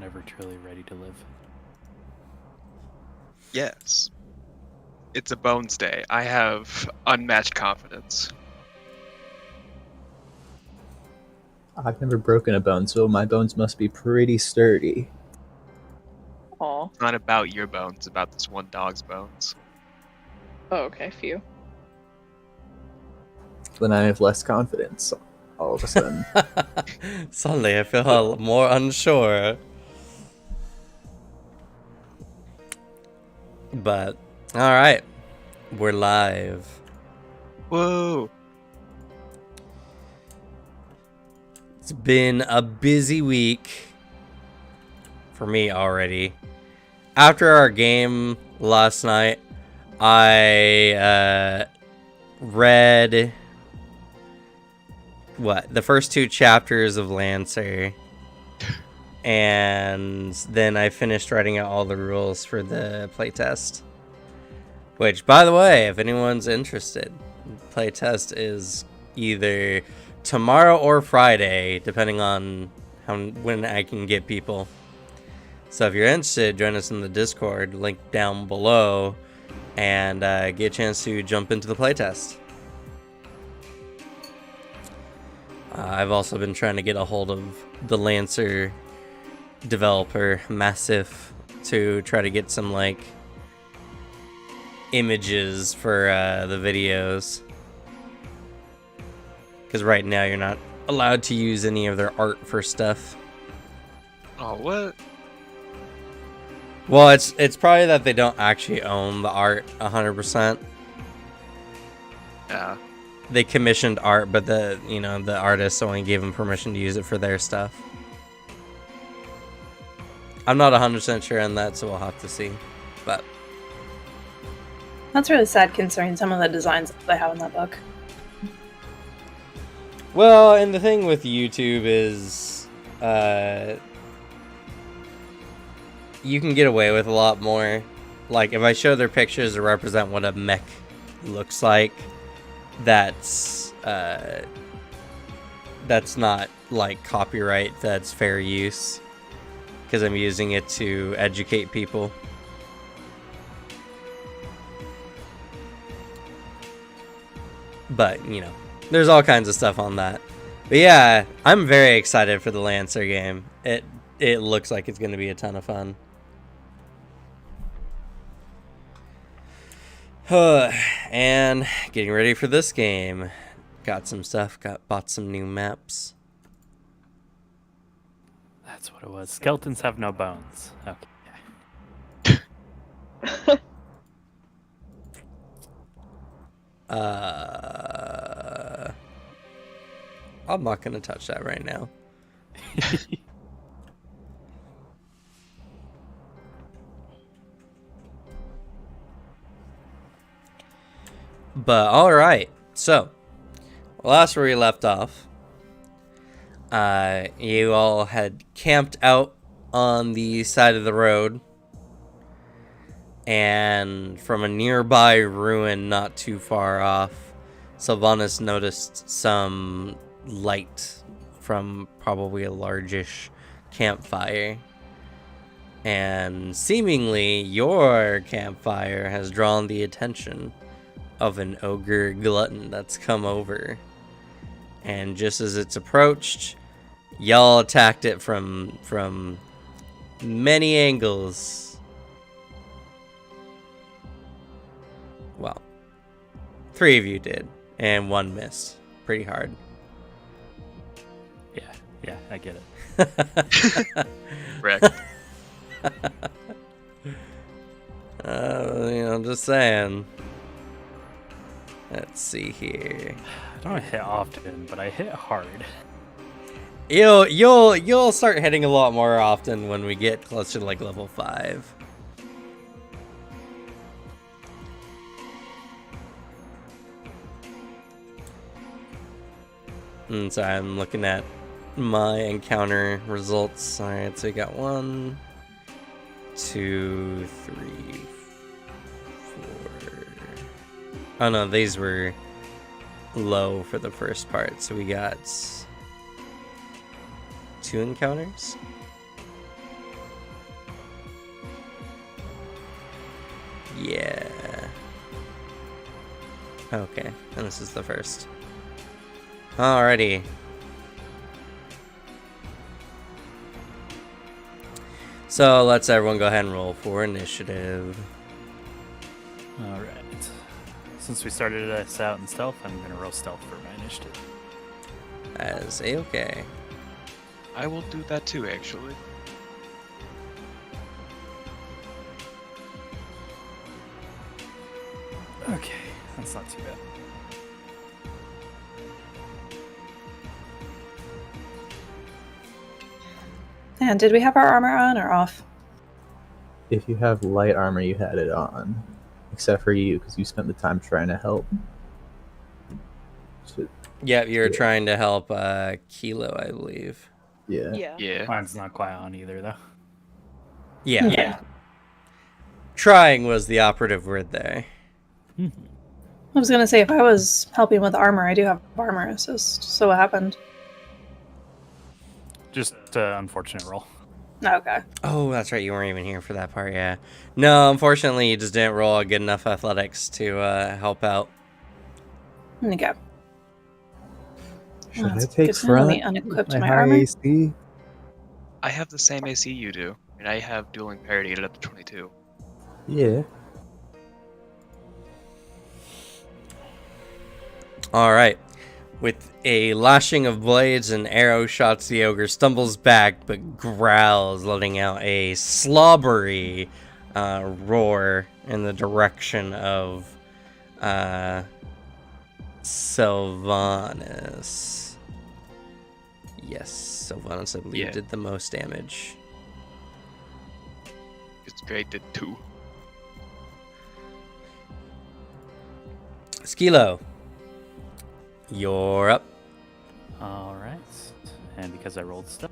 never truly ready to live. Yes. It's a bones day. I have unmatched confidence. I've never broken a bone, so my bones must be pretty sturdy. Aw. It's not about your bones, it's about this one dog's bones. Oh, okay, phew. Then I have less confidence all of a sudden. Suddenly I feel more unsure. But, alright. We're live. Whoa! It's been a busy week for me already. After our game last night, I read the first 2 chapters of Lancer, and then I finished writing out all the rules for the playtest. Which, by the way, if anyone's interested, playtest is either tomorrow or Friday, depending on when I can get people. So if you're interested, join us in the Discord, link down below, and get a chance to jump into the playtest. I've also been trying to get a hold of the Lancer developer, Massive, to try to get some, like, images for the videos. Because right now you're not allowed to use any of their art for stuff. Oh, what? Well, it's probably that they don't actually own the art 100%. Yeah. They commissioned art, but the artists only gave them permission to use it for their stuff. I'm not 100% sure on that, so we'll have to see. But That's really sad considering some of the designs they have in that book. well, and the thing with YouTube is you can get away with a lot more. Like, if I show their pictures to represent what a mech looks like, that's not like copyright, that's fair use, because I'm using it to educate people. But, you know, there's all kinds of stuff on that. But yeah, I'm very excited for the Lancer game. It looks like it's going to be a ton of fun. And getting ready for this game. Got some stuff, bought some new maps. That's what it was. Skeletons have no bones. Okay. I'm not gonna touch that right now. But alright, so last where we left off, you all had camped out on the side of the road, and from a nearby ruin not too far off, Sylvanas noticed some light from probably a largish campfire. And seemingly your campfire has drawn the attention of an ogre glutton that's come over. And just as it's approached, y'all attacked it from many angles. Well, 3 of you did, and 1 missed pretty hard. Yeah, I get it. Rick. I'm just saying. Let's see here. I don't hit often, but I hit hard. You'll start hitting a lot more often when we get closer to like level 5. So I'm looking at my encounter results. Alright, so we got 1, 2, 3, 4. Oh no, these were low for the first part. So we got 2 encounters. Yeah. Okay, and this is the first. Alrighty. So let's everyone go ahead and roll for initiative. All right. Since we started us out in stealth, I'm gonna roll stealth for my initiative. As a-okay. I will do that too, actually. Okay, that's not too bad. And did we have our armor on or off? If you have light armor, you had it on. Except for you, because you spent the time trying to help. So, Yeah, you're Yeah. trying to help Kilo, I believe. yeah. Yeah. Mine's not quite on either, though. Yeah. Trying was the operative word there. I was gonna say if I was helping with armor, I do have armor assist. So what happened? Just unfortunate roll. Okay. Oh, that's right. You weren't even here for that part, yeah. No, unfortunately, you just didn't roll a good enough athletics to help out. Okay. Should That's I take good to know. Let me front? unequip My my high armor. AC? I have the same AC you do, and I have dueling parity at up to 22. Yeah. All right. With a lashing of blades and arrow shots, the ogre stumbles back but growls, letting out a slobbery roar in the direction of Sylvanus. Yes, Sylvanus, I believe, Yeah. did the most damage. It's great did 2. Skilo, you're up. All right. And because I rolled stealth.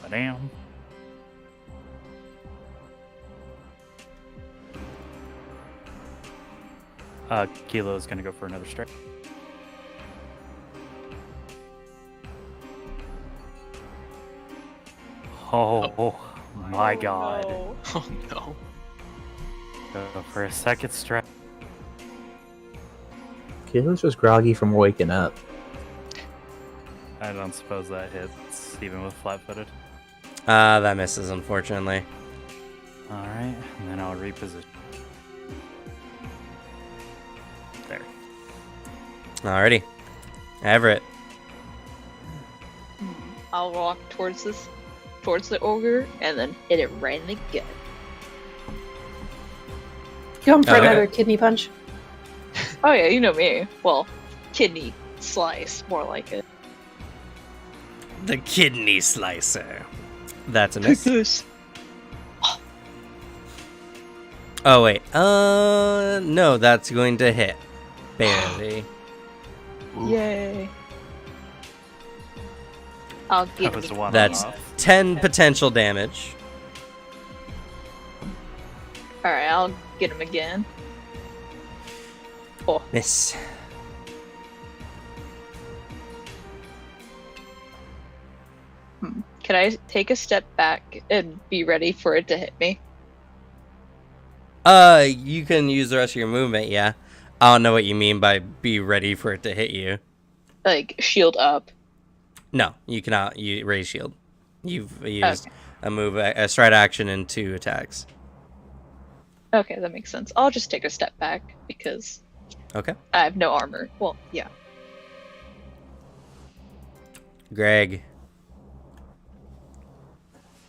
Damn. Kilo's gonna go for another strike. Oh, my god. no. Oh no. Go for a second strike. Kayla's just groggy from waking up. I don't suppose that hits, even with flat-footed. That misses, unfortunately. Alright, and then I'll reposition. There. Alrighty. Everett. I'll walk towards the ogre, and then hit it right in the gut. Going for Okay. another kidney punch. Oh yeah, you know me. Well, kidney slice, more like it. The kidney slicer. That's a miss. This. Oh, wait. No, that's going to hit. Barely. Yay. I'll That give was it the one That's off. 10 potential damage. Alright, I'll get him again. Oh, Miss. can I take a step back and be ready for it to hit me? You can use the rest of your movement, yeah. I don't know what you mean by be ready for it to hit you. Like, shield up. No, you cannot raise shield. You've used a stride action and 2 attacks. Okay, that makes sense. I'll just take a step back because Okay. I have no armor. Well, yeah. Greg.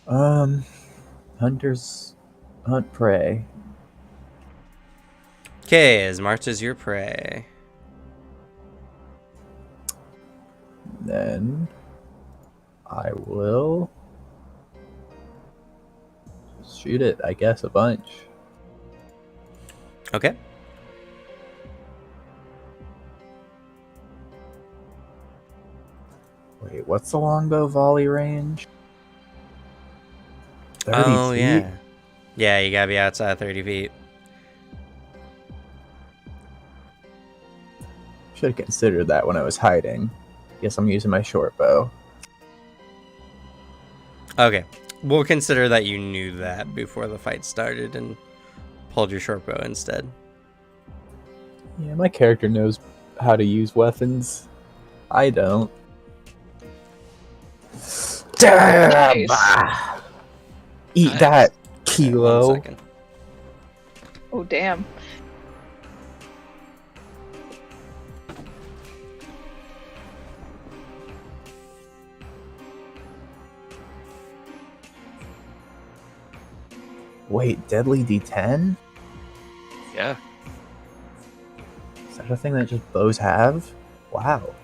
Hunters hunt prey. Okay, as marked as your prey. Then I will shoot it, I guess, a bunch. Okay. Wait, what's the longbow volley range? 30 Oh, feet? yeah. Yeah, you gotta be outside 30 feet. Should have considered that when I was hiding. Guess I'm using my short bow. Okay. We'll consider that you knew that before the fight started and pulled your short bow instead. Yeah, my character knows how to use weapons. I don't. Damn! Nice. Eat Nice. that, Alright, Kilo. 1 second. Oh damn. Wait, deadly D10? Yeah. Is that a thing that just bows have? Wow.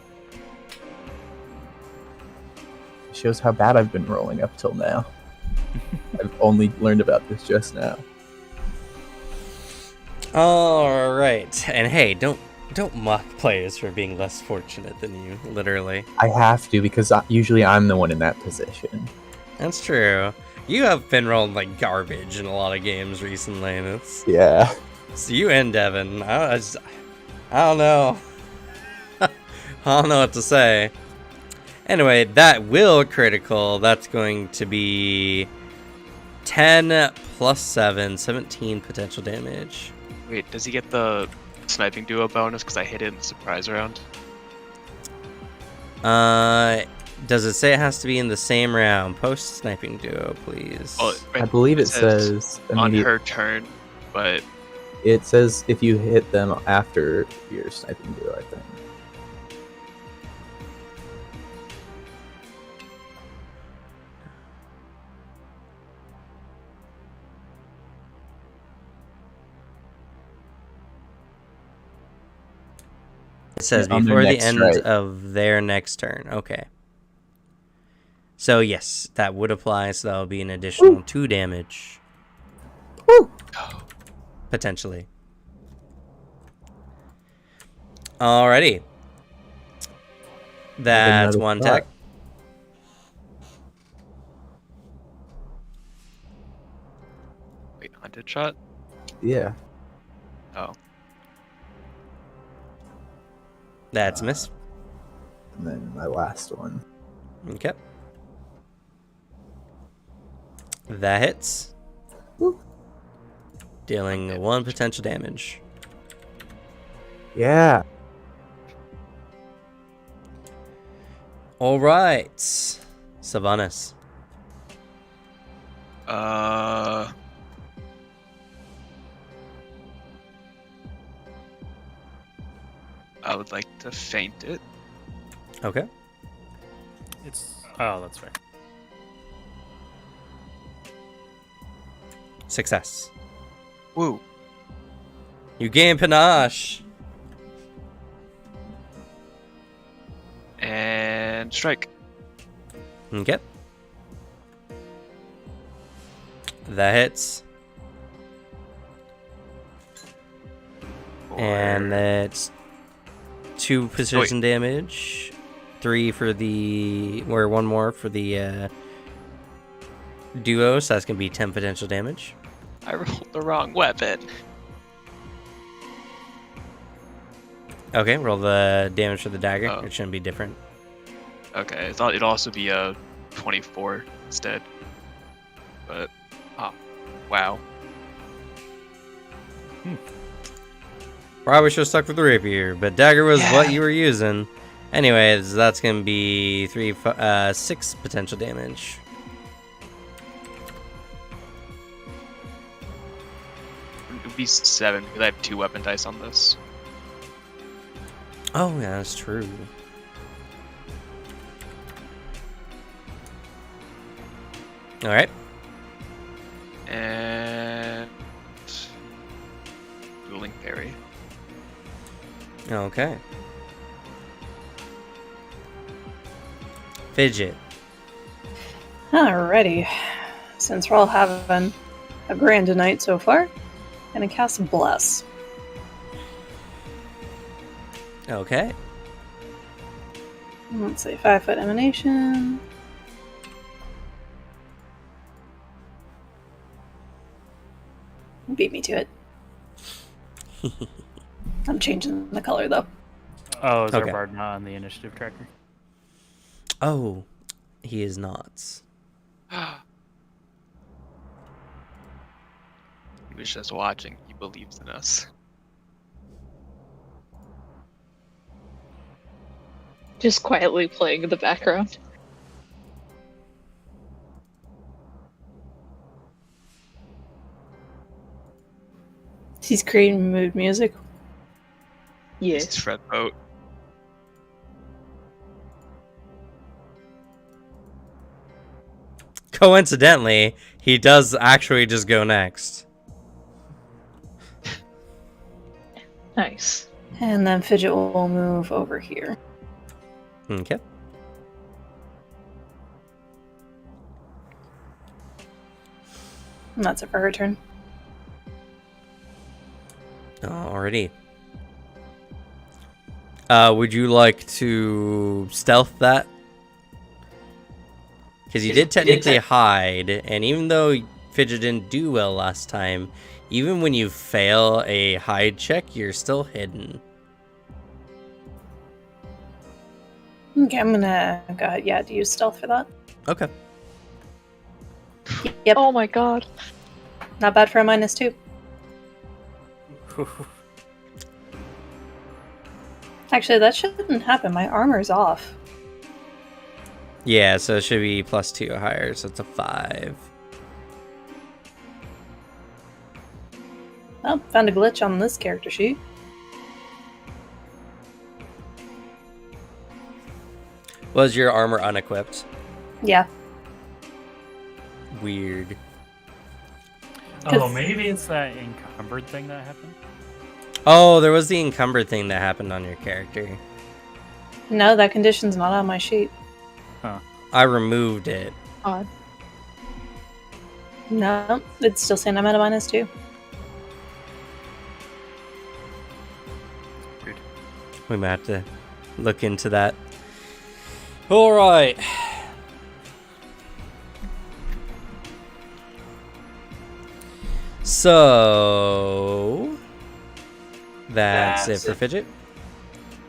Shows how bad I've been rolling up till now. I've only learned about this just now. All right, and hey, don't mock players for being less fortunate than you. Literally, I have to because usually I'm the one in that position. that's true. You have been rolling like garbage in a lot of games recently. And it's you and Devin. I don't know. I don't know what to say. Anyway, that will critical. That's going to be 10 plus 7, 17 potential damage. Wait, does he get the sniping duo bonus? Because I hit it in the surprise round. Does it say it has to be in the same round? Post sniping duo, please. Oh, I believe it says on immediate. her turn, but It says if you hit them after your sniping duo, I think. It says on their before the next end strike. of their next turn. Okay. So yes, that would apply. So that will be an additional 2 damage. Woo! Potentially. Alrighty. That's another one shot. attack. wait, hunted shot? Yeah. Oh. That's a miss. And then my last one. Okay. That hits. Woo. Dealing 1 potential damage. Yeah. Alright. Sylvanas. I would like to feint it. Okay. It's that's right. Success. Woo. You gain panache. And strike. Okay. That hits. And that's 2 precision damage. 3 for the... or 1 more for the duo, so that's going to be 10 potential damage. I rolled the wrong weapon. Okay, roll the damage for the dagger. Oh. It shouldn't be different. Okay, I thought it'd also be a 24 instead. But, wow. Probably should have stuck with the rapier, but dagger was what you were using. Anyways, that's going to be 6 potential damage. It would be 7 because I have 2 weapon dice on this. Oh, yeah, that's true. Alright. And dueling parry. Okay. Fidget. Alrighty. Since we're all having a grand night so far, gonna cast Bless. Okay. Let's see, 5-foot emanation. Beat me to it. I'm changing the color though. Oh, is Okay. our bard not on the initiative tracker? Oh, he is not. He was just watching. He believes in us. Just quietly playing in the background. He's creating mood music. Yeah. This is Fred Boat. Coincidentally, he does actually just go next. Nice. And then Fidget will move over here. Okay. And that's it for her turn. Alrighty. Would you like to stealth that? Because you did technically hide, and even though Fidget didn't do well last time, even when you fail a hide check, you're still hidden. Okay, I'm gonna go ahead. Yeah, do you stealth for that? Okay. Yep. Oh my god. Not bad for a -2. Actually, that shouldn't happen. My armor's off. Yeah, so it should be +2 or higher, so it's a 5. Oh, found a glitch on this character sheet. Was your armor unequipped? Yeah. Weird. Oh, maybe it's that encumbered thing that happened. Oh, there was the encumbered thing that happened on your character. No, that condition's not on my sheet. I removed it. Odd. No, it's still saying I'm at a -2. Weird. We might have to look into that. Alright. So that's it for Fidget.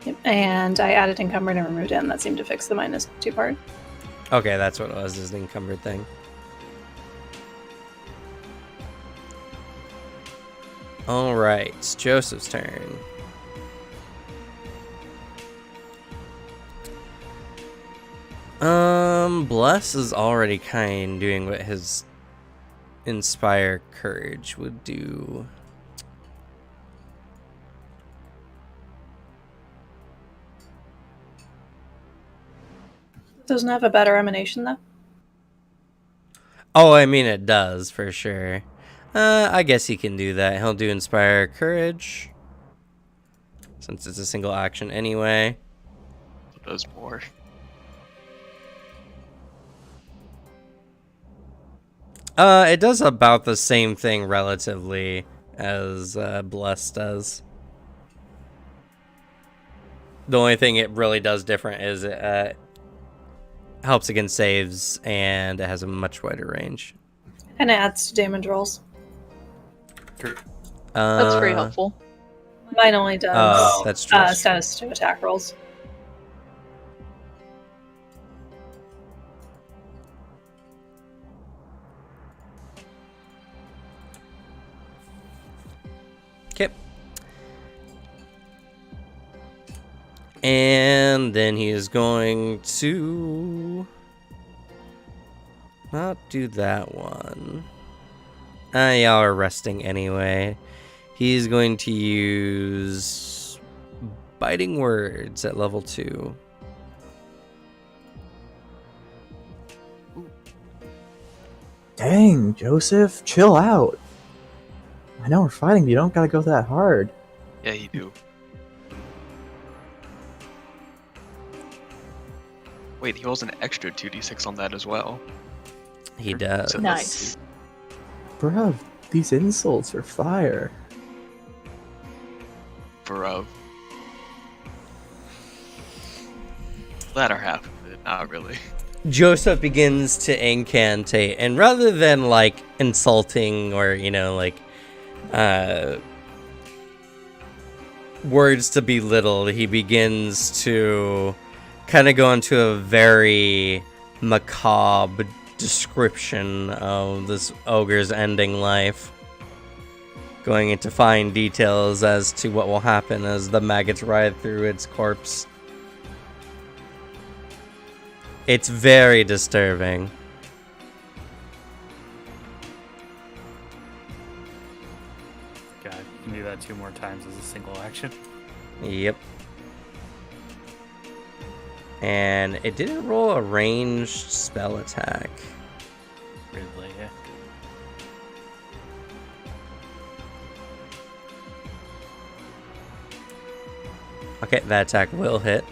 Yep. And I added encumbered and removed it, and that seemed to fix the -2 part. Okay, that's what it was, is the encumbered thing. Alright, it's Joseph's turn. Bless is already kind doing what his Inspire Courage would do. Doesn't have a better emanation, though. Oh, I mean, it does, for sure. I guess he can do that. He'll do Inspire Courage, since it's a single action anyway. It does more. It does about the same thing relatively as Bless does. The only thing it really does different is it helps against saves, and it has a much wider range. And it adds to damage rolls. That's very helpful. Mine only does Oh, that's true. status to attack rolls. Okay. And then he is going to not do that one. Y'all are resting anyway. He's going to use Biting Words at level 2. Dang, Joseph, chill out. I know we're fighting, but you don't gotta go that hard. Yeah, you do. Wait, he rolls an extra 2d6 on that as well. He does. So Nice. Bruh, these insults are fire. For latter half of it, not really. Joseph begins to incantate, and rather than like insulting or words to belittle, he begins to kind of go into a very macabre description of this ogre's ending life. going into fine details as to what will happen as the maggots ride through its corpse. It's very disturbing. God, you can do that 2 more times as a single action. Yep. And it didn't roll a ranged spell attack. Weirdly, yeah. Okay, that attack will hit.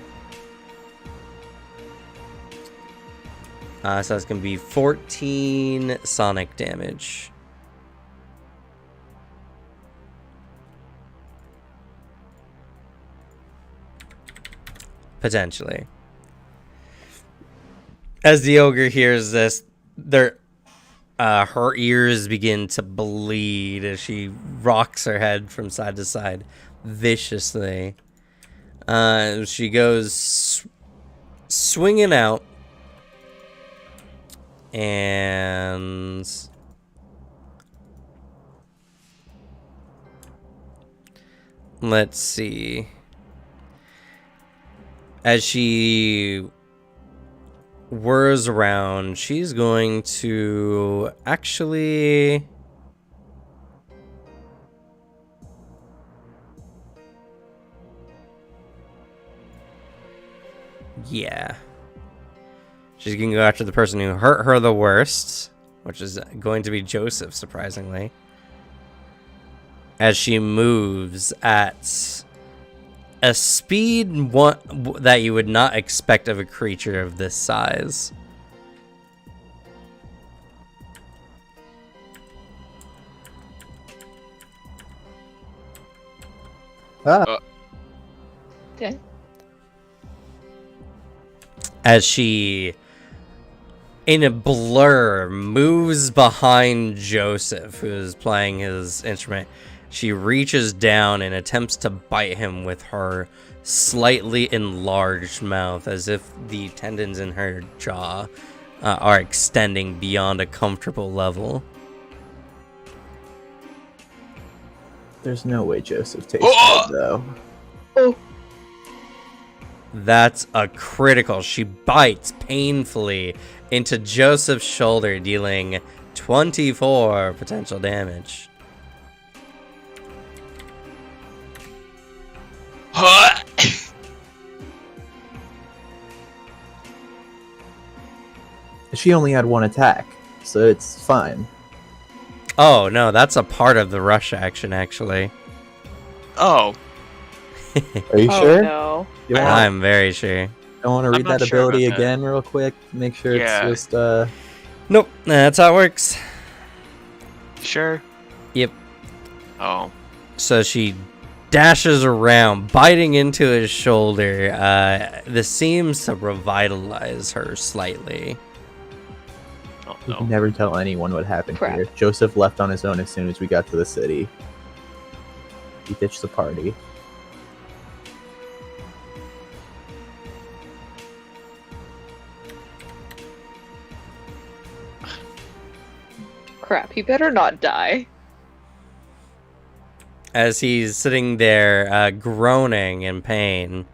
So that's going to be 14 sonic damage. Potentially. As the ogre hears this, her ears begin to bleed as she rocks her head from side to side viciously. She goes swinging out, and let's see. As she whirs around, she's going to actually... Yeah. She's going to go after the person who hurt her the worst, which is going to be Joseph, surprisingly. As she moves at a speed that you would not expect of a creature of this size. Okay. As she, in a blur, moves behind Joseph, who is playing his instrument. She reaches down and attempts to bite him with her slightly enlarged mouth, as if the tendons in her jaw are extending beyond a comfortable level. There's no way Joseph takes it, though. Oh, That's a critical. She bites painfully into Joseph's shoulder, dealing 24 potential damage. She only had 1 attack, so it's fine. Oh, no, that's a part of the rush action, actually. Oh, Are you oh sure? no. You want, I'm very sure. I want to I'm read not that sure ability about that. again real quick. Make sure Yeah. it's just Nope, that's how it works. sure. Yep. Oh, So she dashes around, biting into his shoulder. This seems to revitalize her slightly. oh You no. can never tell anyone what happened Crap. here. Joseph left on his own as soon as we got to the city. He ditched the party. Crap, he better not die. As he's sitting there, groaning in pain.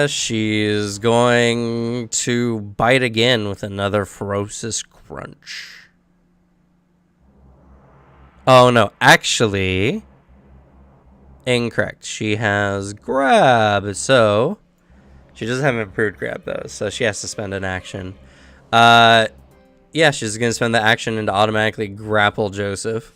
She's going to bite again with another ferocious crunch. Oh no, actually, incorrect. She has grab, so she doesn't have an improved grab though, so she has to spend an action. Yeah, she's gonna spend the action and automatically grapple Joseph.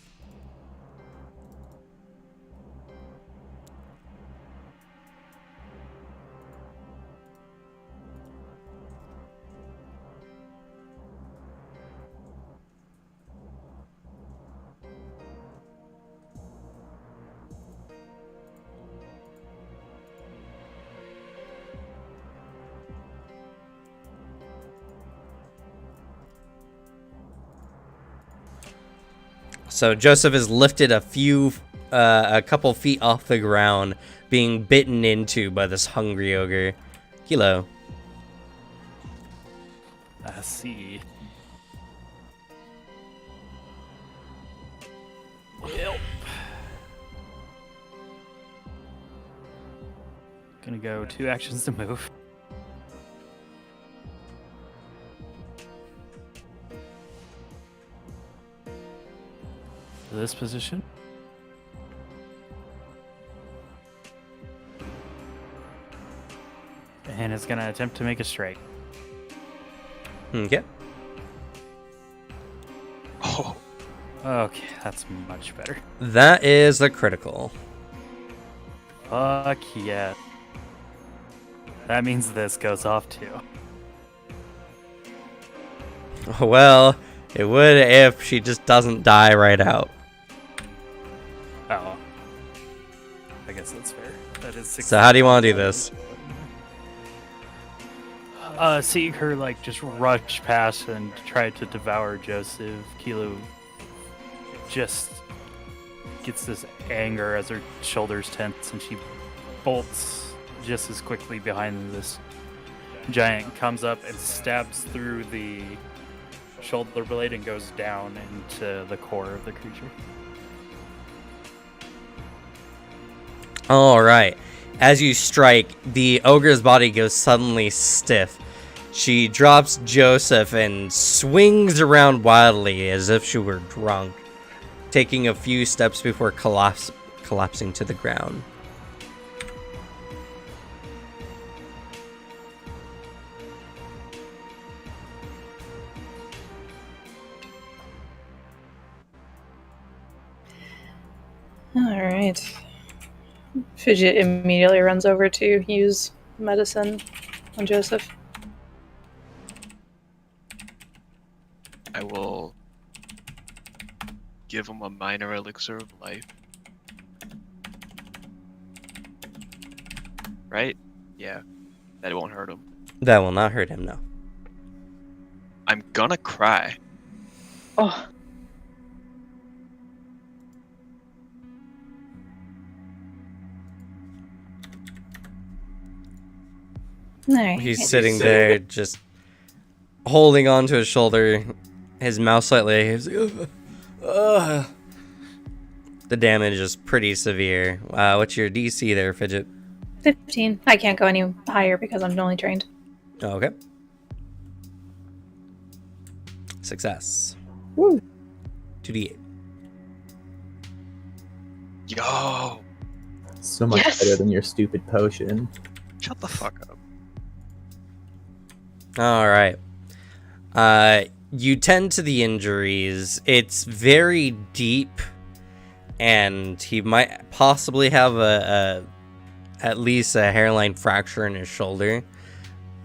So Joseph is lifted a couple feet off the ground, being bitten into by this hungry ogre. Kilo. I see. go 2 actions to move. To this position. And it's gonna attempt to make a strike. Okay. Oh, Okay, that's much better. That is a critical. Fuck yeah. That means this goes off too. Well, it would if she just doesn't die right out. Oh. I guess that's fair. That is 6. So how do you want to do this? Seeing her like just rush past and try to devour Joseph, Kilo just gets this anger as her shoulders tense and she bolts just as quickly behind this giant, comes up and stabs through the shoulder blade and goes down into the core of the creature. All right. As you strike, the ogre's body goes suddenly stiff. She drops Joseph and swings around wildly as if she were drunk, taking a few steps before collapsing to the ground. Alright. Fidget immediately runs over to use medicine on Joseph. I will give him a minor elixir of life. Right? Yeah. That won't hurt him. That will not hurt him, no. I'm gonna cry. Oh, Alright. He's sitting there just holding onto his shoulder, his mouth slightly. He's like, "Ugh." The damage is pretty severe. What's your DC there, Fidget? 15. I can't go any higher because I'm only trained. Okay. Success. Woo. 2d8. Yo! So much Yes. better than your stupid potion. Shut the fuck up. All right. You tend to the injuries. It's very deep, and he might possibly have at least a hairline fracture in his shoulder,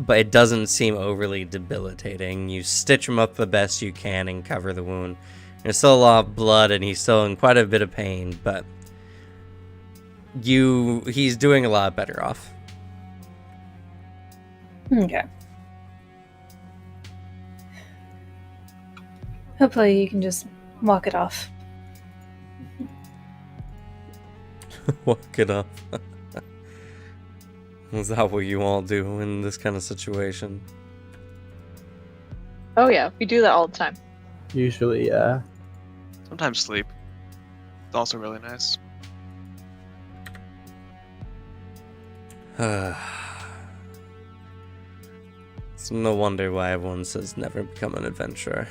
but it doesn't seem overly debilitating. You stitch him up the best you can and cover the wound. There's still a lot of blood, and he's still in quite a bit of pain, but he's doing a lot better off. Okay. Hopefully you can just walk it off. Walk it up. Is that what you all do in this kind of situation? oh yeah, we do that all the time. Usually, yeah. Sometimes sleep. It's also really nice. It's no wonder why everyone says never become an adventurer.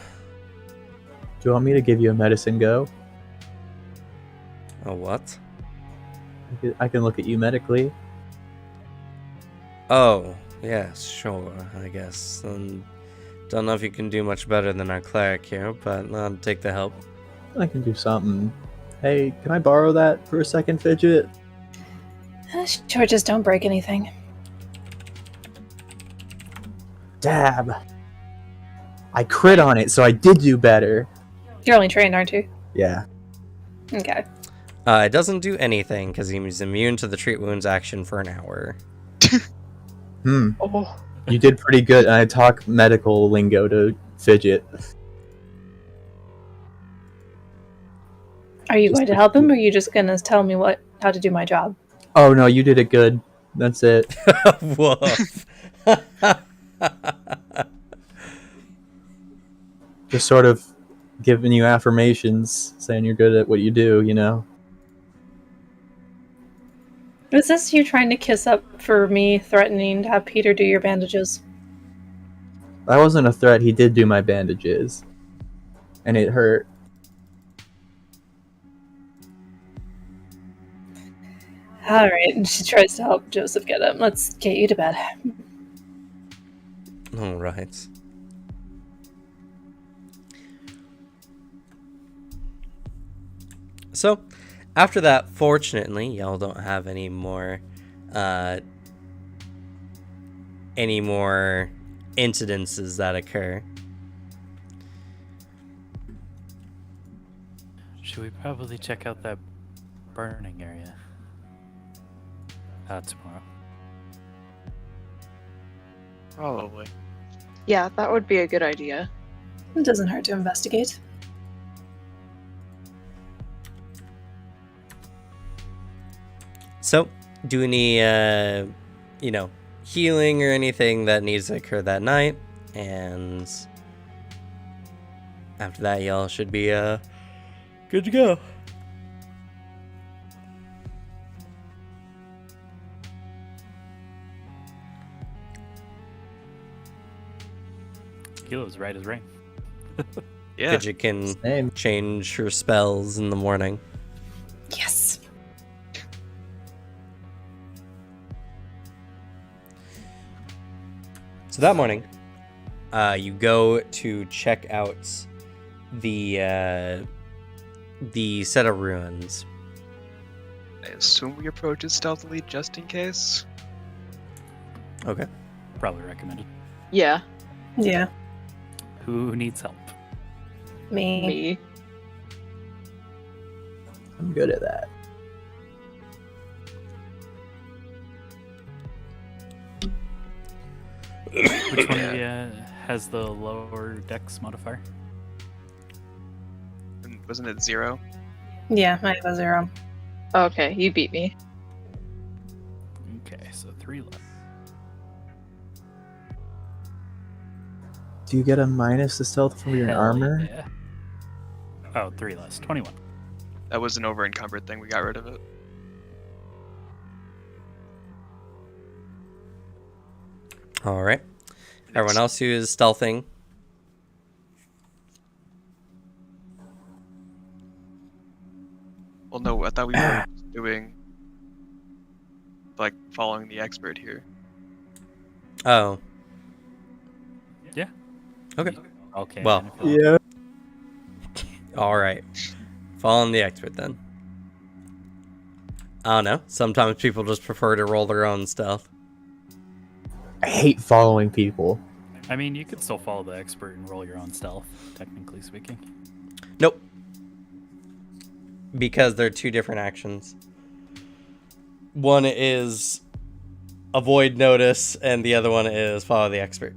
Do you want me to give you a medicine go? A what? I can look at you medically. Oh, yeah, sure, I guess. Don't know if you can do much better than our cleric here, but I'll take the help. I can do something. Hey, can I borrow that for a second, Fidget? Sure, just don't break anything. Dab. I crit on it, so I did do better. You're only trained, aren't you? Yeah. Okay. It doesn't do anything because he's immune to the treat wounds action for an hour. Oh, You did pretty good, and I talk medical lingo to Fidget. Are you going to help him, or are you just gonna tell me how to do my job? Oh no, you did it good. That's it. Woof. Just sort of giving you affirmations, saying you're good at what you do, you know? Was this you trying to kiss up for me, threatening to have Peter do your bandages? That wasn't a threat. He did do my bandages, and it hurt. Alright, and she tries to help Joseph get up. Let's get you to bed. All right. So, after that, fortunately, y'all don't have any more incidences that occur. Should we probably check out that burning area? Tomorrow. Probably. Yeah, that would be a good idea. It doesn't hurt to investigate. So, do any, healing or anything that needs to occur that night, and after that, y'all should be good to go. Kilo's right as rain. Yeah. Fidget can Same. change her spells in the morning. Yes. So that morning, you go to check out the set of ruins. I assume we approach it stealthily just in case. Okay. Probably recommended. Yeah, Yeah. Who needs help? Me. me. I'm good at that. Which one of you has the lower dex modifier? And wasn't it 0? Yeah, I have a 0. Okay, you beat me. Okay, so 3 left. Do you get a minus to stealth from your Hell armor? yeah. Oh, 3 less. 21. That was an over encumbered thing. We got rid of it. All right. And Everyone it's- else who is stealthing. Well, no, I thought we were doing like following the expert here. Oh. Yeah. Okay. Okay. Well. man, if you want. Yeah. All right. Following the expert then. I don't know. Sometimes people just prefer to roll their own stealth. I hate following people. I mean, you could still follow the expert and roll your own stealth, technically speaking. Nope. Because they're two different actions. One is avoid notice, and the other one is follow the expert.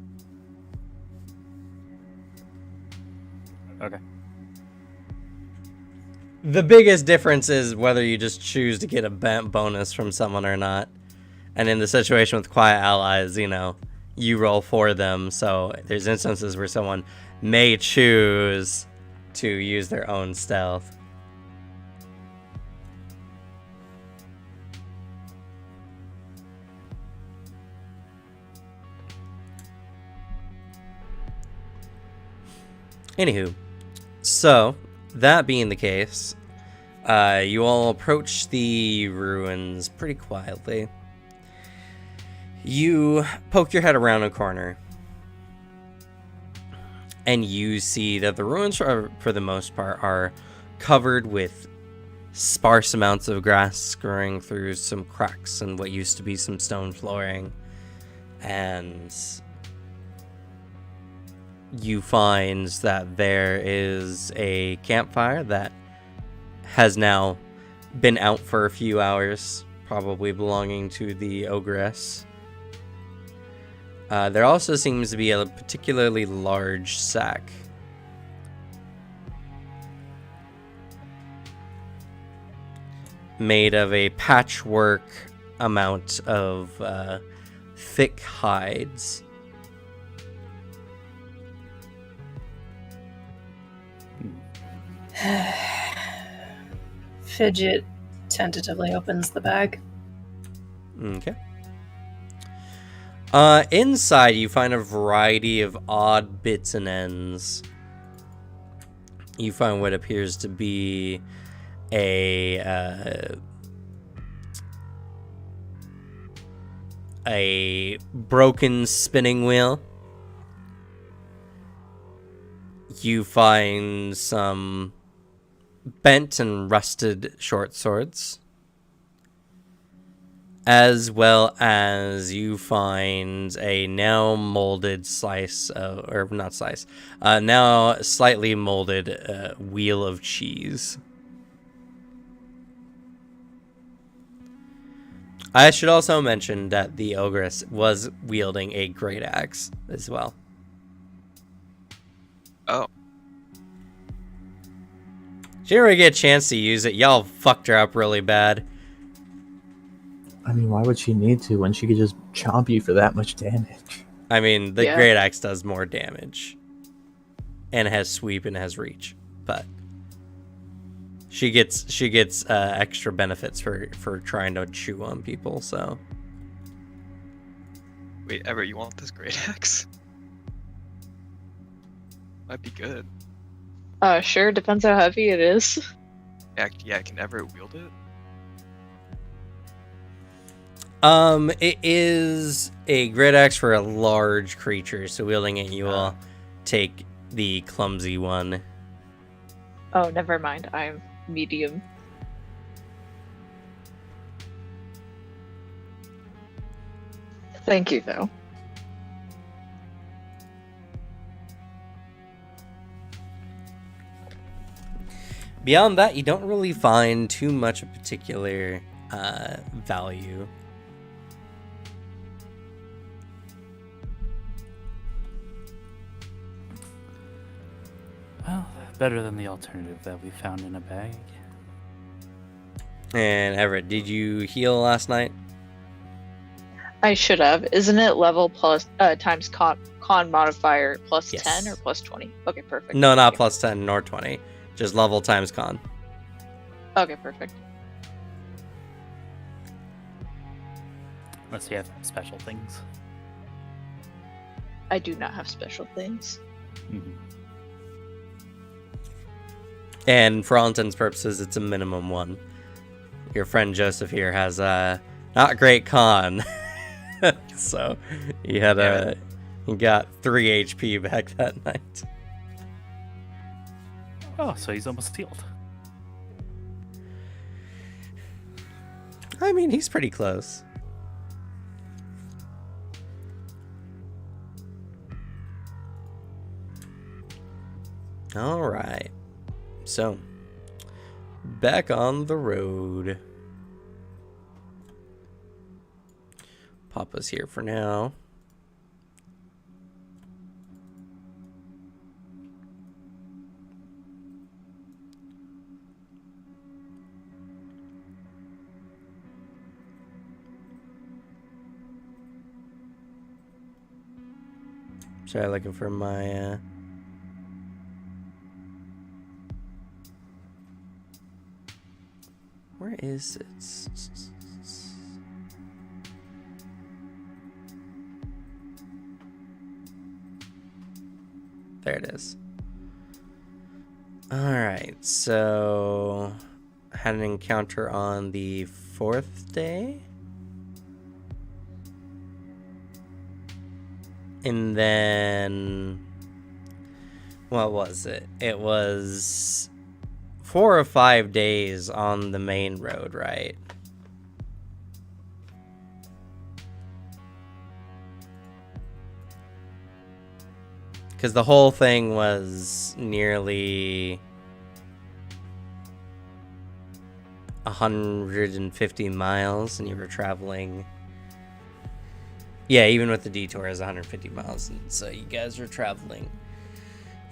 Okay. The biggest difference is whether you just choose to get a bonus from someone or not. And in the situation with quiet allies, you roll for them. So there's instances where someone may choose to use their own stealth. Anywho, so that being the case, you all approach the ruins pretty quietly. You poke your head around a corner, and you see that the ruins, for the most part, are covered with sparse amounts of grass growing through some cracks and what used to be some stone flooring. And you find that there is a campfire that has now been out for a few hours, probably belonging to the ogress. There also seems to be a particularly large sack. Made of a patchwork amount of thick hides. Fidget tentatively opens the bag. Okay. Inside, you find a variety of odd bits and ends. You find what appears to be a broken spinning wheel. You find some bent and rusted short swords, as well as you find a now molded now slightly molded wheel of cheese. I should also mention that the ogress was wielding a great axe as well. Oh, She didn't really get a chance to use it. Y'all fucked her up really bad. I mean, why would she need to when she could just chomp you for that much damage? I mean, the Yeah. great axe does more damage. And it has sweep and has reach. But she gets extra benefits for trying to chew on people, so. wait, Everett, you want this great axe? Might be good. Sure, depends how heavy it is. Yeah, can Everett wield it? It is a great axe for a large creature, so wielding it, you will take the clumsy one. Oh, never mind. I'm medium. Thank you, though. Beyond that, you don't really find too much of particular value. Well, better than the alternative that we found in a bag. And Everett, did you heal last night? I should have. Isn't it level plus times con modifier plus Yes. 10 or plus 20? Okay, perfect. No, not Thank plus 10 nor 20. Just level times con. you. Okay, perfect. Unless you have special things. I do not have special things. Mhm. And for all intents and purposes, it's a minimum one. Your friend Joseph here has not great con. So he had he got 3 HP back that night. Oh, so he's almost healed. I mean, he's pretty close. All right. So, back on the road. Papa's here for now. Sorry, looking for my where is it? There it is. Alright, so had an encounter on the 4th day. And then what was it? It was 4 or 5 days on the main road, right? Because the whole thing was nearly 150 miles, and you were traveling. Yeah, even with the detour, is 150 miles, and so you guys were traveling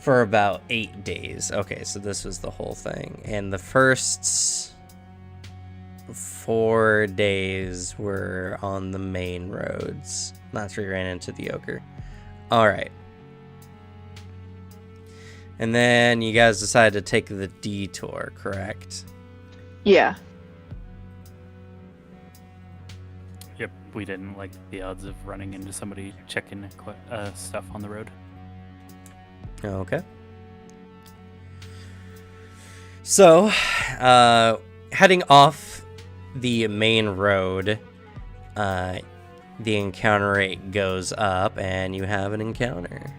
for about 8 days. Okay, so this was the whole thing, and the first 4 days were on the main roads. That's where you ran into the ogre. All right. And then you guys decided to take the detour, correct? Yeah. Yep. we didn't like the odds of running into somebody checking stuff on the road. Okay. So, heading off the main road, the encounter rate goes up, and you have an encounter.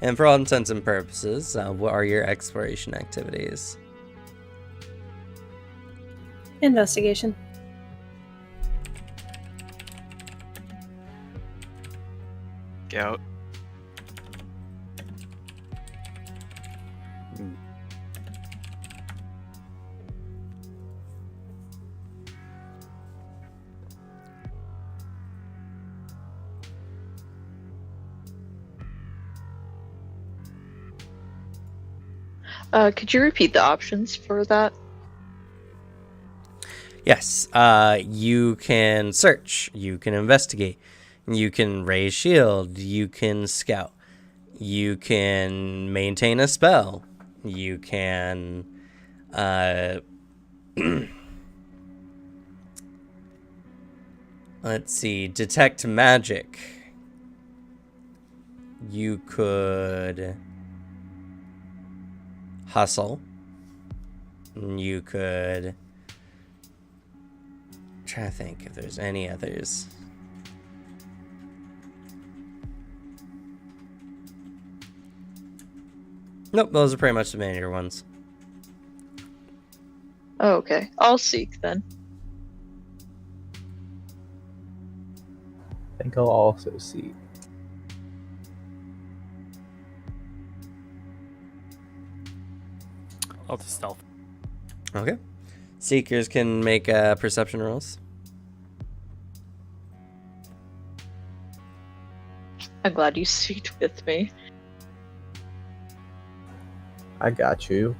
And for all intents and purposes, what are your exploration activities? Investigation. Scout. Could you repeat the options for that? Yes, you can search, you can investigate, you can raise shield, you can scout, you can maintain a spell, you can let's see, detect magic. You could hustle. You could try to think if there's any others. Nope, those are pretty much the major ones. Oh, okay. I'll seek then. I think I'll also see. I'll just stealth. Okay. Seekers can make perception rolls. I'm glad you seeked with me. I got you.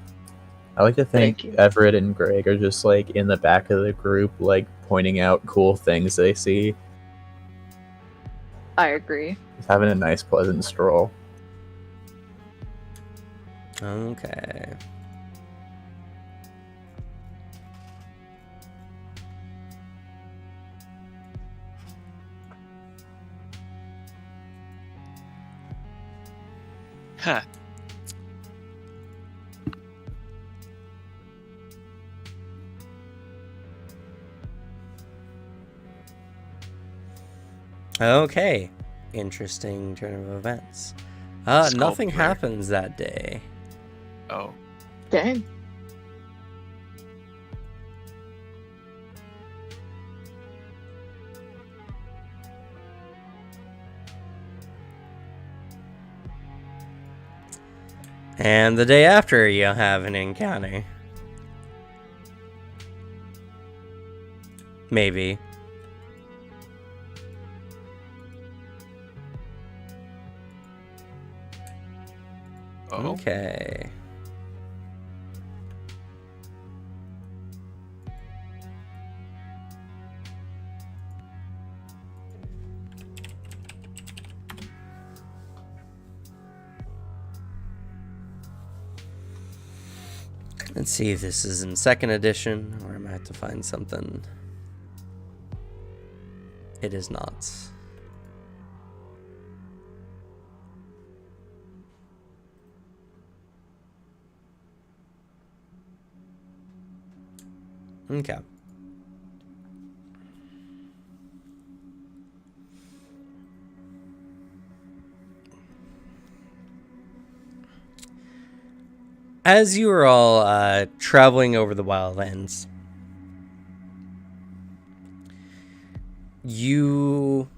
I like to Thank think you. Everett and Greg are just like in the back of the group, like pointing out cool things they see, I agree. just having a nice, pleasant stroll. Okay. Huh. Okay. Interesting turn of events. Nothing Sculptor. happens that day. Oh. Dang. And the day after, you'll have an encounter. Maybe. Oh. Okay. Let's see if this is in second edition, or I might have to find something. It is not. Okay. As you are all traveling over the Wildlands, you,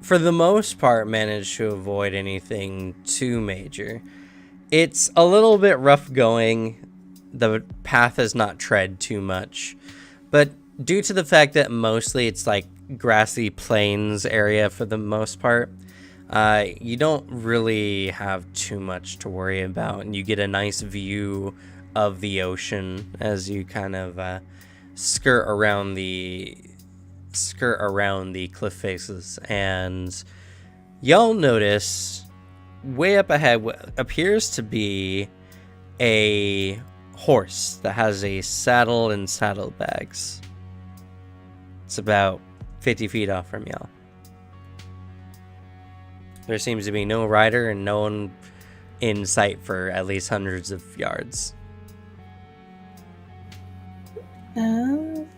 for the most part, manage to avoid anything too major. It's a little bit rough going. The path is not tread too much, but due to the fact that mostly it's like grassy plains area for the most part, you don't really have too much to worry about, and you get a nice view of the ocean as you kind of skirt around the cliff faces, and y'all notice way up ahead what appears to be a horse that has a saddle and saddlebags. It's about 50 feet off from y'all. There seems to be no rider and no one in sight for at least hundreds of yards. Can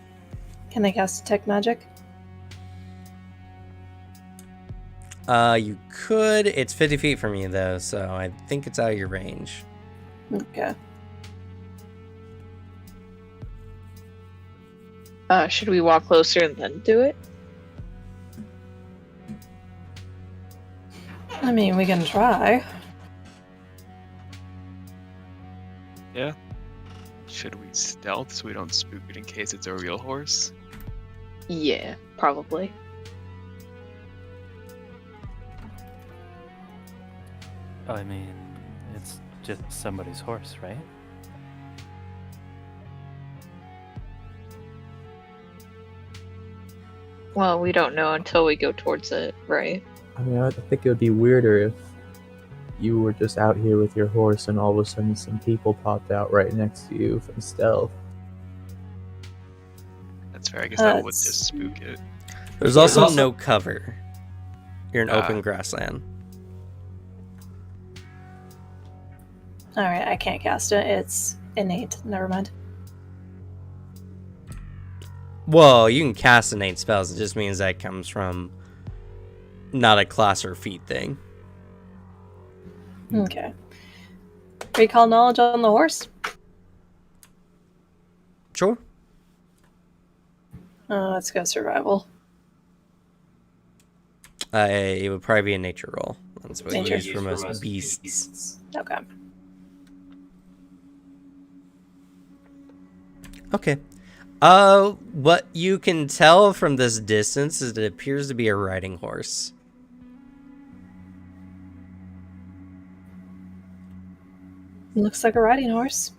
I cast Detect Magic? You could. It's 50 feet from you, though, so I think it's out of your range. Okay. Should we walk closer and then do it? I mean, we can try. Yeah. Should we stealth so we don't spook it in case it's a real horse? Yeah, probably. I mean, it's just somebody's horse, right? Well, we don't know until we go towards it, right? I mean, I think it would be weirder if you were just out here with your horse and all of a sudden some people popped out right next to you from stealth. That's fair. I guess that would That's- just spook it. There's also no cover. You're in open grassland. Alright, I can't cast it. It's innate. Never mind. Well, you can cast innate spells. It just means that comes from not a class or feat thing. Okay. Recall knowledge on the horse? Sure. Let's go survival. It would probably be a nature roll. That's what you Nature. use for most beasts. Okay. Okay. What you can tell from this distance is it appears to be a riding horse. Looks like a riding horse.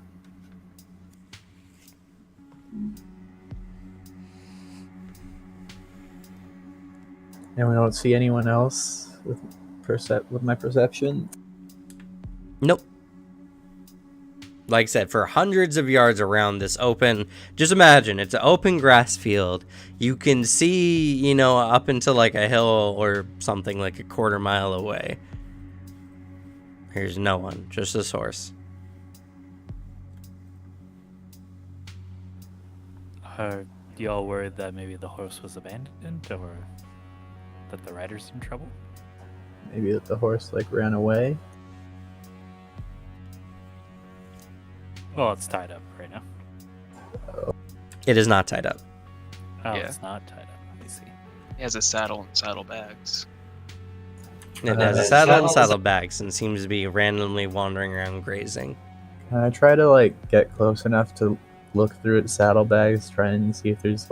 And we don't see anyone else with my perception. Nope. Like I said, for hundreds of yards around this open, just imagine it's an open grass field. You can see, up into like a hill or something like a quarter mile away. There's no one, just this horse. Are y'all worried that maybe the horse was abandoned or that the rider's in trouble? Maybe that the horse ran away. Well, it's tied up right now. It is not tied up. Oh, Yeah. it's not tied up. Let me see. He has a saddle and saddlebags. It has a saddle and saddlebags and seems to be randomly wandering around grazing. Can I try to get close enough to look through its saddlebags, try and see if there's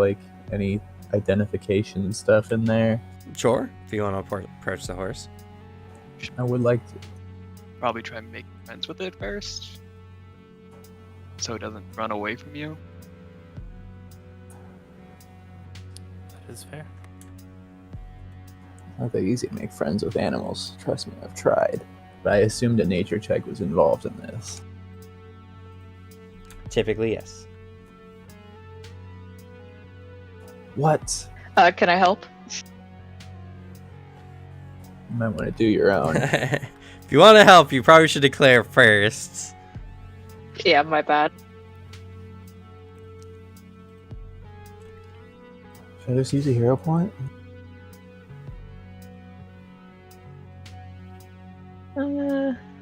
any identification stuff in there? Sure, if you want to approach the horse. I would like to. Probably try and make friends with it first, so it doesn't run away from you. That is fair. Not that easy to make friends with animals. Trust me, I've tried. But I assumed a nature check was involved in this. Typically, yes. What? Can I help? You might want to do your own. If you want to help, you probably should declare first. Yeah, my bad. Should I just use a hero point?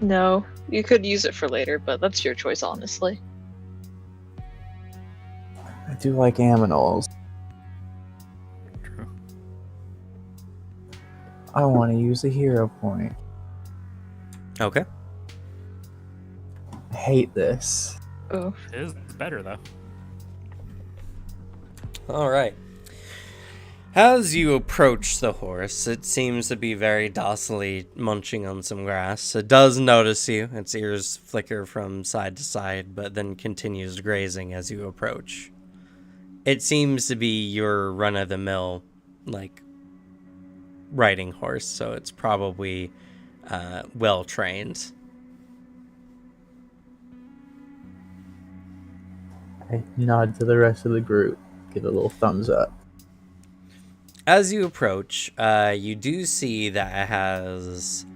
No. You could use it for later, but that's your choice, honestly. I do like aminals. True. I want to use a hero point. Okay. I hate this. Oh. It is better though. All right. As you approach the horse, it seems to be very docilely munching on some grass. It does notice you. Its ears flicker from side to side, but then continues grazing as you approach. It seems to be your run-of-the-mill, riding horse, so it's probably well-trained. I nod to the rest of the group, give a little thumbs up. As you approach, you do see that it has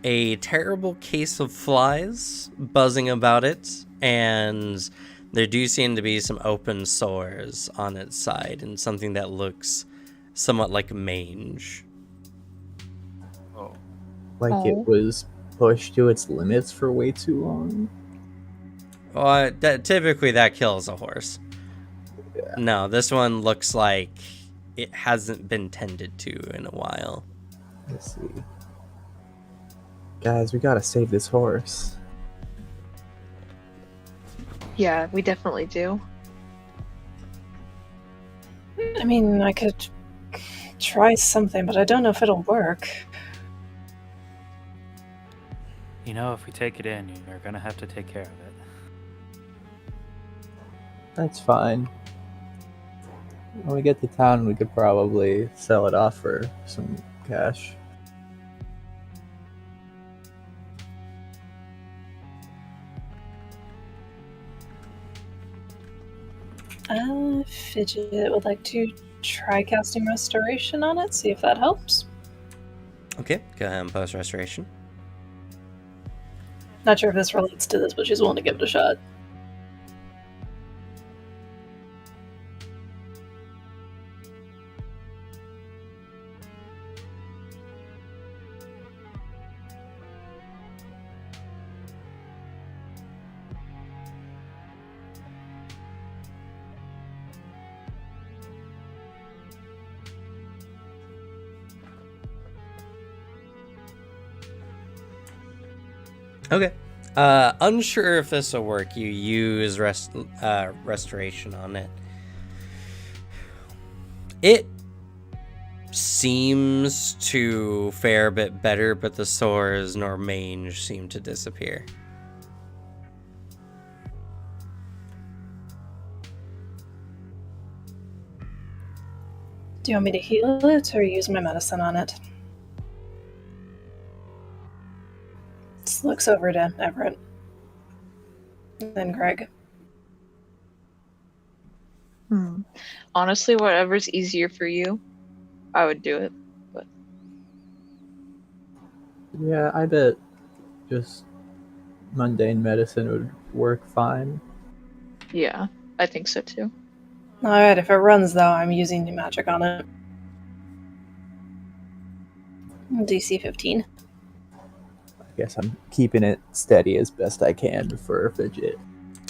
a terrible case of flies buzzing about it, and there do seem to be some open sores on its side and something that looks somewhat like mange. Oh. Like it was pushed to its limits for way too long. Well, typically that kills a horse. Yeah. No, this one looks like it hasn't been tended to in a while. Let's see. Guys, we gotta save this horse. Yeah, we definitely do. I mean, I could try something, but I don't know if it'll work. You know, if we take it in, you're gonna have to take care of it. That's fine. When we get to town, we could probably sell it off for some cash. Fidget would like to try casting Restoration on it, see if that helps. Okay, go ahead and post restoration. Not sure if this relates to this, but she's willing to give it a shot. Okay. Unsure if this will work. You use restoration on it. It seems to fare a bit better, but the sores nor mange seem to disappear. Do you want me to heal it or use my medicine on it? Just looks over to Everett. And then Greg. Honestly, whatever's easier for you, I would do it. But Yeah, I bet just mundane medicine would work fine. yeah, I think so too. Alright, if it runs though, I'm using new magic on it. DC 15. I guess I'm keeping it steady as best I can for Fidget.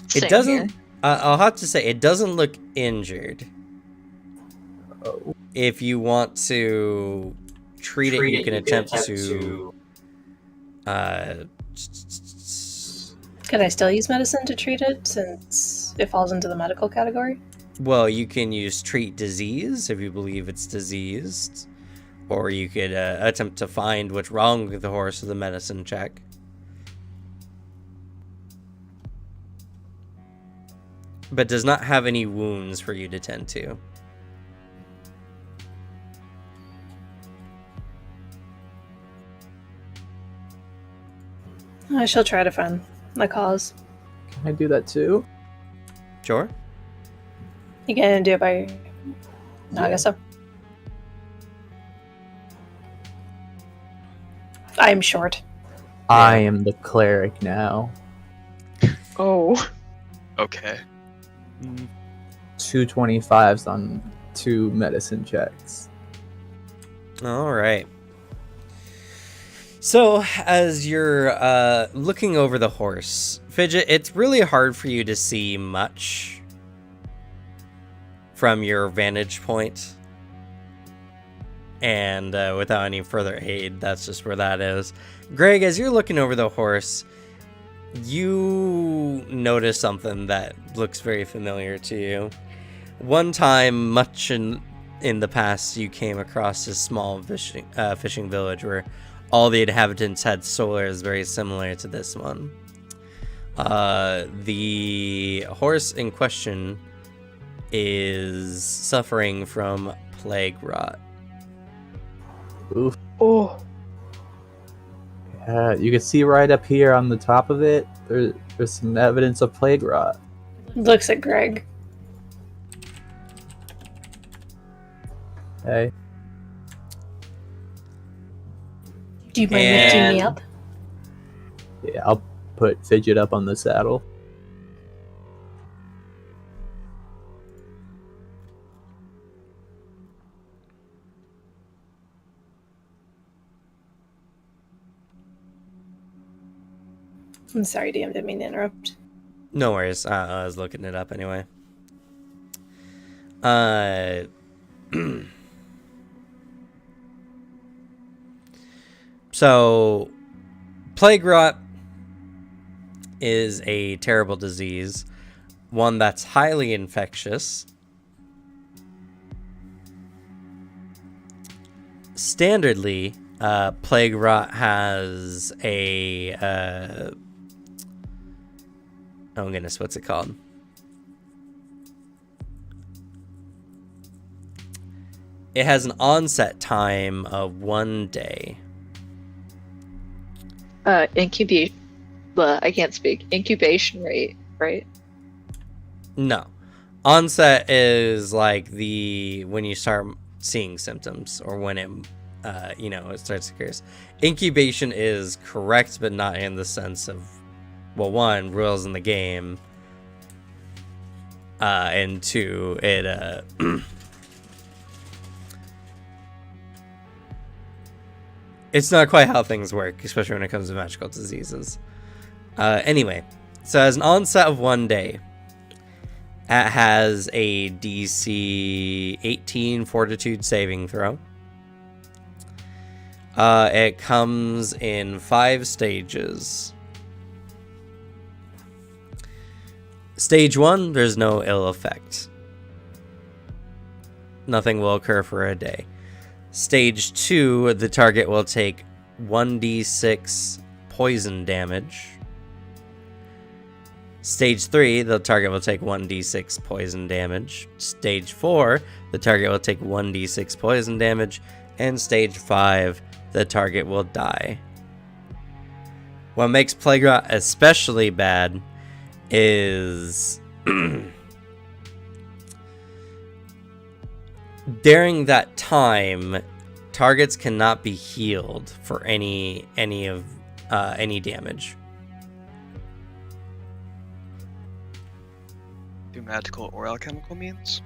Same It doesn't. here. I'll have to say it doesn't look injured. Oh, If you want to treat it, you can attempt to. Could I still use medicine to treat it since it falls into the medical category? Well, you can use treat disease if you believe it's diseased, or you could attempt to find what's wrong with the horse with a medicine check. But does not have any wounds for you to tend to. I shall try to find the cause. can I do that too? Sure. You can do it by... No, I guess so. I'm short. I am the cleric now. Oh, Okay. 225s on 2 medicine checks. All right. So, as you're looking over the horse, Fidget, it's really hard for you to see much from your vantage point. And without any further aid, that's just where that is. Greg, as you're looking over the horse, you notice something that looks very familiar to you. One time, much in the past, you came across this small fishing village where all the inhabitants had sores very similar to this one. The horse in question is suffering from plague rot. Oof. oh, Yeah, you can see right up here on the top of it, there's some evidence of plague rot. Looks at Greg. Hey. Do you mind lifting me And- up? Yeah, I'll put Fidget up on the saddle. I'm sorry, DM, didn't mean to interrupt. No worries. I was looking it up anyway. So, plague rot is a terrible disease, one that's highly infectious. Standardly, plague rot has a oh goodness, what's it called? It has an onset time of 1 day. Incubation. I can't speak. Incubation rate, right? No. Onset is like when you start seeing symptoms or when it it starts to occur. Incubation is correct, but not in the sense of, well, one, rules in the game, and two, it it's not quite how things work, especially when it comes to magical diseases. Anyway, so as an onset of 1 day, it has a DC 18 Fortitude saving throw. It comes in 5 stages. Stage 1, there's no ill effect. Nothing will occur for a day. Stage 2, the target will take 1d6 poison damage. Stage 3, the target will take 1d6 poison damage. Stage 4, the target will take 1d6 poison damage. And Stage 5, the target will die. What makes Plague Rot especially bad is during that time, targets cannot be healed for any damage. Do magical or alchemical means?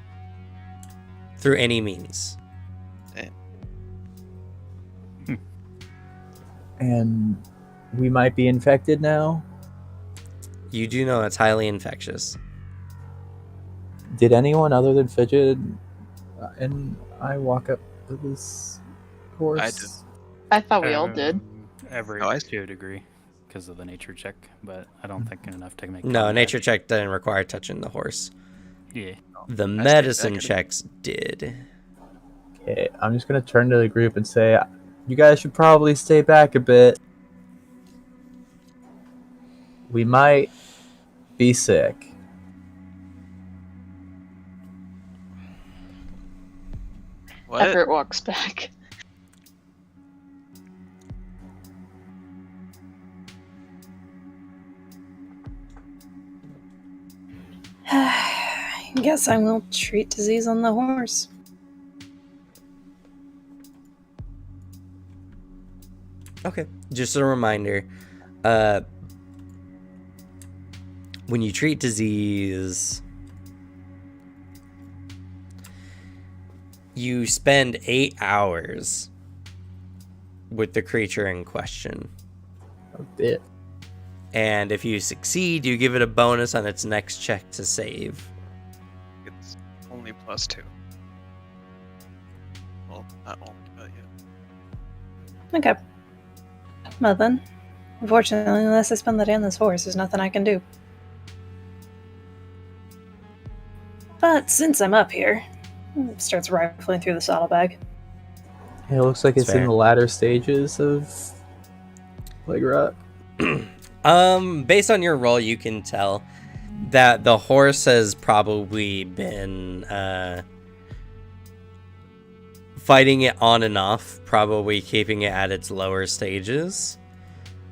Through any means. And we might be infected now. You do know it's highly infectious. Did anyone other than Fidget and I walk up to this horse? I did. I thought we all did. Every Oh, I- to a degree because of the nature check, but I don't think enough to make. No, combat. nature check didn't require touching the horse. Yeah. The stayed medicine back in- checks did. Okay, I'm just gonna turn to the group and say, you guys should probably stay back a bit. We might be sick. What? Everett walks back. I guess I will treat disease on the horse. Okay. Just a reminder, when you treat disease, you spend 8 hours with the creature in question. A bit. And if you succeed, you give it a bonus on its next check to save. It's only +2. Well, not only, but yeah. Okay. Well then, unfortunately, unless I spend the day on this horse, there's nothing I can do. But since I'm up here, starts rifling through the saddlebag. It looks like That's it's in fair. the latter stages of Plague Rot. Based on your roll, you can tell that the horse has probably been fighting it on and off, probably keeping it at its lower stages.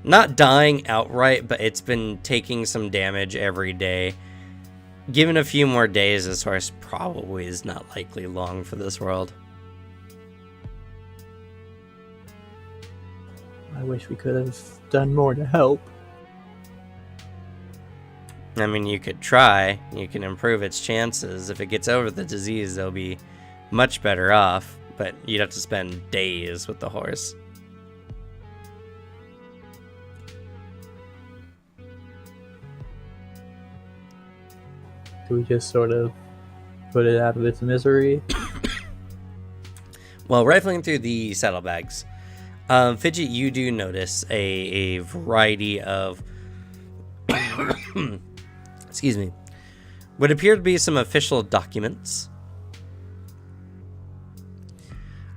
Not dying outright, but it's been taking some damage every day. Given a few more days, this horse probably is not likely long for this world. I wish we could have done more to help. I mean, you could try. You can improve its chances. If it gets over the disease, they'll be much better off. But you'd have to spend days with the horse. Do we just sort of put it out of its misery? Well, rifling through the saddlebags, Fidget, you do notice a variety of, excuse me, what appear to be some official documents.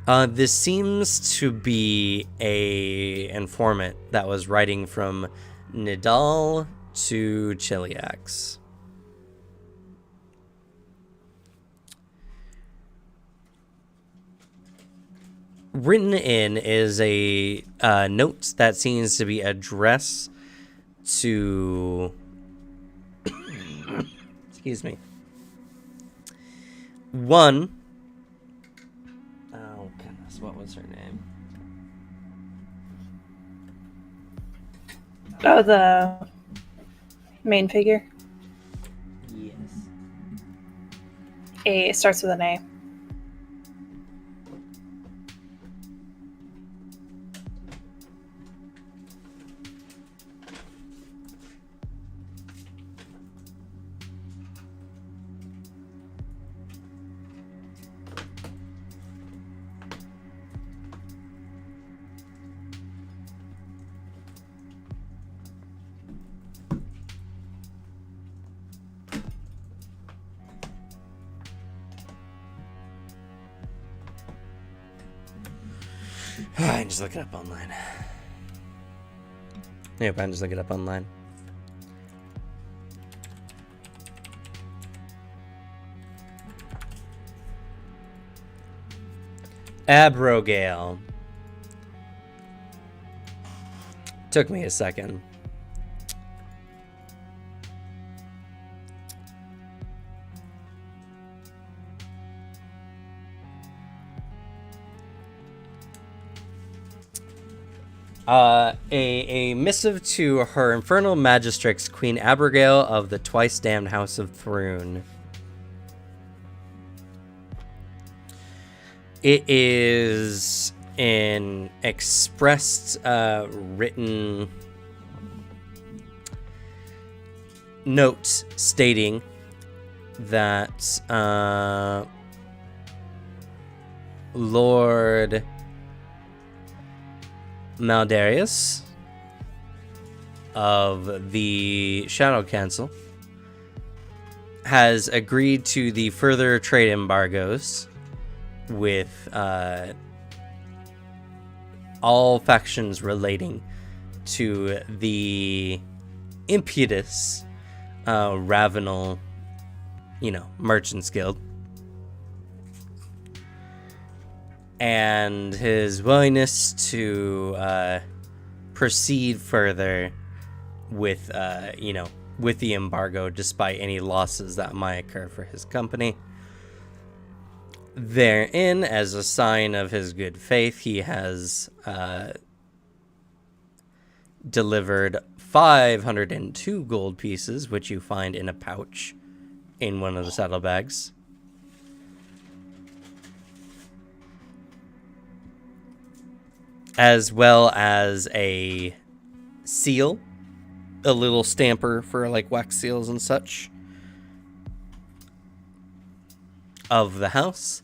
This seems to be a informant that was writing from Nidal to Chiliax. Written in is a note that seems to be addressed to excuse me, one, oh goodness, what was her name? Oh, the main figure. Yes. A starts with an A. I can just look it up online. Yep, I can just look it up online. Abrogale. Took me a second. A missive to her infernal magistrix, Queen Abigail of the twice damned House of Thrune. It is an expressed written note stating that Lord Maldarius of the Shadow Council has agreed to the further trade embargoes with all factions relating to the impetus Ravenel, Merchants Guild, and his willingness to proceed further with, with the embargo, despite any losses that might occur for his company. Therein, as a sign of his good faith, he has delivered 502 gold pieces, which you find in a pouch in one of the saddlebags. As well as a seal, a little stamper for like wax seals and such of the house,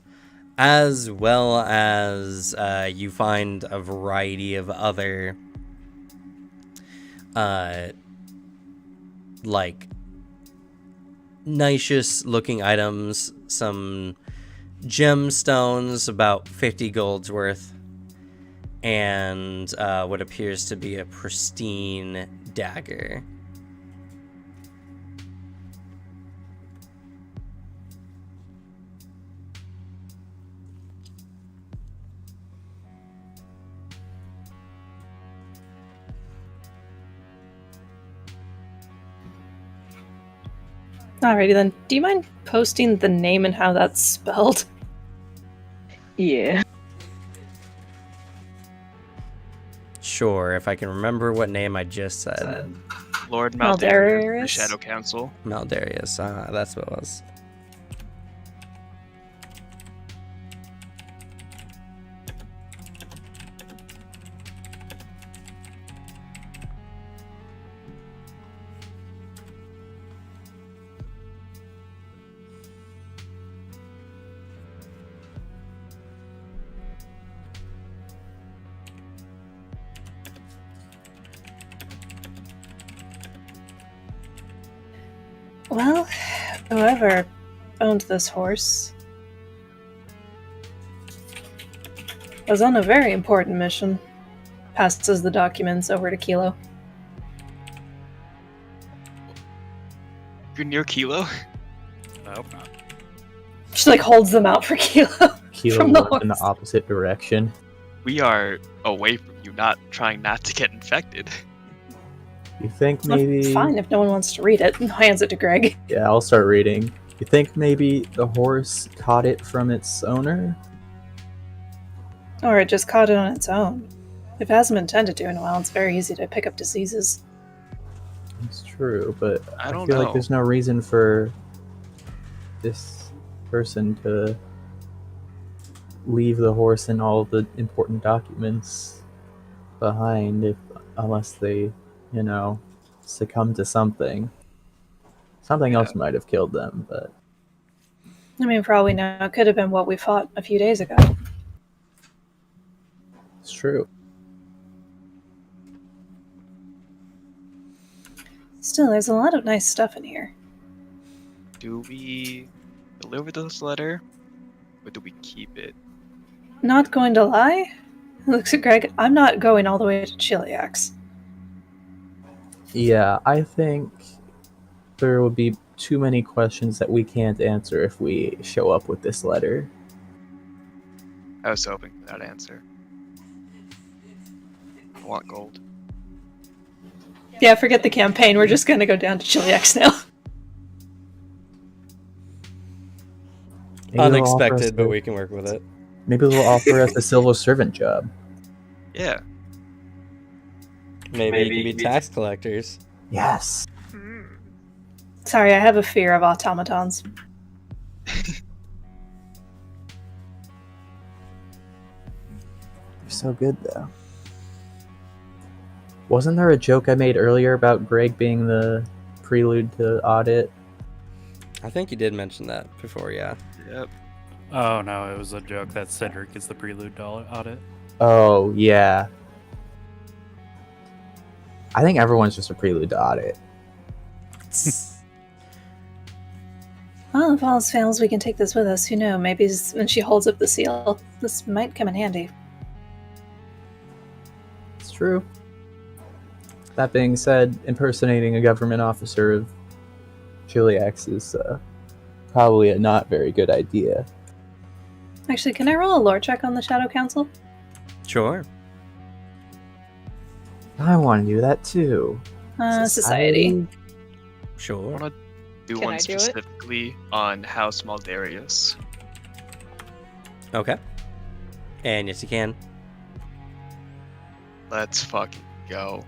as well as you find a variety of other like nice looking items, some gemstones, about 50 gold's worth, and what appears to be a pristine dagger. Alrighty then. Do you mind posting the name and how that's spelled? Yeah. Sure, if I can remember what name I just said. Lord Maldarius, the Maldarius? Shadow Council. Maldarius, that's what it was. Well, whoever owned this horse was on a very important mission. Passes the documents over to Kilo. You're near Kilo? I hope not. She like holds them out for Kilo. Kilo From the walked in the horse. opposite direction. We are away from you, not trying not to get infected. You think Well, maybe... fine if no one wants to read it. Hands it to Greg. Yeah, I'll start reading. You think maybe the horse caught it from its owner? Or it just caught it on its own. If it hasn't been tended to in a while, it's very easy to pick up diseases. It's true, but I I don't feel know. like there's no reason for this person to leave the horse and all the important documents behind unless they, succumb to something. Something else might have killed them, but I mean, for all we know, it could have been what we fought a few days ago. it's true. Still, there's a lot of nice stuff in here. Do we deliver this letter, or do we keep it? Not going to lie? Looks at Greg. I'm not going all the way to Chiliax. Yeah, I think there would be too many questions that we can't answer if we show up with this letter. I was hoping for that answer. I want gold. Yeah, forget the campaign. We're just gonna go down to Chiliax now. Maybe they'll offer us Unexpected, but a- we can work with it. Maybe they'll offer us a civil servant job. Yeah. Maybe it could be tax collectors. Yes. Sorry, I have a fear of automatons. They're so good, though. Wasn't there a joke I made earlier about Greg being the prelude to Audit? I think you did mention that before, yeah. Yep. Oh no, it was a joke that Cedric is the prelude to audit. Oh, yeah. I think everyone's just a prelude to Audit. Well, if all else fails, we can take this with us. Who knows? Maybe when she holds up the seal, this might come in handy. It's true. That being said, impersonating a government officer of Chiliax is probably a not very good idea. Actually, can I roll a lore check on the Shadow Council? Sure. I want to do that too. Society. I Sure. want to do Can one I do it? specifically on House Maldarius. Okay. And yes, you can. Let's fucking go.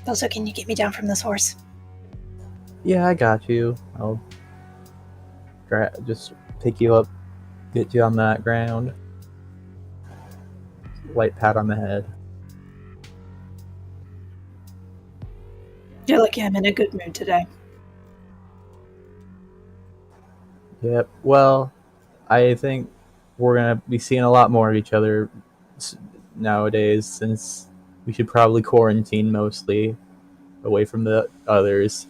Also, can you get me down from this horse? Yeah, I got you. I'll just pick you up, get you on that ground. Light pat on the head. You're lucky I'm in a good mood today. Yep. Well, I think we're gonna be seeing a lot more of each other nowadays, since we should probably quarantine mostly away from the others.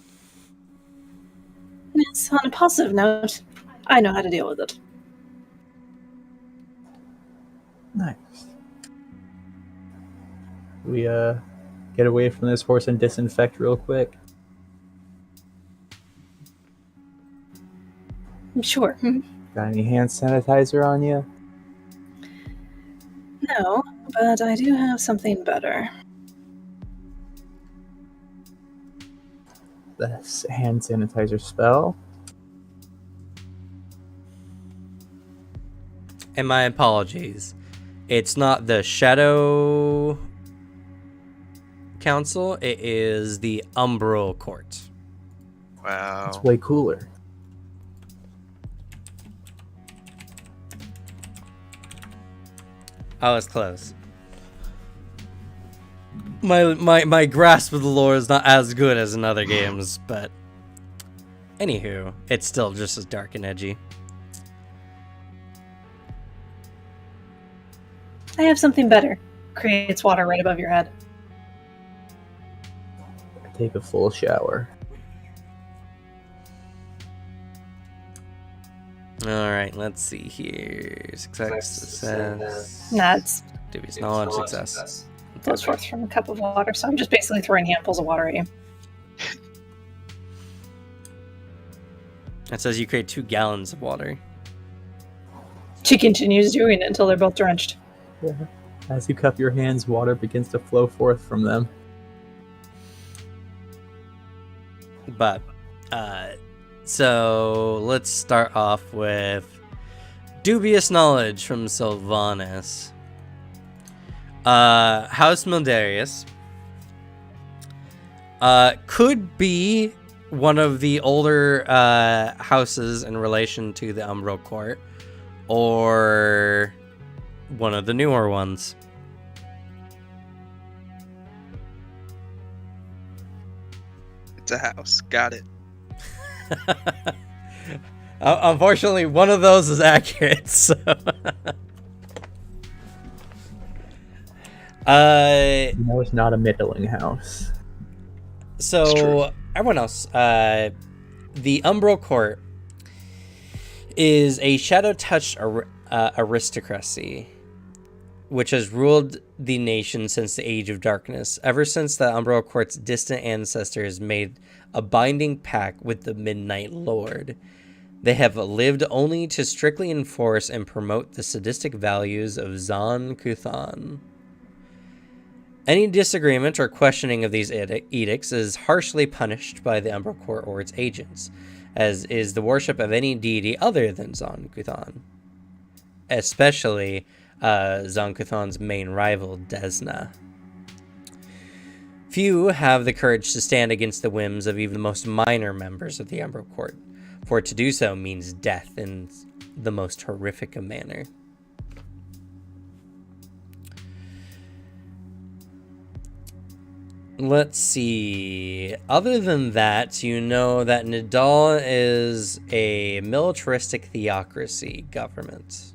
Yes, on a positive note, I know how to deal with it. Nice. We get away from this horse and disinfect real quick? Sure. Got any hand sanitizer on you? No, but I do have something better. The hand sanitizer spell. And my apologies. It's not the Shadow Council, it is the Umbral Court. Wow. It's way cooler. I was close. My grasp of the lore is not as good as in other games, but anywho, it's still just as dark and edgy. I have something better. Creates water right above your head. I take a full shower. Alright, let's see here. Success. That's Dubious knowledge, success. flows forth from a cup of water, so I'm just basically throwing handfuls of water at you. It says you create 2 gallons of water. She continues doing it until they're both drenched. Yeah. As you cup your hands, water begins to flow forth from them. But, so let's start off with dubious knowledge from Sylvanas. House Mildarius could be one of the older houses in relation to the Umbral Court, or one of the newer ones. It's a house. Got it. Unfortunately, one of those is accurate. So, No, it's not a middling house. so everyone else, the Umbral Court is a shadow-touched aristocracy, which has ruled the nation since the Age of Darkness. Ever since the Umbral Court's distant ancestors made a binding pact with the Midnight Lord, they have lived only to strictly enforce and promote the sadistic values of Zon Kuthan. Any disagreement or questioning of these edicts is harshly punished by the Umbral Court or its agents, as is the worship of any deity other than Zon Kuthan, especially Zon Kuthan's main rival, Desna. Few have the courage to stand against the whims of even the most minor members of the Umbral Court, for to do so means death in the most horrific of manner. Let's see. Other than that, you know that Nidal is a militaristic theocracy government.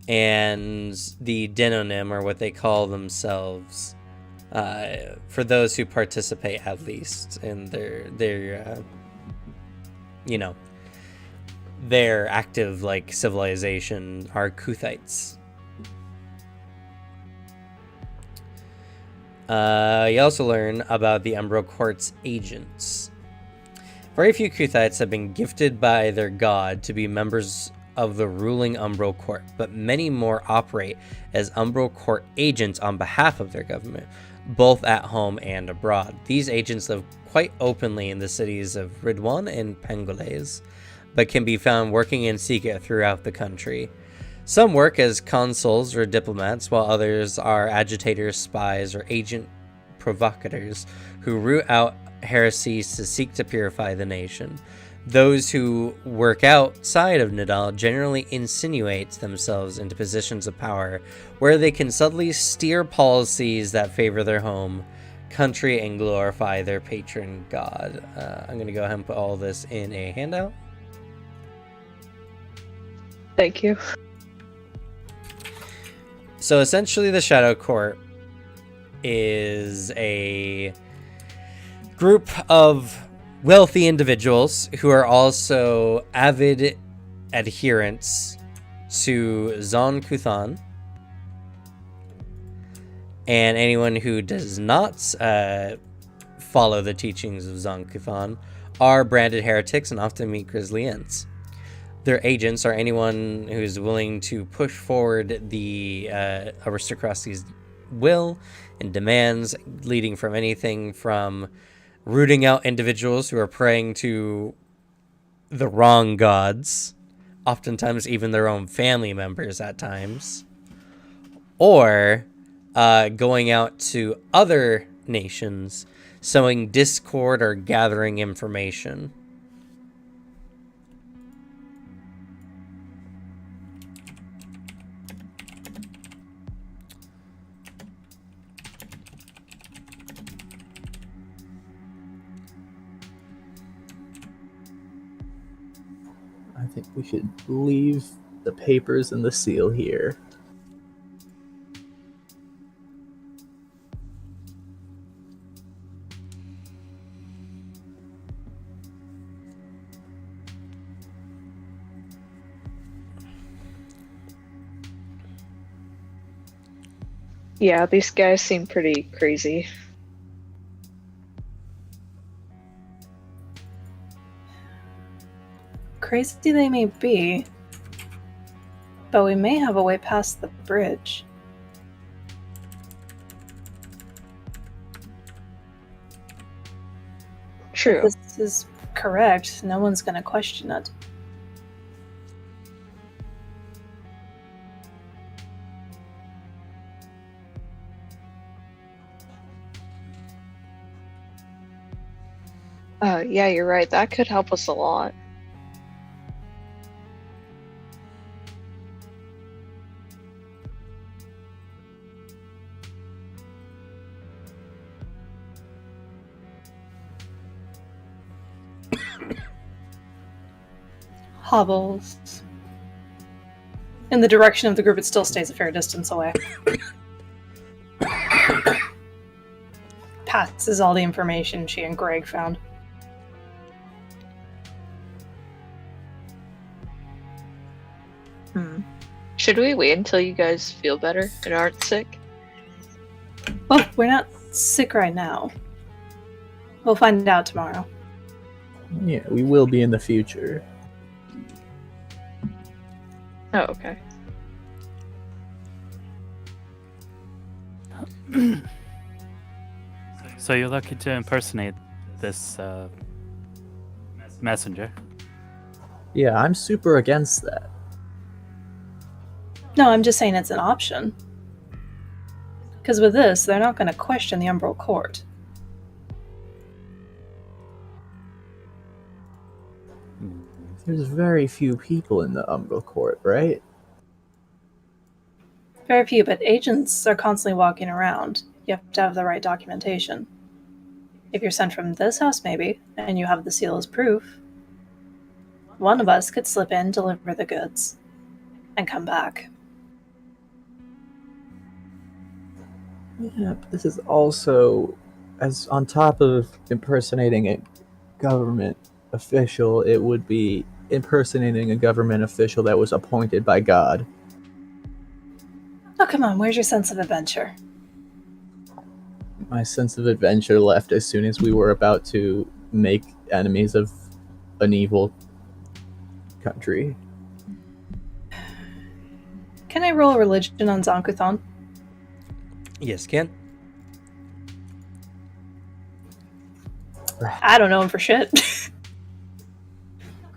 And the Denonim, or what they call themselves, for those who participate at least in their their active like civilization, are Kuthites. You also learn about the Umbral Court's agents. Very few Kuthites have been gifted by their god to be members of the ruling Umbral Court, but many more operate as Umbral Court agents on behalf of their government, both at home and abroad. These agents live quite openly in the cities of Ridwan and Pengoles, but can be found working in secret throughout the country. Some work as consuls or diplomats, while others are agitators, spies, or agent provocateurs who root out heresies to seek to purify the nation. Those who work outside of Nidal generally insinuate themselves into positions of power where they can subtly steer policies that favor their home country and glorify their patron god. I'm going to go ahead and put all this in a handout. Thank you. So essentially the Shadow Court is a group of wealthy individuals who are also avid adherents to Zon Kuthan, And anyone who does not follow the teachings of Zon-Kuthon are branded heretics and often meet grisly ends. Their agents are anyone who's willing to push forward the aristocracy's will and demands, leading from anything from rooting out individuals who are praying to the wrong gods, oftentimes even their own family members at times, or going out to other nations, sowing discord or gathering information. I think we should leave the papers and the seal here. Yeah, these guys seem pretty crazy. Crazy they may be, but we may have a way past the bridge. True. If this is correct, no one's going to question it. Yeah, you're right. That could help us a lot. Hobbles. In the direction of the group, it still stays a fair distance away. Passes all the information she and Greg found. Should we wait until you guys feel better and aren't sick? Well, we're not sick right now. We'll find out tomorrow. Yeah, we will be in the future. Oh, okay. So you're looking to impersonate this messenger? Yeah, I'm super against that. No, I'm just saying it's an option. Because with this, they're not going to question the Umbral Court. There's very few people in the Umbral Court, right? Very few, but agents are constantly walking around. You have to have the right documentation. If you're sent from this house, maybe, and you have the seal as proof, one of us could slip in, deliver the goods, and come back. Yeah, but this is also, as on top of impersonating a government official, it would be impersonating a government official that was appointed by God. Oh, come on, where's your sense of adventure? My sense of adventure left as soon as we were about to make enemies of an evil country. Can I roll a religion on Zon-Kuthon? Yes, Ken. I don't know him for shit.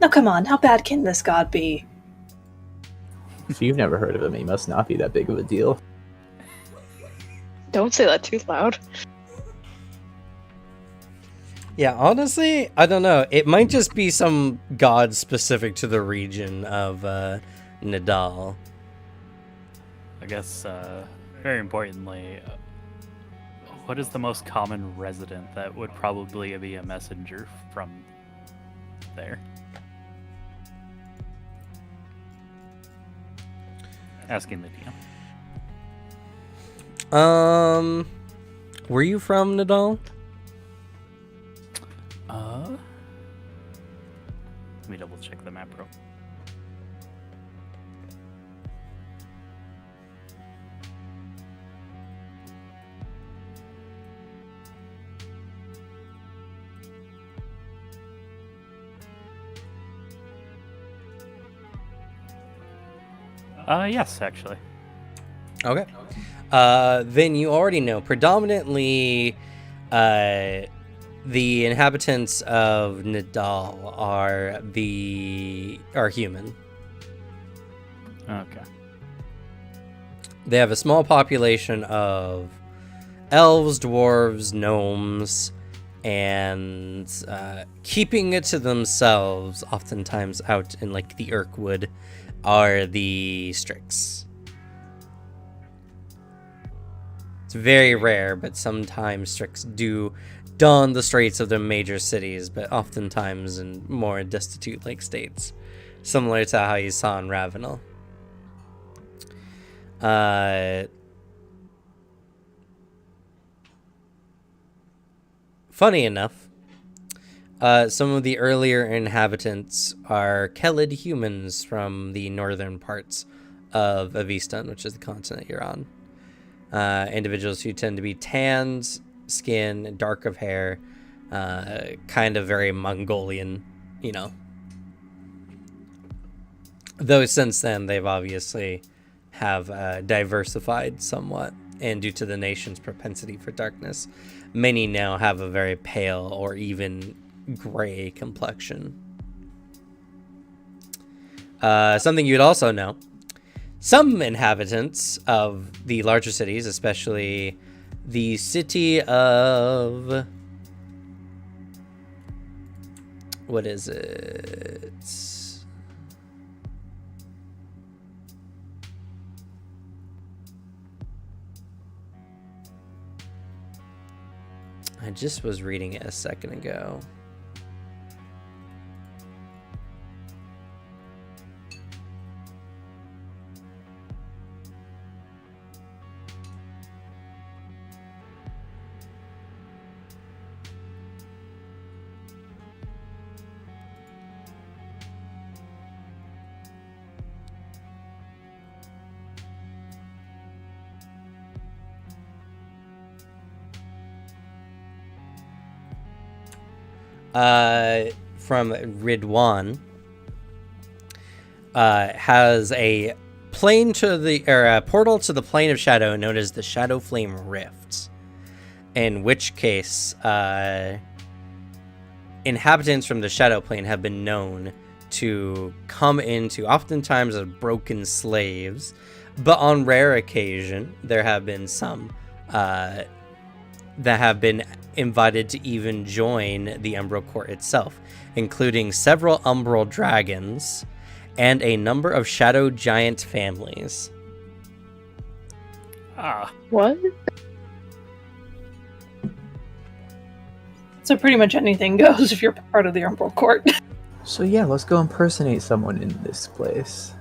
No, come on, how bad can this god be? If you've never heard of him, he must not be that big of a deal. Don't say that too loud. Yeah, honestly, I don't know. It might just be some god specific to the region of Nidal. I guess, very importantly, what is the most common resident that would probably be a messenger from there? Asking the DM. Were you from Nidal? Let me double check the map, bro. Yes, actually. Okay. Then you already know predominantly the inhabitants of Nidal are human. Okay. They have a small population of elves, dwarves, gnomes, and keeping it to themselves, oftentimes out in like the Urkwood, are the Strix. It's very rare, but sometimes Strix do don the streets of the major cities, but oftentimes in more destitute-like states, similar to how you saw in Ravenel. Funny enough, some of the earlier inhabitants are Kelid humans from the northern parts of Avistan, which is the continent you're on. Individuals who tend to be tanned skin, dark of hair, kind of very Mongolian, you know. Though since then they've obviously have diversified somewhat, and due to the nation's propensity for darkness, many now have a very pale or even gray complexion. Something you'd also know. Some inhabitants of the larger cities, especially the city of... What is it? I just was reading it a second ago. From Ridwan, has a plane to the a portal to the plane of shadow known as the Shadow Flame Rift. In which case, inhabitants from the Shadow Plane have been known to come into, oftentimes as broken slaves, but on rare occasion there have been some that have been invited to even join the Umbral Court itself, including several Umbral dragons and a number of Shadow Giant families. Ah. What? So pretty much anything goes if you're part of the Umbral Court. So yeah, let's go impersonate someone in this place.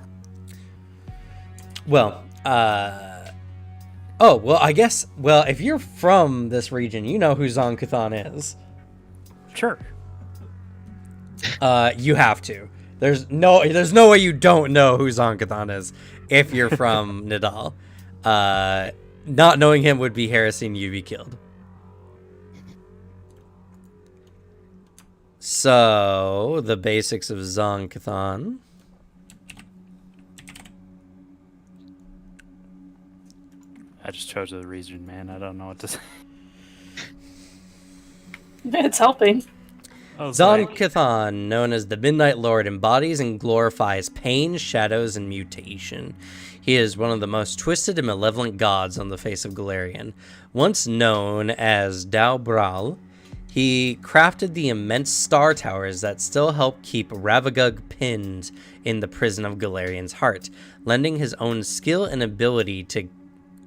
Well, oh, well, I guess, well, if you're from this region, you know who Zon-Kuthon is. Sure. You have to. There's no way you don't know who Zon-Kuthon is if you're from Nidal. Not knowing him would be heresy and you'd be killed. So, the basics of Zon-Kuthon. I just chose the region, man. I don't know what to say. It's helping. Zon-Kuthon, known as the Midnight Lord, embodies and glorifies pain, shadows, and mutation. He is one of the most twisted and malevolent gods on the face of Galarian. Once known as Dao Bral, he crafted the immense star towers that still help keep Ravagug pinned in the prison of Galarian's heart, lending his own skill and ability to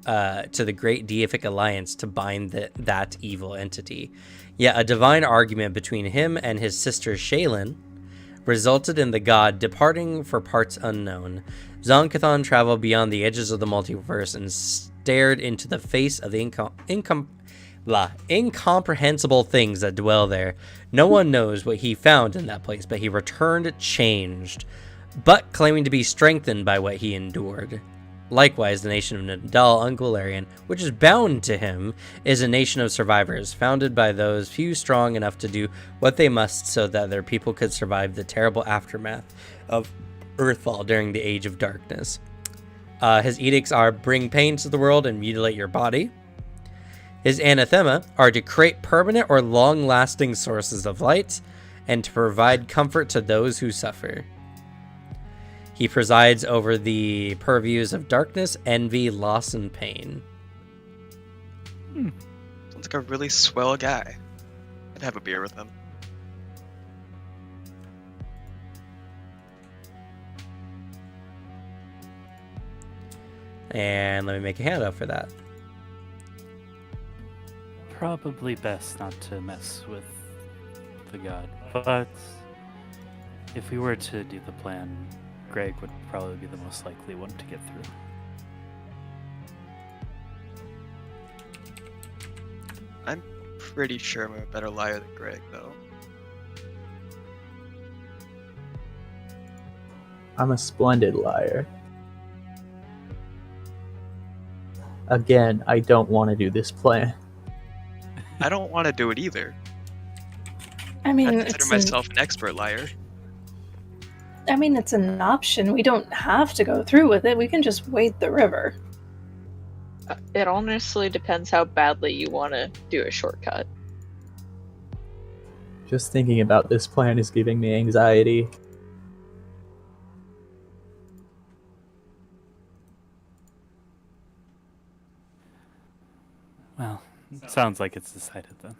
the great deific alliance to bind that evil entity. Yet a divine argument between him and his sister Shaylin resulted in the god departing for parts unknown. Zon-Kuthon traveled beyond the edges of the multiverse and stared into the face of the incomprehensible things that dwell there. No one knows what he found in that place, but he returned changed, but claiming to be strengthened by what he endured. Likewise, the nation of Nidal on Galarian, which is bound to him, is a nation of survivors, founded by those few strong enough to do what they must so that their people could survive the terrible aftermath of Earthfall during the Age of Darkness. His edicts are bring pain to the world and mutilate your body. His anathema are to create permanent or long-lasting sources of light and to provide comfort to those who suffer. He presides over the purviews of darkness, envy, loss, and pain. Sounds like a really swell guy. I'd have a beer with him. And let me make a handout for that. Probably best not to mess with the god, but if we were to do the plan, Greg would probably be the most likely one to get through. I'm pretty sure I'm a better liar than Greg, though. I'm a splendid liar. Again, I don't want to do this plan. I don't want to do it either. I mean, I consider myself an expert liar. It's an option. We don't have to go through with it. We can just wade the river. It honestly depends how badly you want to do a shortcut. Just thinking about this plan is giving me anxiety. Well, sounds like it's decided then.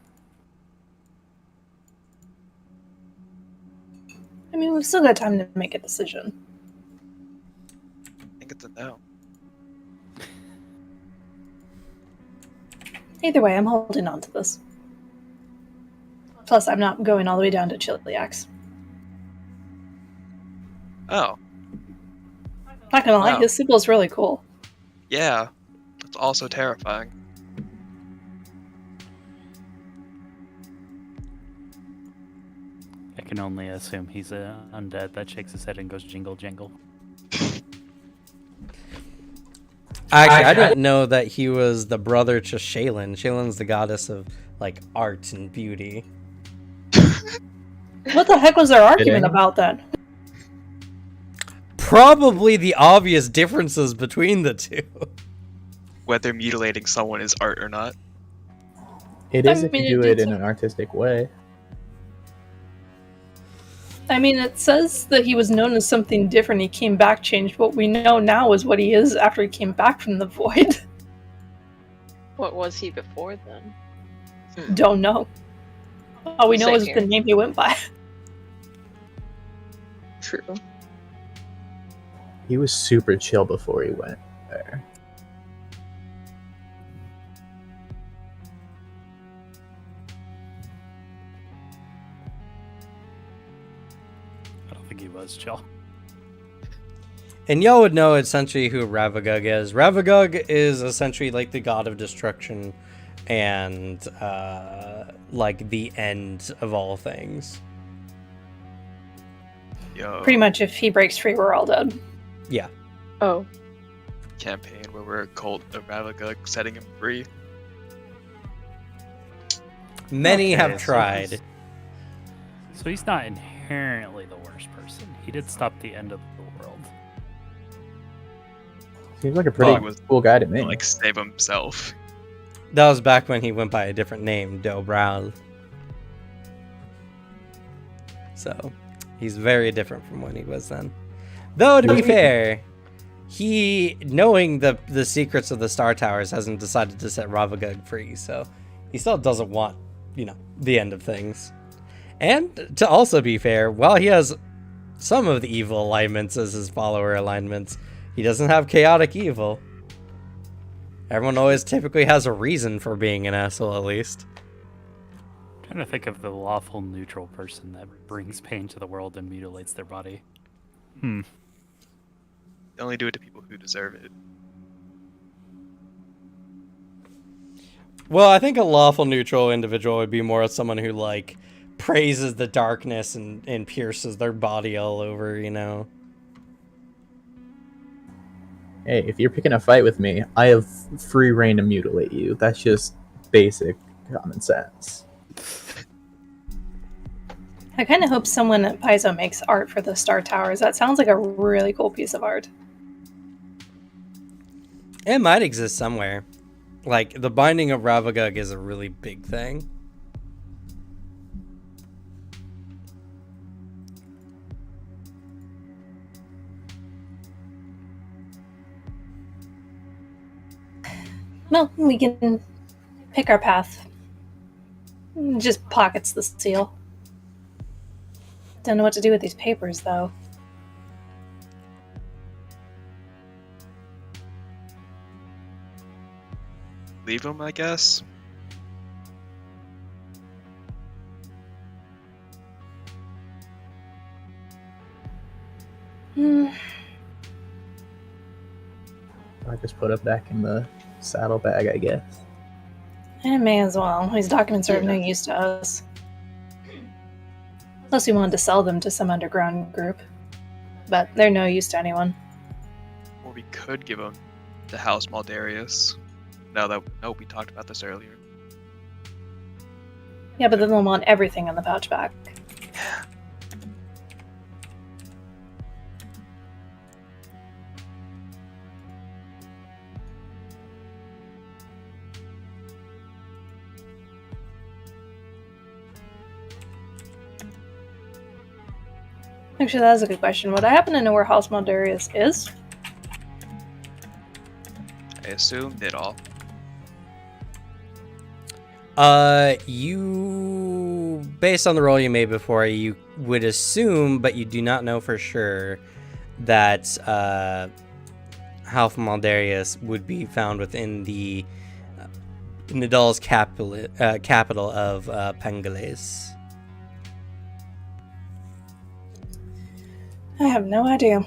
We've still got time to make a decision. I think it's a no. Either way, I'm holding on to this. Plus, I'm not going all the way down to Chiliacs. Oh, Not gonna lie, Wow. his symbol's really cool. yeah. That's also terrifying. I can only assume he's a undead that shakes his head and goes jingle jangle. Actually, I didn't know that he was the brother to Shaylin. Shaylin's the goddess of art and beauty. What the heck was their argument Kidding. about then? Probably the obvious differences between the two. Whether mutilating someone is art or not. It is if mean, you do it's it in an artistic way. It says that he was known as something different. He came back, changed. What we know now is what he is after he came back from the void. What was he before then? Don't know. All we know Same is here. the name he went by. True. He was super chill before he went there. I don't think he was chill. And y'all would know essentially who Ravagug is. Ravagug is essentially like the god of destruction and the end of all things. Yo, Pretty much, if he breaks free, we're all dead. Yeah. Oh, campaign where we're a cult of Ravagug setting him free. Many Okay, have so tried. So he's not inherently the worst person. He did stop the end of the world. Seems like a pretty Well, he was- cool guy to me. Like, save himself. That was back when he went by a different name, Dobral. So, he's very different from when he was then. Though, to be fair, he, knowing the secrets of the Star Towers, hasn't decided to set Ravagug free, so he still doesn't want, the end of things. And, to also be fair, while he has some of the evil alignments as his follower alignments, he doesn't have chaotic evil. Everyone always typically has a reason for being an asshole, at least. I'm trying to think of the lawful neutral person that brings pain to the world and mutilates their body. They only do it to people who deserve it. Well, I think a lawful neutral individual would be more of someone who, praises the darkness and pierces their body all over, Hey, if you're picking a fight with me, I have free reign to mutilate you. That's just basic common sense. I kind of hope someone at Paizo makes art for the Star Towers. That sounds like a really cool piece of art. It might exist somewhere. Like, the Binding of Ravagug is a really big thing. Well, we can pick our path. Just pockets the seal. Don't know what to do with these papers, though. Leave them, I guess. Hmm. I just put it back in the saddlebag, I guess. I may as well. These documents are of no Yeah. use to us. Unless we wanted to sell them to some underground group. But they're no use to anyone. Or we could give them to House Maldarius. No, we talked about this earlier. Yeah, but then they'll want everything in the pouch back. Actually, that is a good question. Would I happen to know where House Maldarius is? I assumed it all. You, based on the roll you made before, you would assume, but you do not know for sure, that Half Maldarius would be found within the Nidal's capital of Pengales. I have no idea.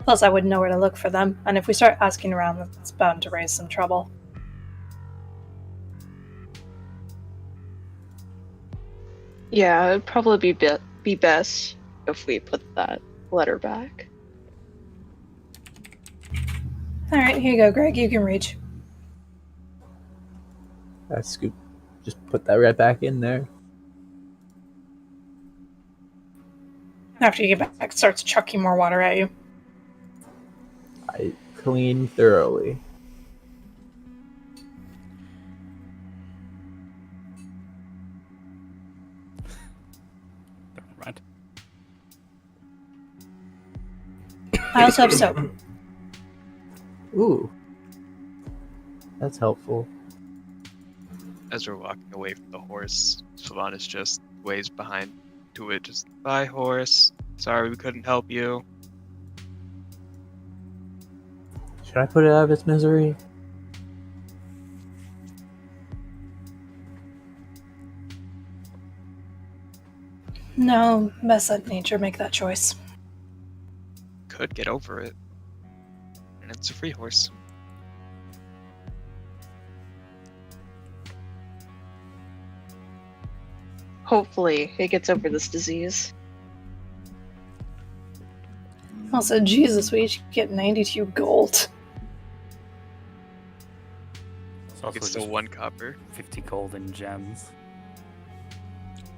Plus, I wouldn't know where to look for them, and if we start asking around, that's bound to raise some trouble. Yeah, it'd probably be best if we put that letter back. Alright, here you go, Greg. You can reach. I scoop, just put that right back in there. After you get back, it starts chucking more water at you. I clean thoroughly. Never mind. I also have soap. Ooh. That's helpful. As we're walking away from the horse, Sylvanas just waves behind to it, just, bye, horse. Sorry we couldn't help you. Should I put it out of its misery? No, best let nature make that choice. Could get over it. And it's a free horse. Hopefully, it gets over this disease. Also, Jesus, we each get 92 gold. It's also It's just still 1 copper. 50 gold and gems.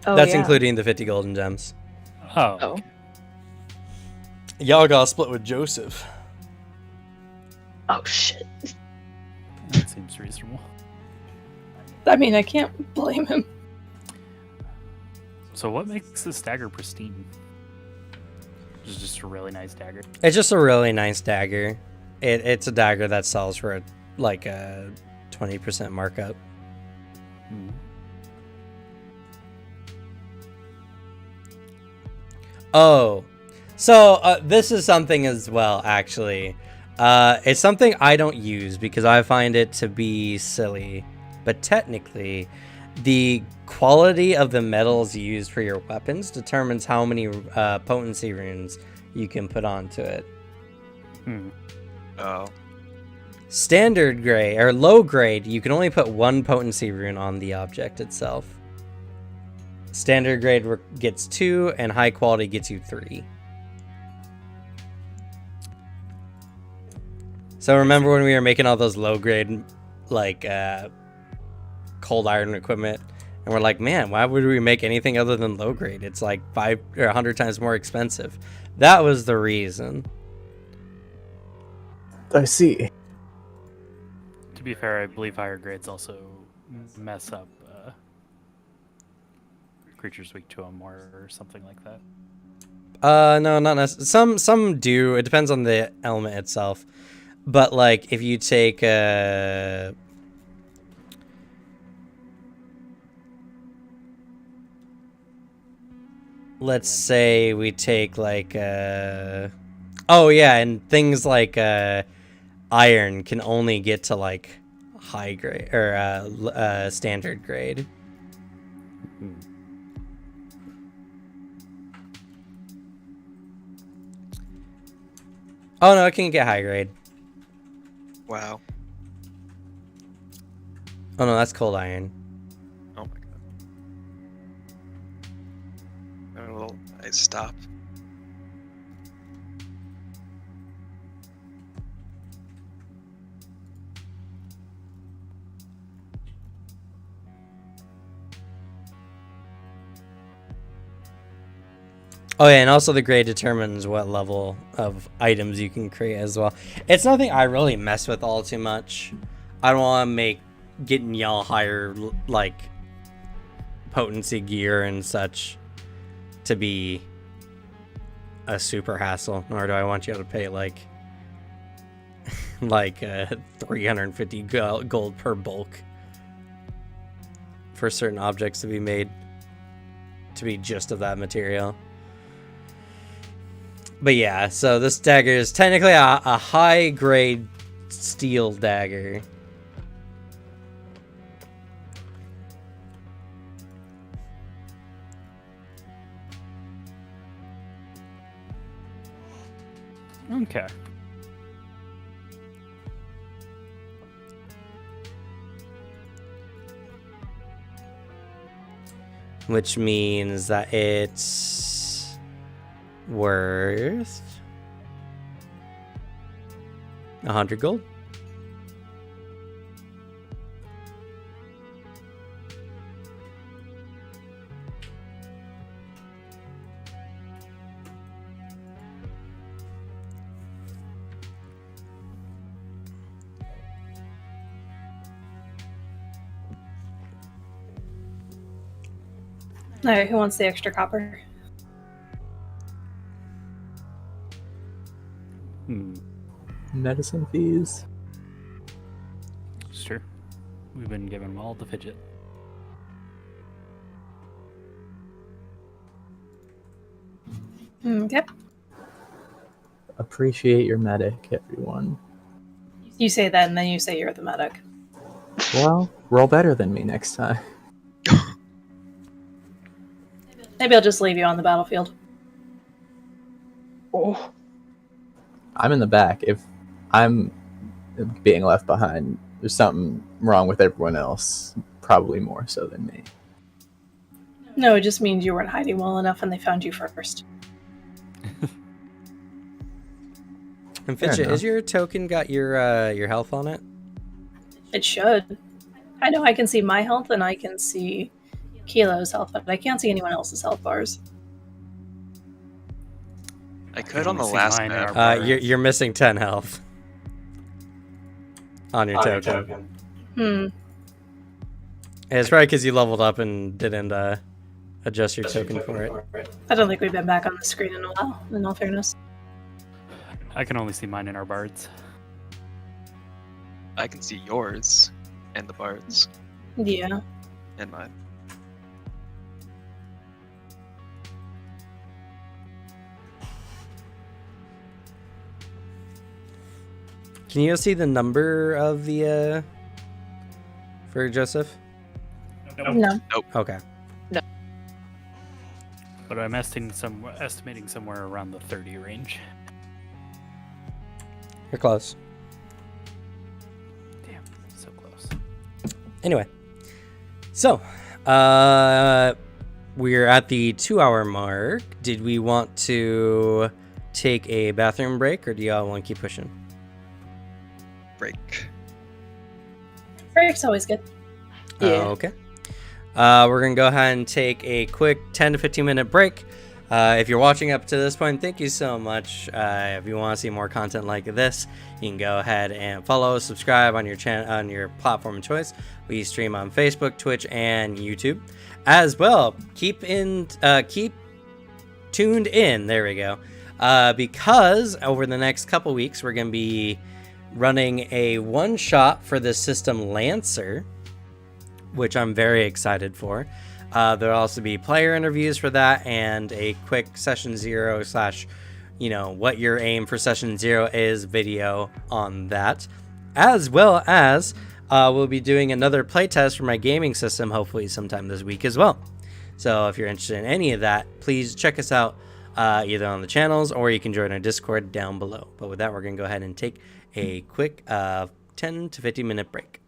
Oh, That's yeah. including the 50 golden gems. Oh. Oh. Y'all got split with Joseph. Oh, shit. That seems reasonable. I mean, I can't blame him. So what makes this dagger pristine? It's just a really nice dagger. It's just a really nice dagger. It's a dagger that sells for like a 20% markup. Hmm. Oh, so this is something as well, actually. It's something I don't use because I find it to be silly. But technically, the quality of the metals used for your weapons determines how many potency runes you can put onto it. Hmm. Oh. Standard grade, or low grade, you can only put 1 potency rune on the object itself. Standard grade gets 2, and high quality gets you 3. So remember when we were making all those low grade, like, cold iron equipment, and we're like, man, why would we make anything other than low grade? It's like 5 or 100 times more expensive. That was the reason. I see. To be fair, I believe higher grades also mess up creatures weak to them or something like that. No, not necessarily. Some do. It depends on the element itself. But like, if you take let's say we take like oh yeah, and things like iron can only get to like high grade or standard grade. Oh no, it can get high grade. Wow. Oh no, that's cold iron. Oh my god. Oh, I stop. Oh yeah, and also the grade determines what level of items you can create as well. It's nothing I really mess with all too much. I don't want to make getting y'all higher like potency gear and such to be a super hassle, nor do I want you to pay like 350 gold per bulk for certain objects to be made to be just of that material. But yeah, so this dagger is technically a high grade steel dagger. Okay. Which means that it's worth 100 gold. All right, who wants the extra copper? Medicine fees. Sure. We've been given all the fidget. Okay. Appreciate your medic, everyone. You say that, and then you say you're the medic. Well, roll better than me next time. Maybe I'll just leave you on the battlefield. Oh, I'm in the back. If I'm being left behind, there's something wrong with everyone else. Probably more so than me. No, it just means you weren't hiding well enough and they found you first. And Fair Fidget, enough. is your token got your health on it? It should. I know I can see my health and I can see Kilo's health, but I can't see anyone else's health bars. I could on only the see last mine in map. our- You're missing 10 health on your token. Hmm. And it's probably because you leveled up and didn't adjust your token for it. I don't think we've been back on the screen in a while, in all fairness. I can only see mine in our bards. I can see yours and the bards Yeah. and mine. Can you see the number of the for Joseph? No. Okay. But I'm estimating somewhere around the 30 range. You're close. Damn, so close. Anyway, so we're at the 2-hour mark. Did we want to take a bathroom break, or do y'all want to keep pushing? Break. Break's always good. Yeah. Okay. We're gonna go ahead and take a quick 10 to 15 minute break. If you're watching up to this point, thank you so much. If you want to see more content like this, you can go ahead and follow, subscribe on your channel, on your platform of choice. We stream on Facebook, Twitch, and YouTube, as well. Keep tuned in. There we go. Because over the next couple weeks, we're going to be running a one-shot for the system Lancer, which I'm very excited for. There'll also be player interviews for that and a quick session 0 / what your aim for session 0 is video on that, as well as we'll be doing another playtest for my gaming system hopefully sometime this week as well. So if you're interested in any of that, please check us out either on the channels or you can join our Discord down below. But with that, we're going to go ahead and take a quick 10 to 15 minute break.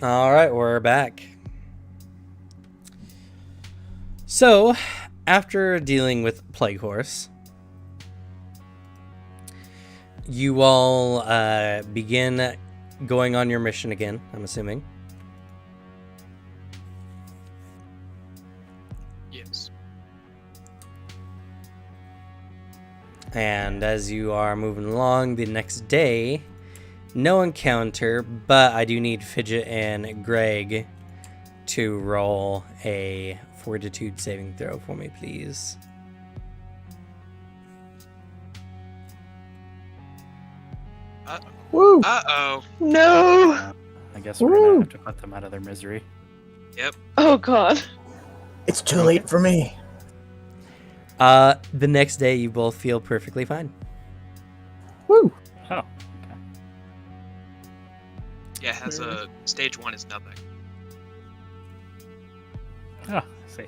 All right, we're back. So, after dealing with Plague Horse, you all begin going on your mission again, I'm assuming. Yes. And as you are moving along the next day, no encounter, but I do need Fidget and Greg to roll a fortitude saving throw for me, please. Woo! Uh-oh. No. I guess we're gonna have to put them out of their misery. Oh god. It's too late for me. The next day, you both feel perfectly fine. Woo! Oh, Yeah, it has a stage 1 is nothing. oh, I see.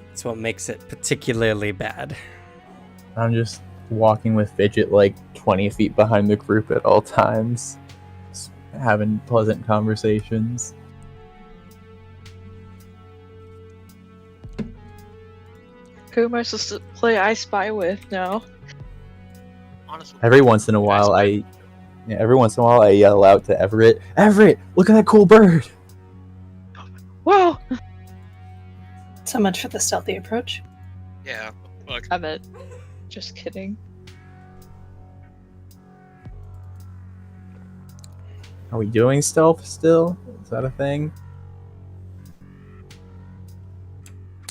That's what makes it particularly bad. I'm just walking with Fidget like 20 feet behind the group at all times, just having pleasant conversations. Who am I supposed to play I Spy with now? Honestly. Every once in a while, I yell out to Everett, "Everett, look at that cool bird!" Whoa! So much for the stealthy approach. Yeah. Look. I meant. Just kidding. Are we doing stealth still? Is that a thing?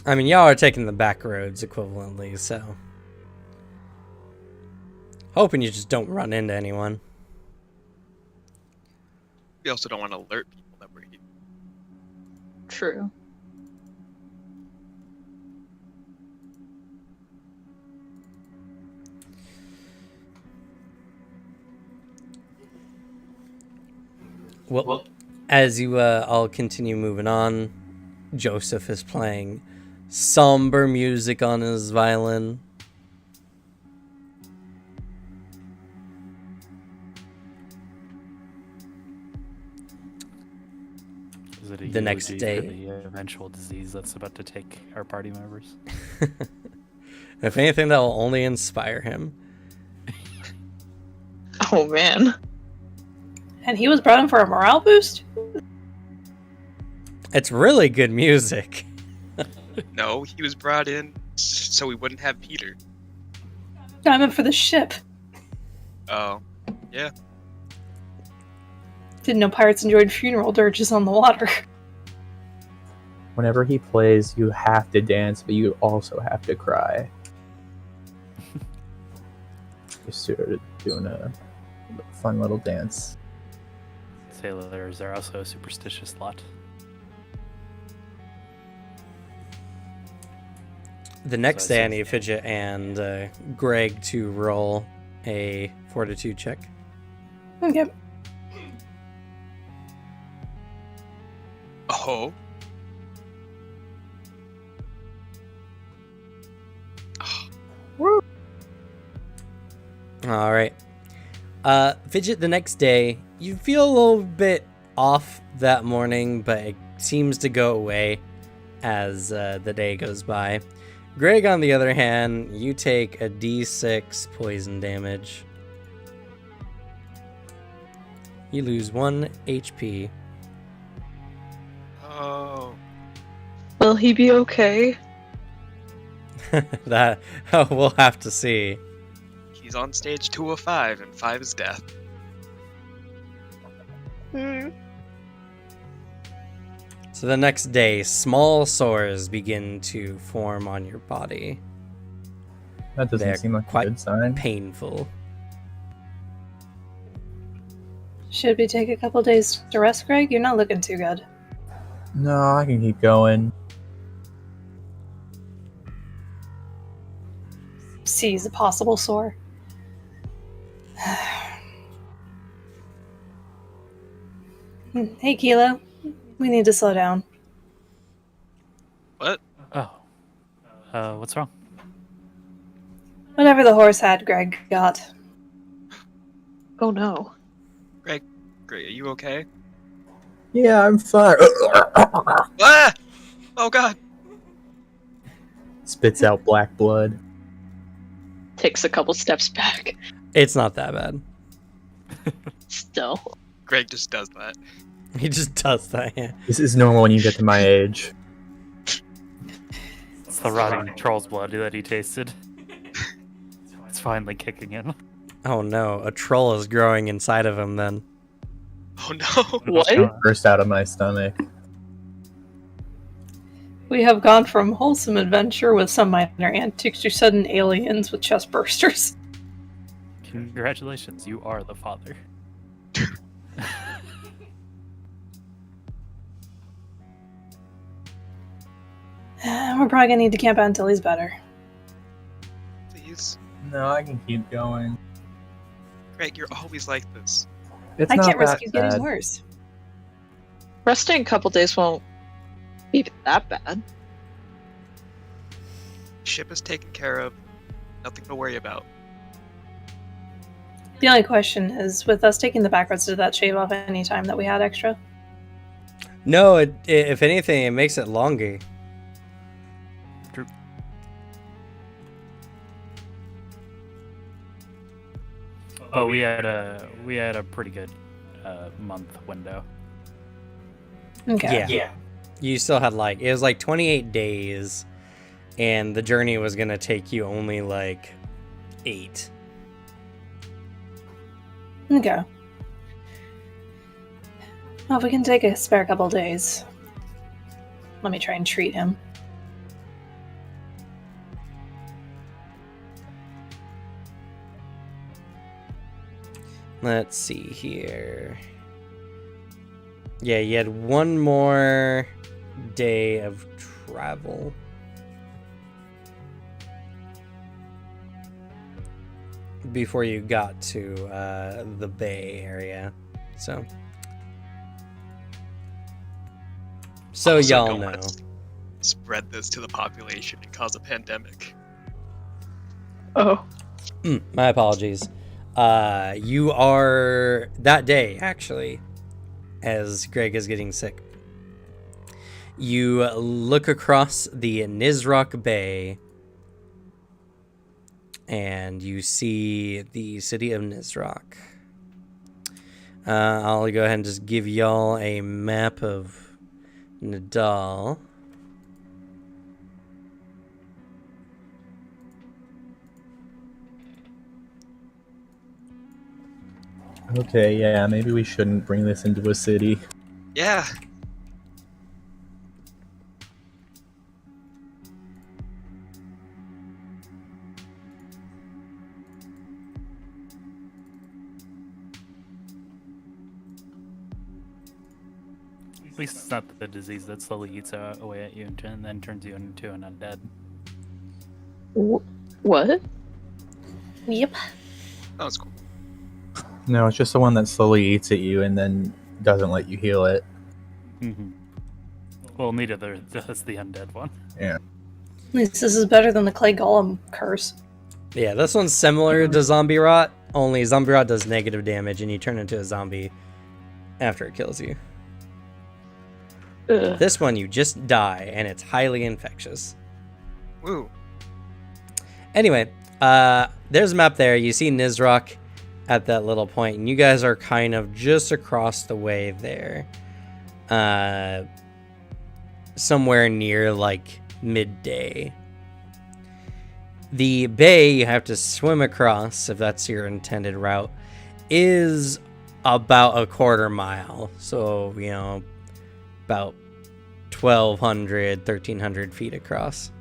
I mean, y'all are taking the back roads equivalently, so. Hoping you just don't run into anyone. We also don't want to alert people that we're here. True. Well, as you all continue moving on, Joseph is playing somber music on his violin. Is it a The next eulogy day. for the eventual disease that's about to take our party members? If anything, that will only inspire him. Oh man. And he was brought in for a morale boost? It's really good music. No, he was brought in so we wouldn't have Peter. No, I meant for the ship. Oh. Yeah. Didn't know pirates enjoyed funeral dirges on the water. Whenever he plays, you have to dance, but you also have to cry. Just sort of doing a fun little dance. Sailors are also a superstitious lot. The next So I day, I said- need Fidget and Greg to roll a fortitude check. Okay. Oh. All right. Fidget, the next day, you feel a little bit off that morning, but it seems to go away as the day goes by. Greg, on the other hand, you take a d6 poison damage. You lose 1 HP. Oh. Will he be okay? That we'll have to see. He's on stage 2 of 5, and 5 is death. So the next day, small sores begin to form on your body. That doesn't They're seem like quite a good sign. Painful. Should we take a couple days to rest, Greg? You're not looking too good. No, I can keep going. Seize a possible sore. Hey, Kilo. We need to slow down. What? Oh. What's wrong? Whatever the horse had, Greg got. Oh no. Great, are you okay? Yeah, I'm fine. Ah! Oh god. Spits out black blood. Takes a couple steps back. It's not that bad. Still. Greg just does that. He just does that. Yeah. This is normal when you get to my age. It's the rotting troll's blood that he tasted. It's finally kicking in. Oh no, a troll is growing inside of him then. Oh no. What? Burst out of my stomach. We have gone from wholesome adventure with some minor antics to sudden aliens with chest bursters. Congratulations, you are the father. We're probably gonna need to camp out until he's better. Please. No, I can keep going. Greg, you're always like this. It's I not can't risk that you getting bad. worse. Resting a couple days won't be that bad. Ship is taken care of. Nothing to worry about. The only question is, with us taking the back roads, did that shave off any time that we had extra? No, if anything, it makes it longer. Oh, we had a pretty good month window. Okay. Yeah. You still had it was 28 days, and the journey was gonna take you only 8. Okay. Well, if we can take a spare couple days, let me try and treat him. Let's see here. Yeah, you had one more day of travel. Before you got to the Bay area. So Also, y'all don't know. wanna spread this to the population and cause a pandemic. Oh. My apologies. You are that day, actually, as Greg is getting sick. You look across the Nizrock Bay, and you see the city of Nizrock. I'll go ahead and just give y'all a map of Nadal. Okay, yeah, maybe we shouldn't bring this into a city. Yeah. At least it's not the disease that slowly eats away at you and then turns you into an undead. What? Yep. That was cool. No, it's just the one that slowly eats at you and then doesn't let you heal it. Mm-hmm. Well, neither does the undead one. At least this is better than the clay golem curse. Yeah, this one's similar to Zombie Rot, only Zombie Rot does negative damage and you turn into a zombie after it kills you. Ugh. This one, you just die, and it's highly infectious. Woo. Anyway, there's a map there. You see Nizrock at that little point, and you guys are kind of just across the way there. Somewhere near, midday. The bay you have to swim across, if that's your intended route, is about a quarter mile. So, about 1,200, 1,300 feet across.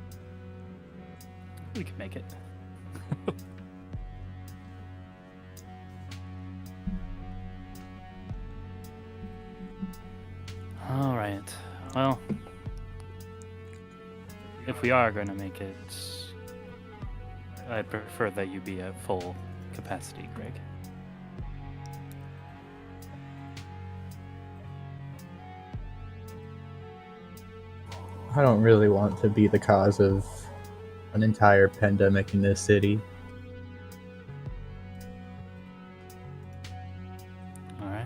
We can make it. All right. Well, if we are going to make it, I'd prefer that you be at full capacity, Greg. I don't really want to be the cause of an entire pandemic in this city. All right.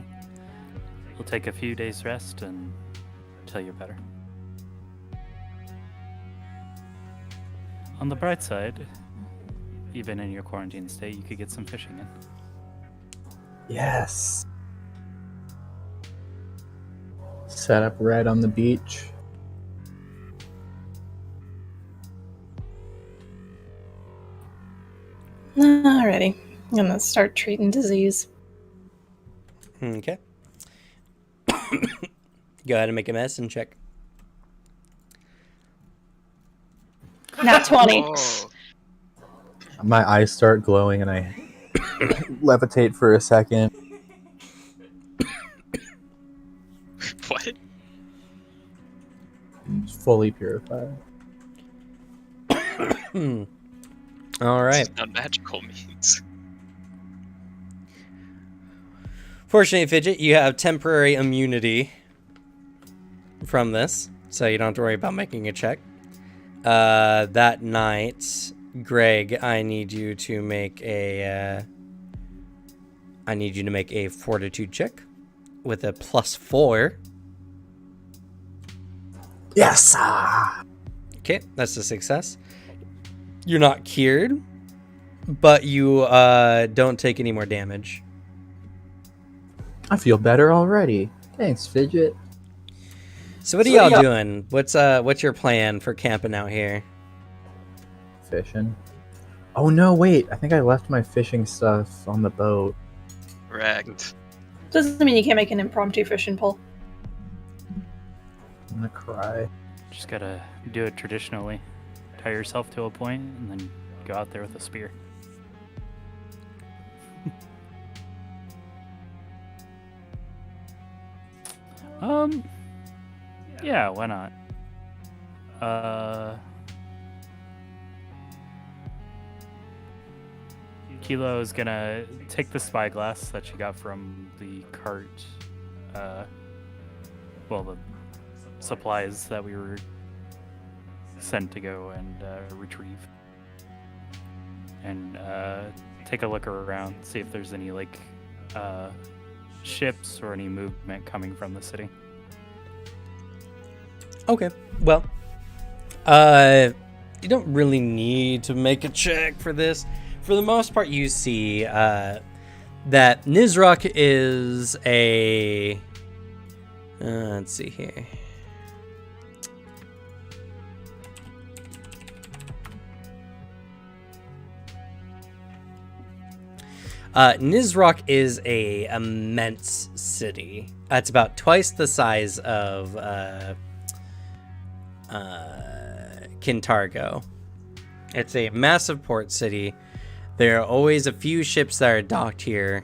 We'll take a few days rest until you're better. On the bright side, even in your quarantine state, you could get some fishing in. Yes. Set up right on the beach. Alrighty. I'm gonna start treating disease. Okay. Go ahead and make a medicine check. Nat 20. Whoa. My eyes start glowing and I levitate for a second. What? It's fully purified. All right. That's not magical means. Fortunately, Fidget, you have temporary immunity from this, so you don't have to worry about making a check. That night, Greg, I need you to make a fortitude check with a +4. Yes! Okay, that's a success. You're not cured, but you don't take any more damage. I feel better already. Thanks, Fidget. So what are y'all doing? What's your plan for camping out here? Fishing. Oh no, wait. I think I left my fishing stuff on the boat. Correct. Doesn't mean you can't make an impromptu fishing pole. I'm gonna cry. Just gotta do it traditionally. Tie yourself to a point and then go out there with a spear. Yeah, why not? Kilo is gonna take the spyglass that she got from the cart. The supplies that we were sent to go and retrieve. And take a look around, see if there's any ships or any movement coming from the city. Okay, well, you don't really need to make a check for this. For the most part, you see that Nizrok is a... let's see here. Nizrok is a immense city. It's about twice the size of Kintargo. It's a massive port city. There are always a few ships that are docked here.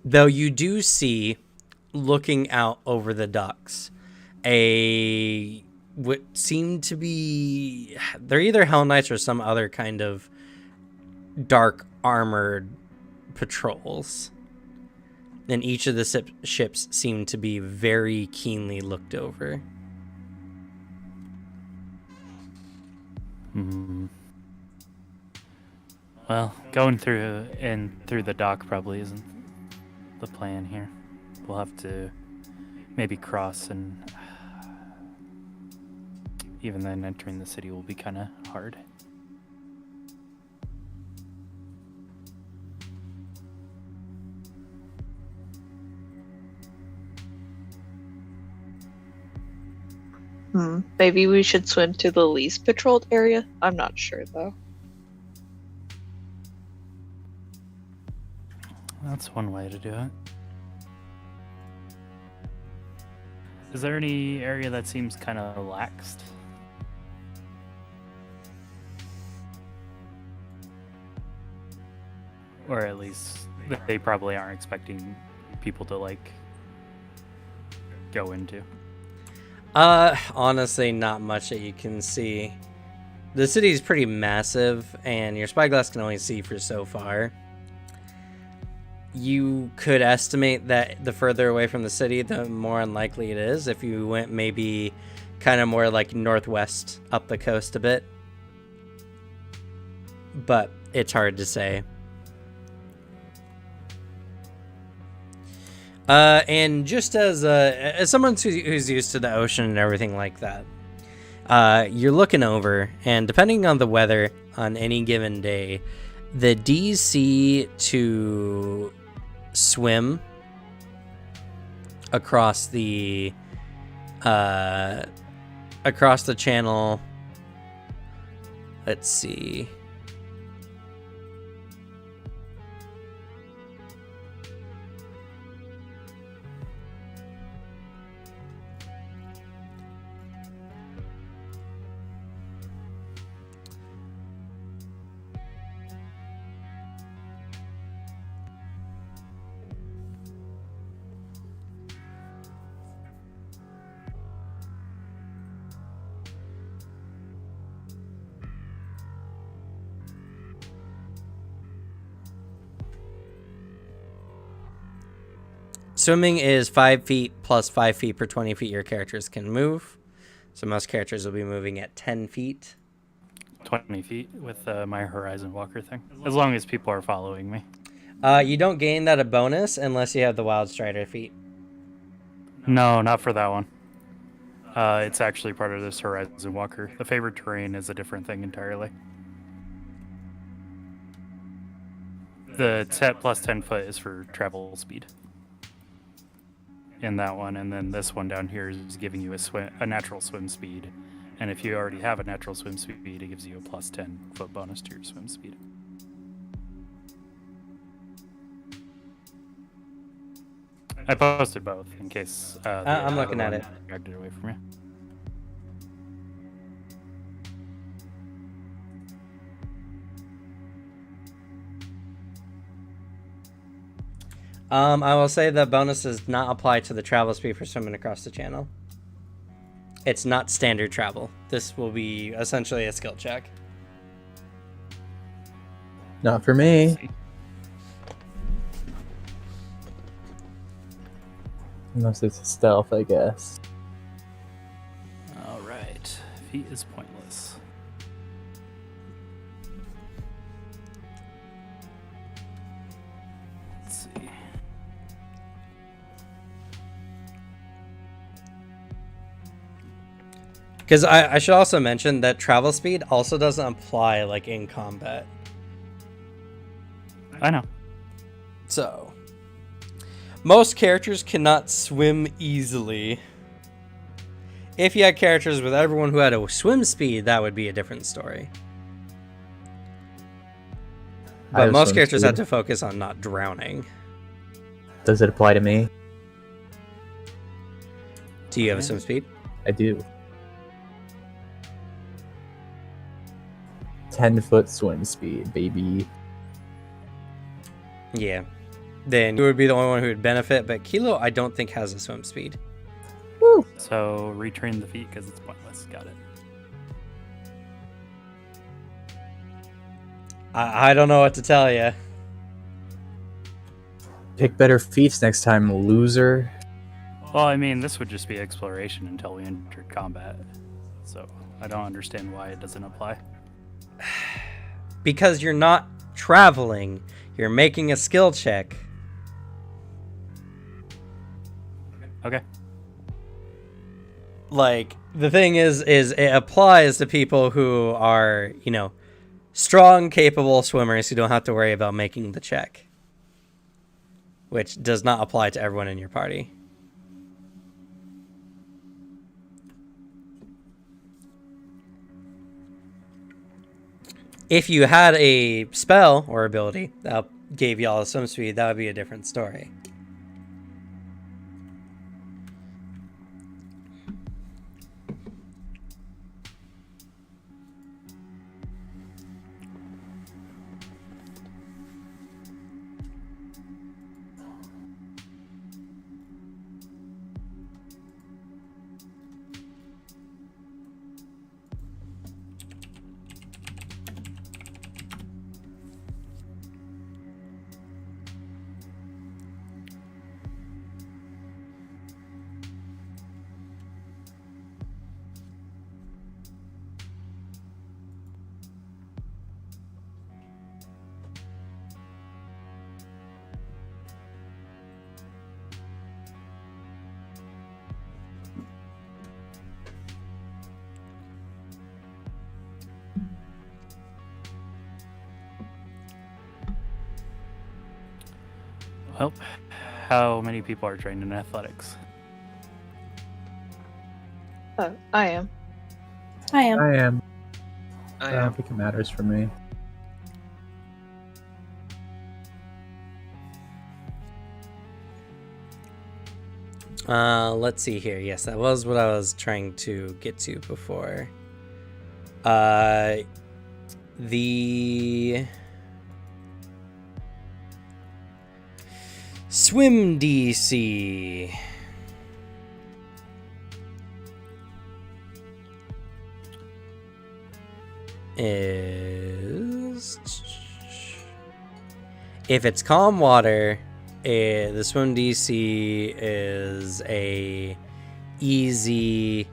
Though you do see, looking out over the docks, what seem to be... They're either Hell Knights or some other kind of dark armored patrols. And each of the ships seem to be very keenly looked over. Well, going through the dock probably isn't the plan here. We'll have to maybe cross, and even then entering the city will be kind of hard. Maybe we should swim to the least patrolled area? I'm not sure, though. That's one way to do it. Is there any area that seems kind of laxed? Or at least they probably aren't expecting people to go into. Honestly, not much that you can see. The city is pretty massive, and your spyglass can only see for so far. You could estimate that the further away from the city, the more unlikely it is. If you went maybe kind of more like northwest up the coast a bit. But it's hard to say. And just as someone who's used to the ocean and everything like that, you're looking over, and depending on the weather on any given day, the DC to swim across the channel. Let's see. Swimming is 5 feet plus 5 feet per 20 feet your characters can move. So most characters will be moving at 10 feet. 20 feet with my Horizon Walker thing, as long as people are following me. You don't gain that a bonus unless you have the Wild Strider feat. No, not for that one. It's actually part of this Horizon Walker. The favored terrain is a different thing entirely. The plus 10 foot is for travel speed. In that one, and then this one down here is giving you a natural swim speed. And if you already have a natural swim speed, it gives you a plus 10 foot bonus to your swim speed. I posted both in case I'm looking at it. Dragged it away from you. I will say the bonus does not apply to the travel speed for swimming across the channel. It's not standard travel. This will be essentially a skill check. Not for me. Unless it's a stealth, I guess. All right, feet is pointless. Let's see. Because I should also mention that travel speed also doesn't apply like in combat. I know. So, most characters cannot swim easily. If you had characters with everyone who had a swim speed, that would be a different story. But most characters had to focus on not drowning. Does it apply to me? Do you have a swim speed? I do. 10-foot swim speed, baby. Yeah. Then you would be the only one who would benefit, but Kilo I don't think has a swim speed. Woo! So retrain the feet because it's pointless. Got it. I don't know what to tell you. Pick better feats next time, loser. Well, I mean, this would just be exploration until we entered combat. So I don't understand why it doesn't apply. Because you're not traveling, you're making a skill check. Okay. Like, the thing is it applies to people who are, strong, capable swimmers who don't have to worry about making the check. Which does not apply to everyone in your party. If you had a spell or ability that gave y'all a swim speed, that would be a different story. Well, how many people are trained in athletics? I am. I am. I am. I I don't am. think it matters for me. Let's see here. Yes, that was what I was trying to get to before. The swim DC is, if it's calm water, the swim DC is a easy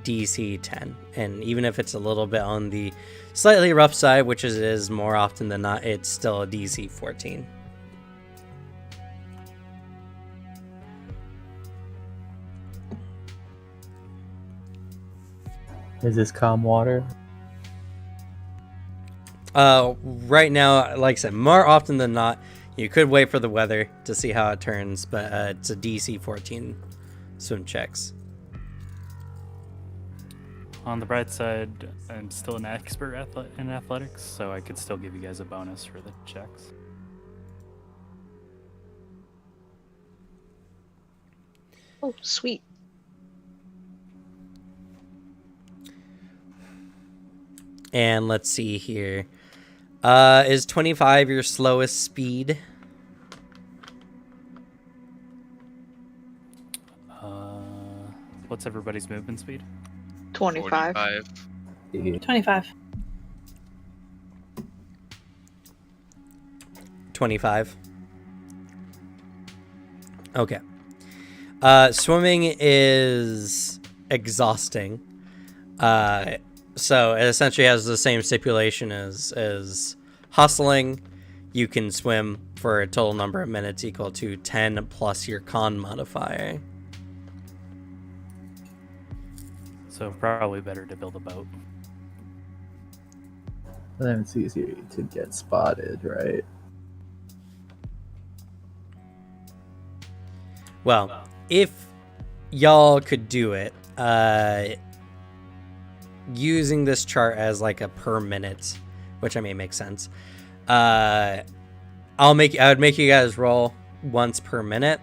DC 10, and even if it's a little bit on the slightly rough side, which it is more often than not, it's still a DC 14. Is this calm water? Right now, like I said, more often than not, you could wait for the weather to see how it turns, but it's a DC 14 swim checks. On the bright side, I'm still an expert in athletics, so I could still give you guys a bonus for the checks. Oh, sweet. And let's see here. Is 25 your slowest speed? What's everybody's movement speed? 25. 45. Yeah. 25. 25. Okay. Swimming is exhausting. So it essentially has the same stipulation as hustling. You can swim for a total number of minutes equal to 10 plus your con modifier. So probably better to build a boat. Then it's easier to get spotted, right? Well, if y'all could do it, using this chart as like a per minute, which I mean makes sense. I would make you guys roll once per minute.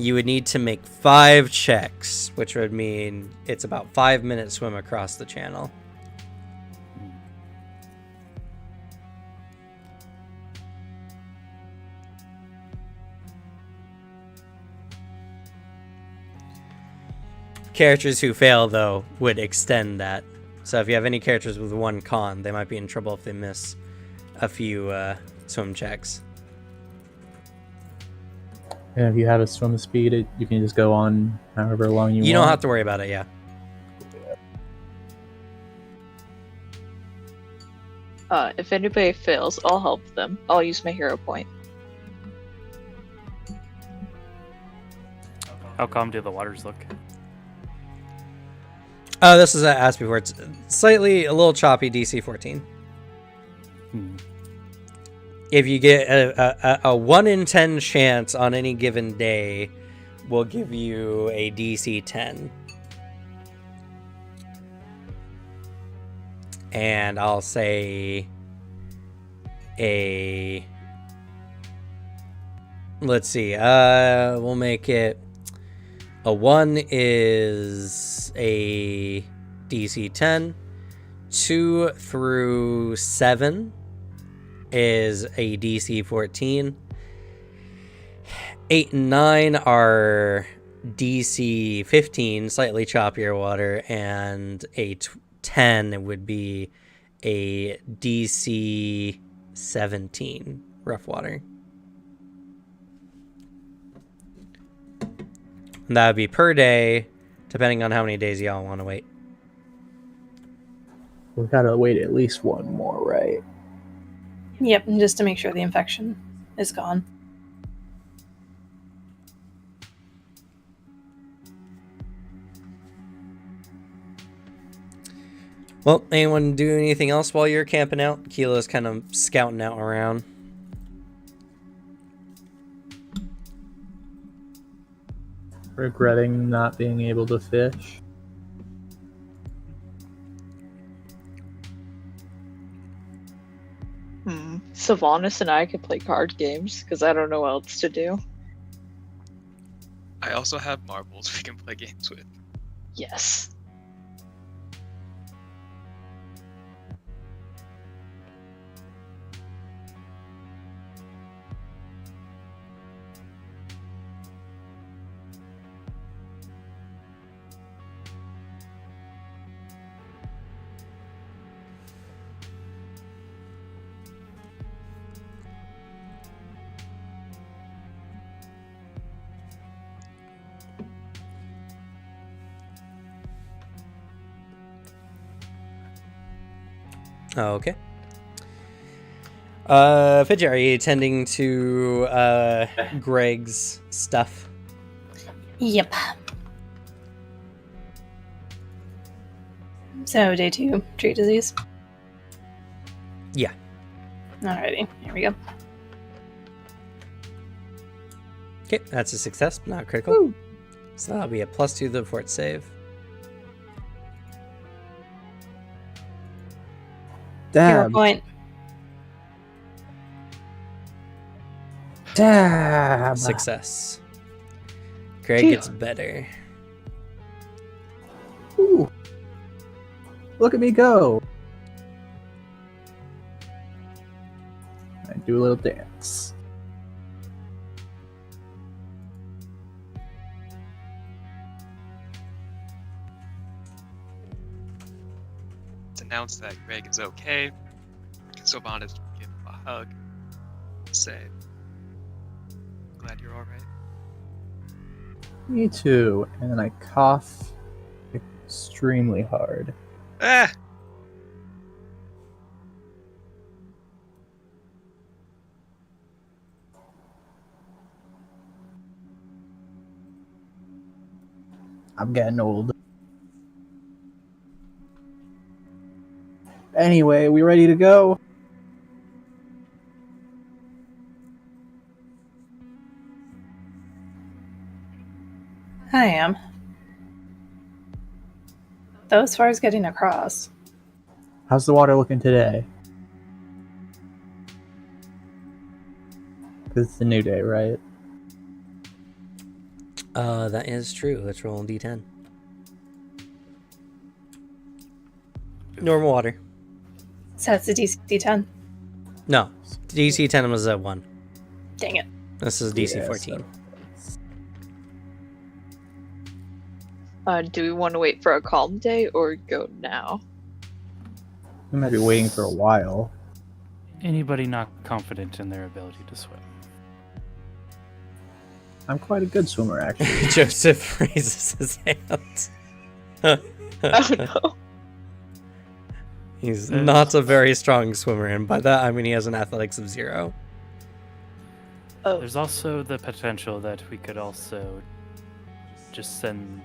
You would need to make 5 checks, which would mean it's about 5 minutes swim across the channel. Characters who fail, though, would extend that. So if you have any characters with 1 con, they might be in trouble if they miss a few swim checks. And if you have a swim speed, you can just go on however long you want. You don't have to worry about it, yeah. If anybody fails, I'll help them. I'll use my hero point. How calm do the waters look? This is asked before. It's slightly a little choppy, DC 14. If you get a 1 in 10 chance on any given day, we'll give you a DC 10. And I'll say let's see, we'll make it a 1 is a DC 10, 2 through 7 is a DC 14, 8 and 9 are DC 15, slightly choppier water, and a 10 would be a DC 17 rough water. And that would be per day, depending on how many days y'all want to wait. We gotta wait at least 1 more, right? Yep, just to make sure the infection is gone. Well, anyone do anything else while you're camping out? Keela's kind of scouting out around. regretting not being able to fish. Sylvanas and I could play card games because I don't know what else to do. I also have marbles we can play games with. Yes. Oh, okay. Fidget, are you attending to Greg's stuff? Yep. So, day 2, treat disease. Yeah. Alrighty, here we go. Okay, that's a success, not critical. Woo. So that'll be a +2 to the fort save. Hero Dab. point. Dab. Success. Greg Phew. gets better. Ooh. Look at me go. I do a little dance. To announce that Greg is okay, Sylvanas give him a hug. Say, glad you're alright. Me too. And then I cough extremely hard. Ah! I'm getting old. Anyway, we ready to go? I am. Though as far as getting across, How's the water looking today? Because it's a new day, right? That is true. Let's roll a d10. Normal water. so it's a DC 10. No, DC 10 was a 1. Dang it. This is DC Yeah, 14. Do we want to wait for a calm day or go now? We might be waiting for a while. Anybody not confident in their ability to swim? I'm quite a good swimmer, actually. Joseph raises his hand. Oh no. He's not a very strong swimmer, and by that I mean he has an athletics of 0. Oh, There's also the potential that we could also just send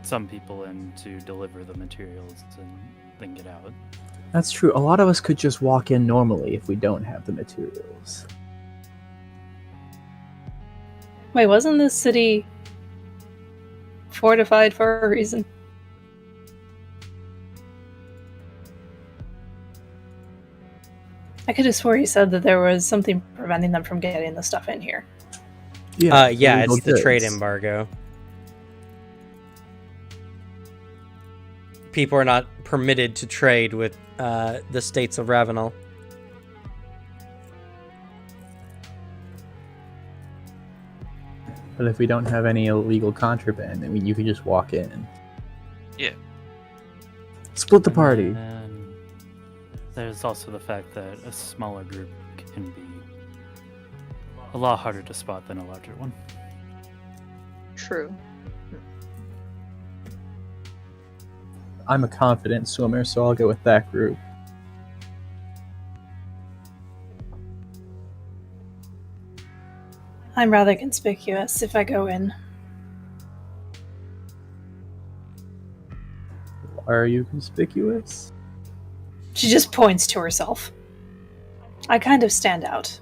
some people in to deliver the materials and then get out. That's true. A lot of us could just walk in normally if we don't have the materials. Wait, wasn't this city fortified for a reason? I could have swore he said that there was something preventing them from getting the stuff in here. Yeah, illegal it's the trade goods. embargo. People are not permitted to trade with the states of Ravenel. But if we don't have any illegal contraband, I mean, you could just walk in. Yeah. Split the party. And there's also the fact that a smaller group can be a lot harder to spot than a larger one. true. I'm a confident swimmer, so I'll go with that group. I'm rather conspicuous if I go in. Why are you conspicuous? She just points to herself. I kind of stand out.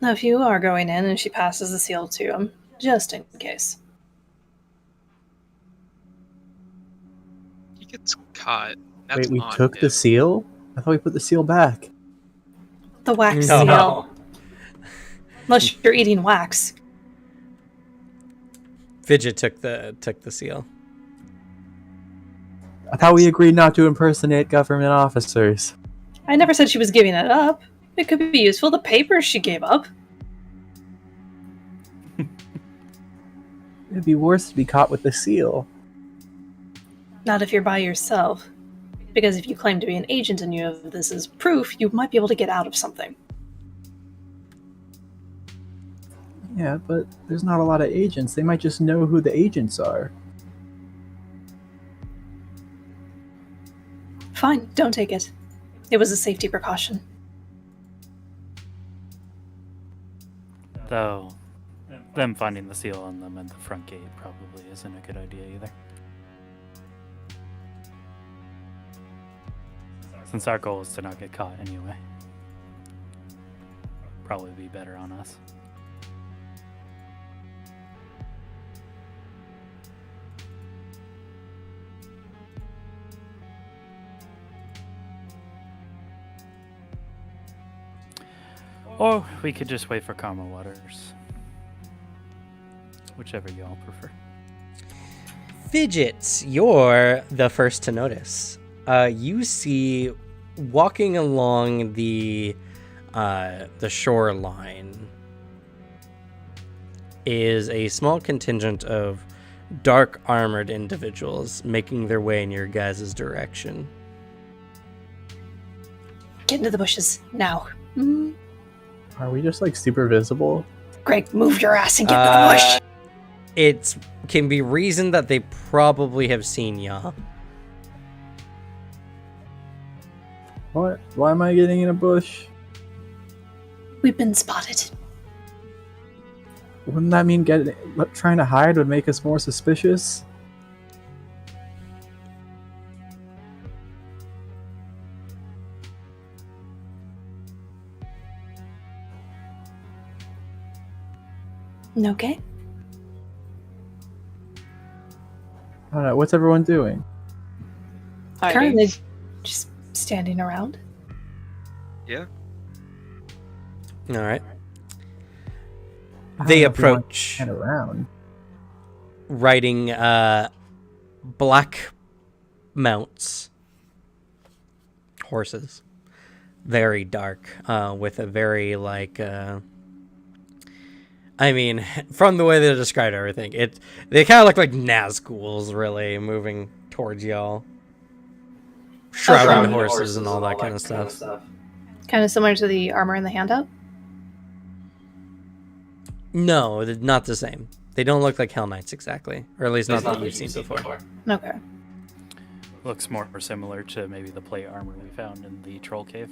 Now, if you are going in and she passes the seal to him, just in case. He gets caught. That's Wait, we on took him. the seal? I thought we put the seal back. The wax No. seal. Unless you're eating wax. Fidget took the seal. I thought we agreed not to impersonate government officers. I never said she was giving it up. It could be useful. The papers she gave up. It'd be worse to be caught with the seal. Not if you're by yourself. Because if you claim to be an agent and you have this as proof, you might be able to get out of something. Yeah, but there's not a lot of agents. They might just know who the agents are. Fine, don't take it. It was a safety precaution. Though, them finding the seal on them at the front gate probably isn't a good idea either. Since our goal is to not get caught anyway. Probably be better on us. Or we could just wait for calmer waters. Whichever you all prefer. Fidget, you're the first to notice. You see, walking along the shoreline is a small contingent of dark armored individuals making their way in your guys' direction. Get into the bushes, now. Are we just like super visible? Greg, move your ass and get in the bush! It can be reasoned that they probably have seen ya. What? Why am I getting in a bush? We've been spotted. Wouldn't that mean trying to hide would make us more suspicious? Okay. I don't know. What's everyone doing? Hiding. Currently, just standing around. Yeah. All right. I don't They know if we want to approach stand around. riding black mounts, horses, very dark, with a very I mean, from the way they described everything, they kind of look like Nazguls, really, moving towards y'all. Shrouded horses and all that kind of stuff. Kind of similar to the armor in the handout. No, they're not the same. They don't look like Hell Knights exactly, or at least not that you've seen before. Okay. Looks more similar to maybe the plate armor we found in the troll cave.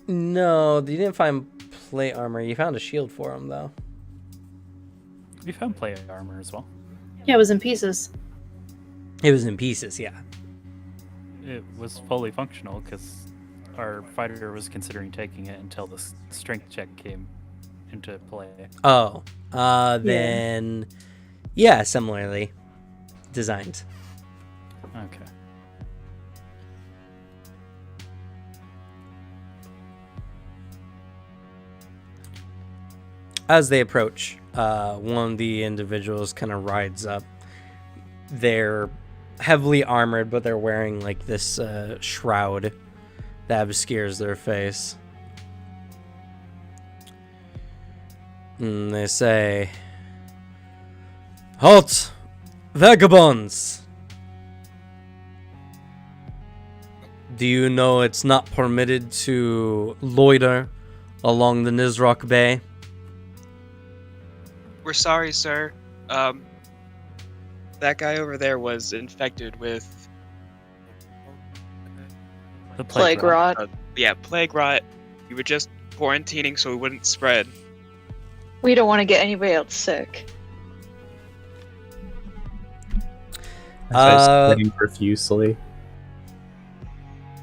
No, you didn't find plate armor. You found a shield for them, though. We found plate armor as well. Yeah, it was in pieces. It was in pieces, yeah. It was fully functional because our fighter was considering taking it until the strength check came into play. Oh, then, yeah, similarly designed. Okay. As they approach, one of the individuals kind of rides up. They're heavily armored, but they're wearing like this shroud that obscures their face. And they say, "Halt, vagabonds! Do you know it's not permitted to loiter along the Nizrock Bay?" We're sorry, sir. That guy over there was infected with The Plague rot. plague rot. We were just quarantining so we wouldn't spread. We don't want to get anybody else sick. I start sweating profusely.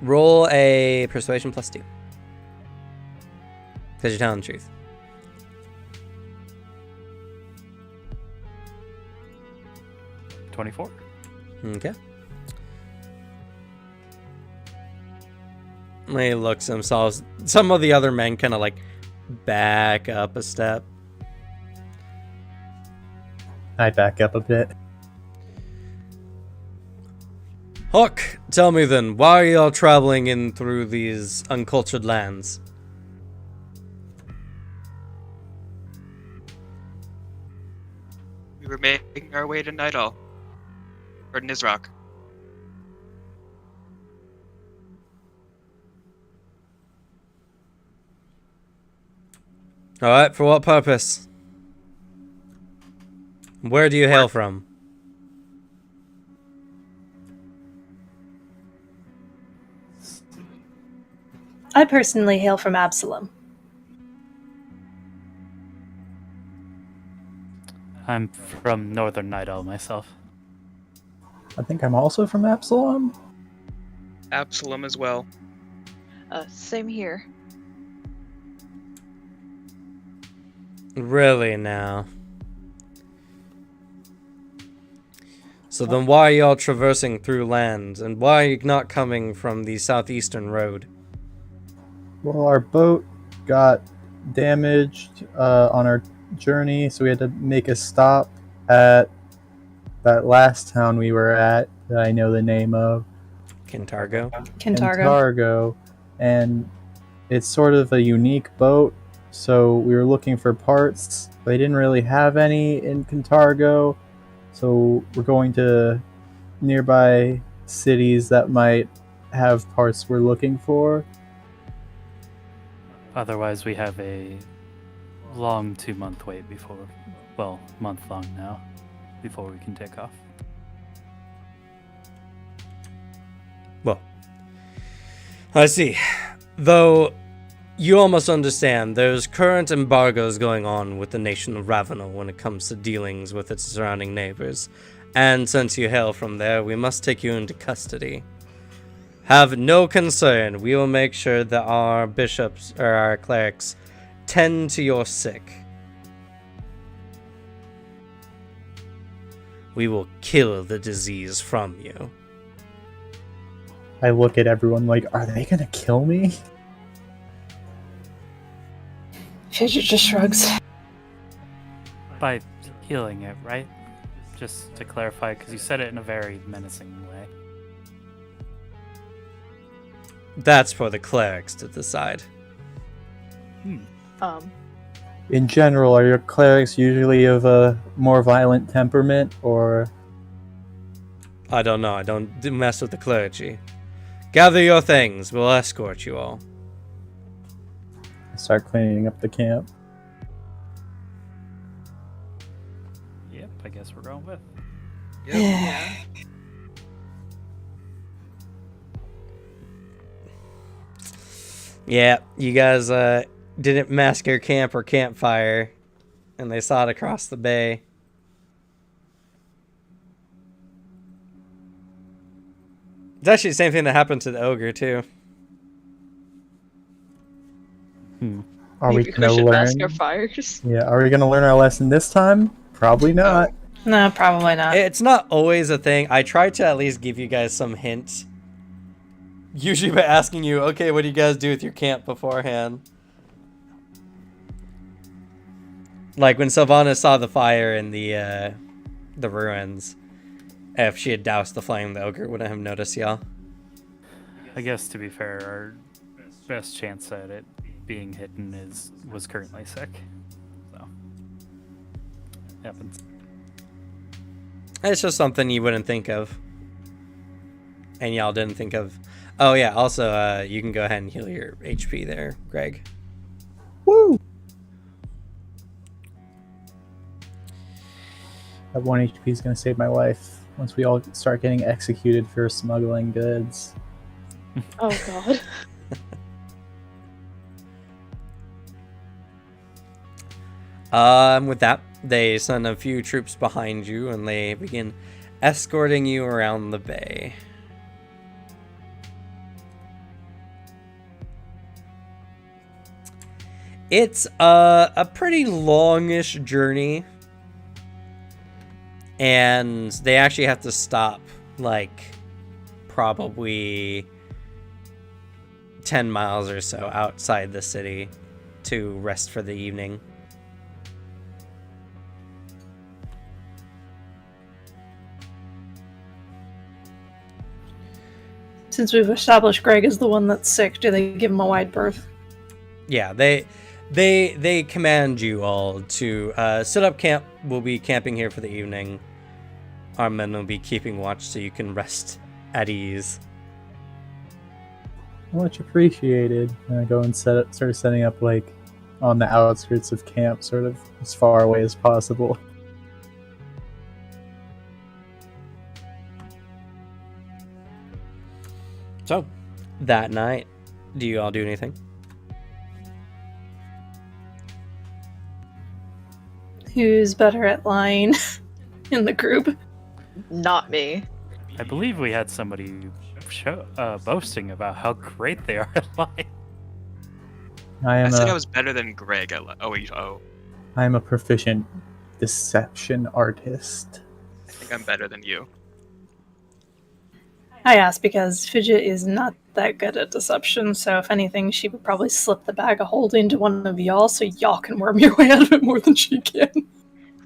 Roll a persuasion +2. Because you're telling the truth. 24. Okay. He looks himself. Some of the other men kind of like back up a step. I back up a bit. Hawk, tell me then, why are y'all traveling in through these uncultured lands? We were making our way to Nidal. Or Nizrock. Alright, for what purpose? Where do you hail from? I personally hail from Absalom. I'm from Northern Nidal myself. I think I'm also from Absalom. Absalom as well. Same here. Really now? So then why are y'all traversing through lands, and why are you not coming from the southeastern road? Well, our boat got damaged on our journey, so we had to make a stop at that last town we were at that I know the name of, Kintargo? Kintargo. Kintargo, and it's sort of a unique boat, so we were looking for parts. They didn't really have any in Kintargo, so we're going to nearby cities that might have parts we're looking for. Otherwise, we have a long 2-month wait before, well, month long now, before we can take off. Well, I see. Though, you all must understand, there's current embargoes going on with the nation of Ravenel when it comes to dealings with its surrounding neighbors. And since you hail from there, we must take you into custody. Have no concern, we will make sure that our bishops, or our clerics, tend to your sick. We will kill the disease from you. I look at everyone like, are they gonna kill me? Fidget just shrugs. By healing it, right? Just to clarify, because you said it in a very menacing way. That's for the clerics to decide. In general, are your clerics usually of a more violent temperament, or... I don't know, I don't mess with the clergy. Gather your things, we'll escort you all. I start cleaning up the camp. Yep, I guess we're going with. Yep. Yeah, you guys didn't mask your camp or campfire, and they saw it across the bay. It's actually the same thing that happened to the ogre, too. Are we Maybe gonna should mask learn? our fires. Yeah, are we gonna learn our lesson this time? Probably not. No, probably not. It's not always a thing. I try to at least give you guys some hints. Usually by asking you, okay, what do you guys do with your camp beforehand? Like when Sylvana saw the fire in the ruins, if she had doused the flame, the ogre wouldn't have noticed y'all. I guess to be fair, our best chance at it being hidden was currently sick. So happens. It's just something you wouldn't think of. And y'all didn't think of. Oh yeah, also you can go ahead and heal your HP there, Greg. Woo! That 1 HP is gonna save my life once we all start getting executed for smuggling goods. Oh god. With that, they send a few troops behind you and they begin escorting you around the bay. It's a pretty longish journey, and they actually have to stop like probably 10 miles or so outside the city to rest for the evening. Since we've established Greg is the one that's sick, do they give him a wide berth? Yeah, they command you all to set up camp. We'll be camping here for the evening. Our men will be keeping watch so you can rest at ease. Much appreciated. And I go and start setting up like on the outskirts of camp, sort of as far away as possible. So, that night, do you all do anything? Who's better at lying in the group? Not me. I believe we had somebody boasting about how great they are at lying. I said I was better than Greg at I am a proficient deception artist. I think I'm better than you. I asked because Fidget is not that good at deception, so if anything, she would probably slip the bag of holding to one of y'all so y'all can worm your way out of it more than she can.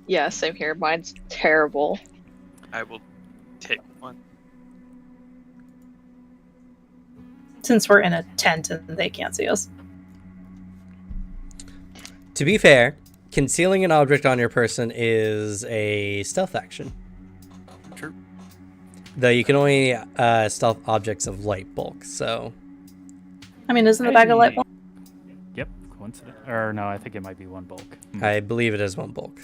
Yeah, same here. Mine's terrible. I will take one. Since we're in a tent and they can't see us. To be fair, concealing an object on your person is a stealth action. True. Though you can only stealth objects of light bulk, so... I mean, isn't the bag of light bulb? Yep, coincidence. Or no, I think it might be one bulk. I believe it is one bulk.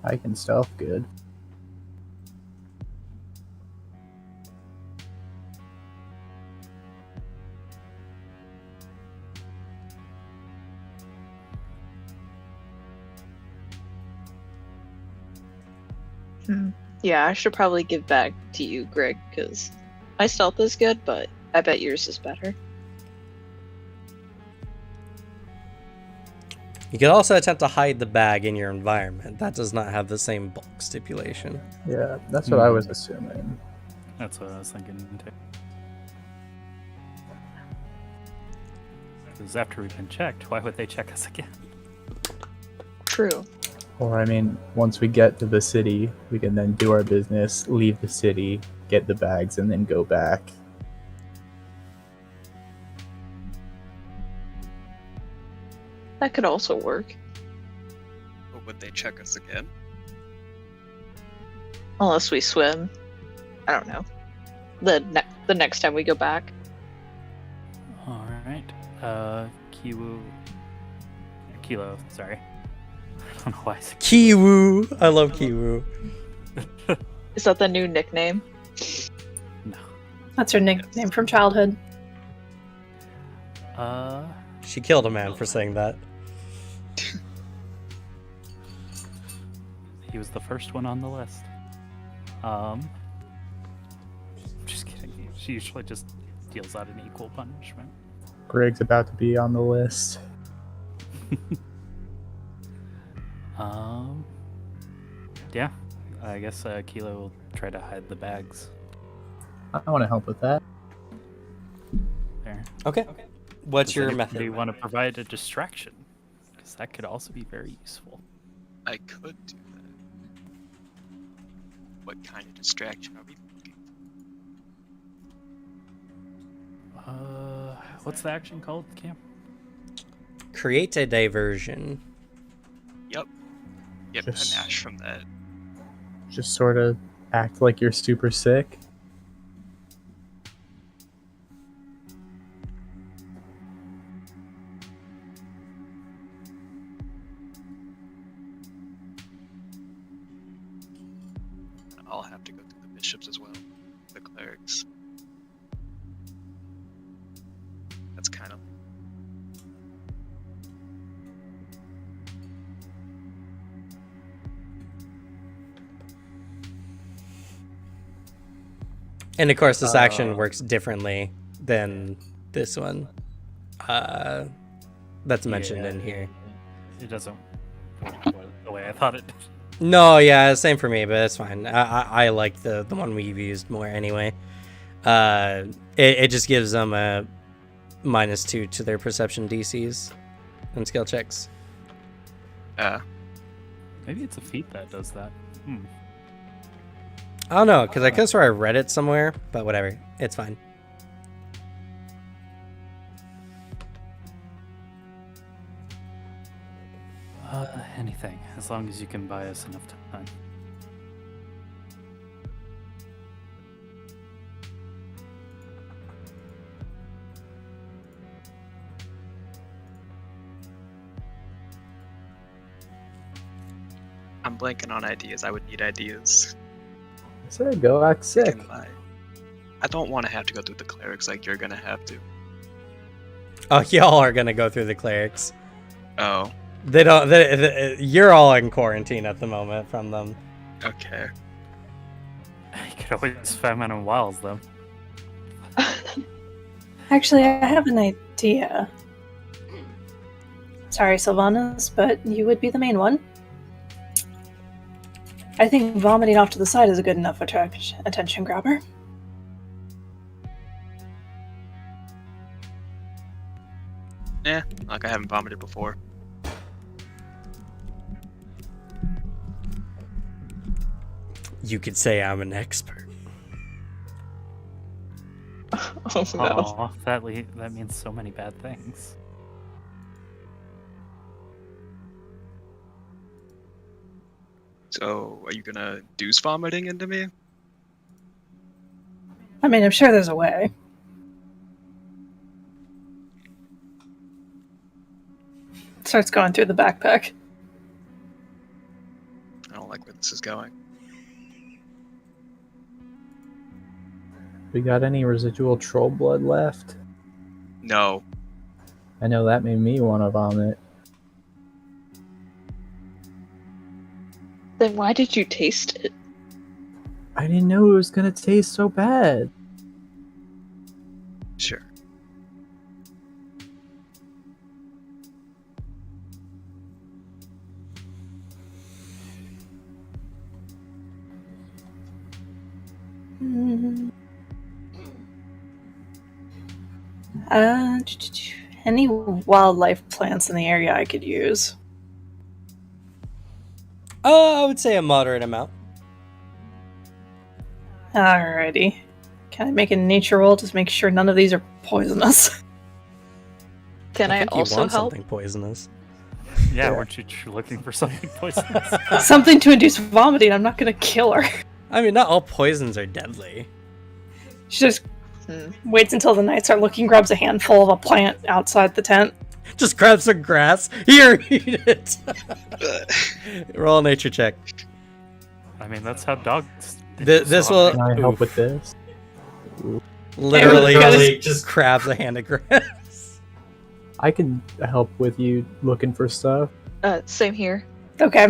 I can stealth good. Yeah, I should probably give back to you, Greg, because my stealth is good, but I bet yours is better. You could also attempt to hide the bag in your environment. That does not have the same bulk stipulation. Yeah, that's what I was assuming. That's what I was thinking too. Because after we've been checked, why would they check us again? True. Or, I mean, once we get to the city, we can then do our business, leave the city, get the bags, and then go back. That could also work. But would they check us again? Unless we swim. I don't know. The next time we go back. Alright. Kilo, sorry. I don't know why I said Kiwoo! I love Kiwoo. Is that the new nickname? no. That's her nickname from childhood. She killed a man for saying that. He was the first one on the list. Just kidding. She usually just deals out an equal punishment. Greg's about to be on the list. Yeah. I guess Kilo will try to hide the bags. I want to help with that. There. Okay. What's Does your anybody method? want to provide a distraction? Because that could also be very useful. I could do that. What kind of distraction are we looking for? What's the action called, Cam? Create a diversion. Yep. Get Just- panache from that. Just sort of act like you're super sick. I'll have to go through the bishops as well. The clerics. That's kind of... And of course, this action works differently than this one. That's mentioned in here. It doesn't work the way I thought it did. No, yeah, same for me, but that's fine. I like the one we've used more anyway. It just gives them a -2 to their perception DCs and skill checks. Maybe it's a feat that does that. I don't know, because I could swear I read it somewhere, but whatever. It's fine. Anything, as long as you can buy us enough time. I'm blanking on ideas. I would need ideas. So go act sick. I don't want to have to go through the clerics like you're gonna have to. Oh, y'all are gonna go through the clerics. Oh, They don't. You're all in quarantine at the moment from them. okay. You could always famine and wilds them. Actually, I have an idea. Sorry, Sylvanas, but you would be the main one. I think vomiting off to the side is a good enough attention grabber. Yeah, like I haven't vomited before. You could say I'm an expert. Oh no. Aw, that means so many bad things. So, are you gonna deuce vomiting into me? I mean, I'm sure there's a way. Starts going through the backpack. I don't like where this is going. We got any residual troll blood left? No. I know that made me want to vomit. Then why did you taste it? I didn't know it was gonna taste so bad. Sure. Any wildlife plants in the area I could use? I would say a moderate amount. Alrighty. Can I make a nature roll to make sure none of these are poisonous? Can I think you also want help? something poisonous. Yeah, weren't you looking for something poisonous? Something to induce vomiting. I'm not gonna kill her. I mean, not all poisons are deadly. She just waits until the knights are looking, grabs a handful of a plant outside the tent. Just grab some grass. Here, eat it. Roll a nature check. I mean, that's how dogs. This will Can I help with this? literally Literally just grabs a hand of grass. I can help with you looking for stuff. Same here. Okay.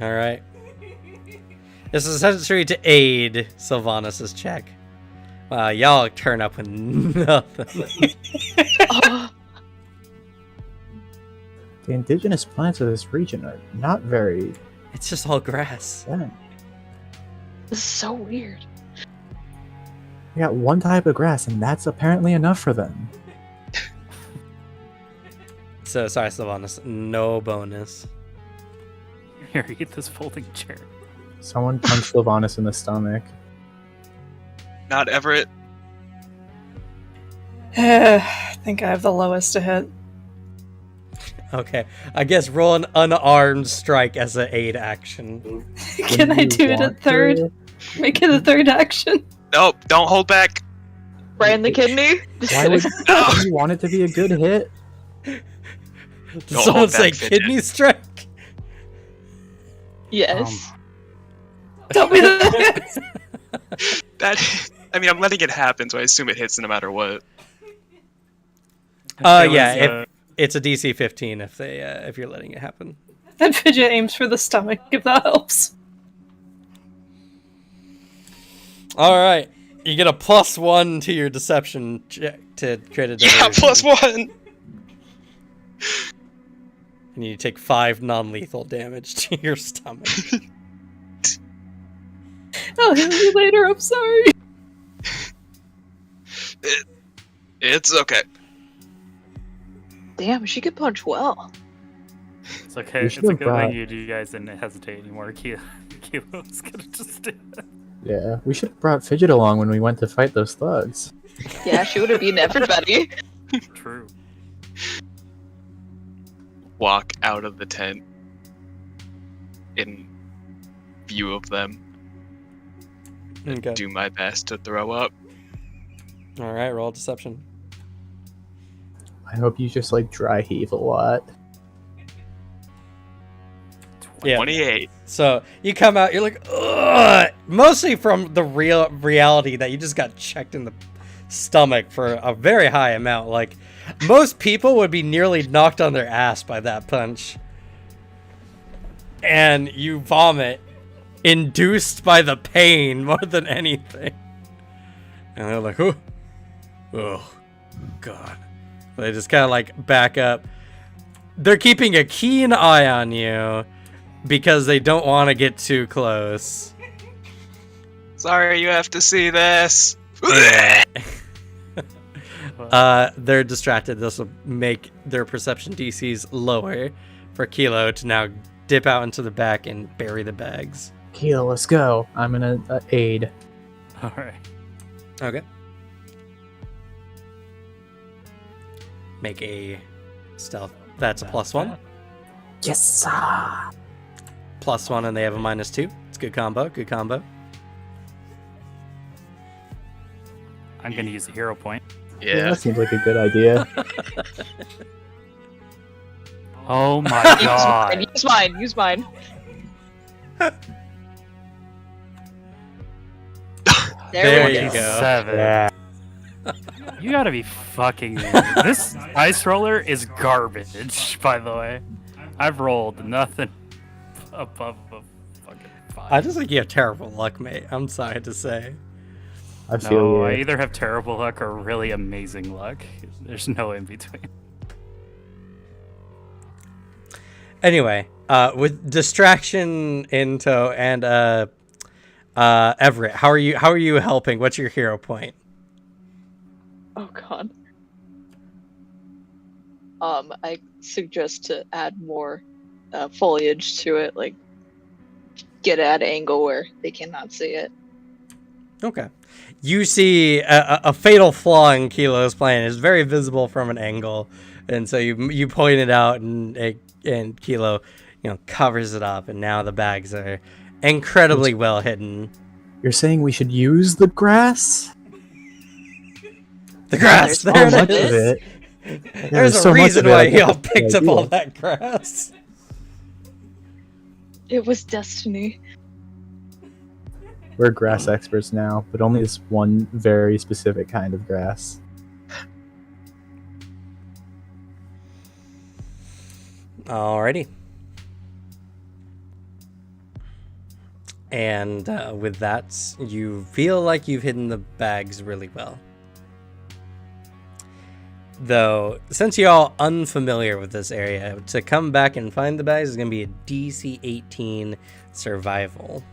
All right. This is necessary to aid Sylvanas' check. Wow, y'all turn up with nothing. Oh, The indigenous plants of this region are not very It's just all grass. dense. this is so weird. They got one type of grass, and that's apparently enough for them. So sorry, Sylvanas. No bonus. Here, eat this folding chair. Someone punched Sylvanas in the stomach. Not Everett. I think I have the lowest to hit. Okay, I guess roll an unarmed strike as an aid action. Can I do it at third? Make it a third action. Nope, don't hold back. Right in the kidney? Just Why kidding. would No. you want it to be a good hit? Did Don't someone hold say back, fidget. kidney strike? Yes. Tell me that. That. I mean, I'm letting it happen, so I assume it hits no matter what. Yeah, it's a DC 15 if you're letting it happen. That fidget aims for the stomach, if that helps. All right, You get a +1 to your deception check to create a diversion. Yeah, +1. And you take 5 non-lethal damage to your stomach. I'll heal you later. I'm sorry. It's okay. Damn, she could punch well. It's okay. We It's should a have good brought- thing you guys didn't hesitate anymore. Kilo's gonna just do it. Yeah, we should have brought Fidget along when we went to fight those thugs. Yeah, she would have beaten everybody. True. Walk out of the tent in view of them. Okay. Do my best to throw up. Alright, roll deception. I hope you just like dry heave a lot. Yeah. 28. So you come out, you're like, ugh! Mostly from the reality that you just got checked in the stomach for a very high amount. Like, most people would be nearly knocked on their ass by that punch. And you vomit, induced by the pain more than anything. And they're like, oh, God. They just kind of like back up. They're keeping a keen eye on you because they don't want to get too close. Sorry, you have to see this. Yeah. They're distracted. This will make their perception DCs lower for Kilo to now dip out into the back and bury the bags. Kilo, let's go. I'm gonna aid. All right. Okay. Make a stealth. That's a +1. Yes, sir. +1, and they have a -2. It's a good combo. Good combo. I'm gonna use a hero point. Yeah. That seems like a good idea. Oh my Use god. mine. Use mine. Use mine. There we you go. go. 7. Yeah. You gotta be fucking me. This ice roller is garbage, by the way. I've rolled nothing above a fucking 5. I just think you have terrible luck, mate. I'm sorry to say. I feel No, you. I either have terrible luck or really amazing luck. There's no in between. Anyway, with distraction in tow and Everett, how are you helping? What's your hero point? Oh god. I suggest to add more foliage to it, like get at an angle where they cannot see it. Okay. You see a fatal flaw in Kilo's plan. It's very visible from an angle, and so you point it out, and Kilo, covers it up, and now the bags are incredibly well hidden. You're saying we should use the grass? The grass, There's there So it much is. of it. There's a so much reason of it, I why get y'all the picked up all idea. that grass. It was destiny. We're grass experts now, but only this one very specific kind of grass. Alrighty. And with that, you feel like you've hidden the bags really well. Though, since you're all unfamiliar with this area, to come back and find the bags is going to be a DC 18 survival.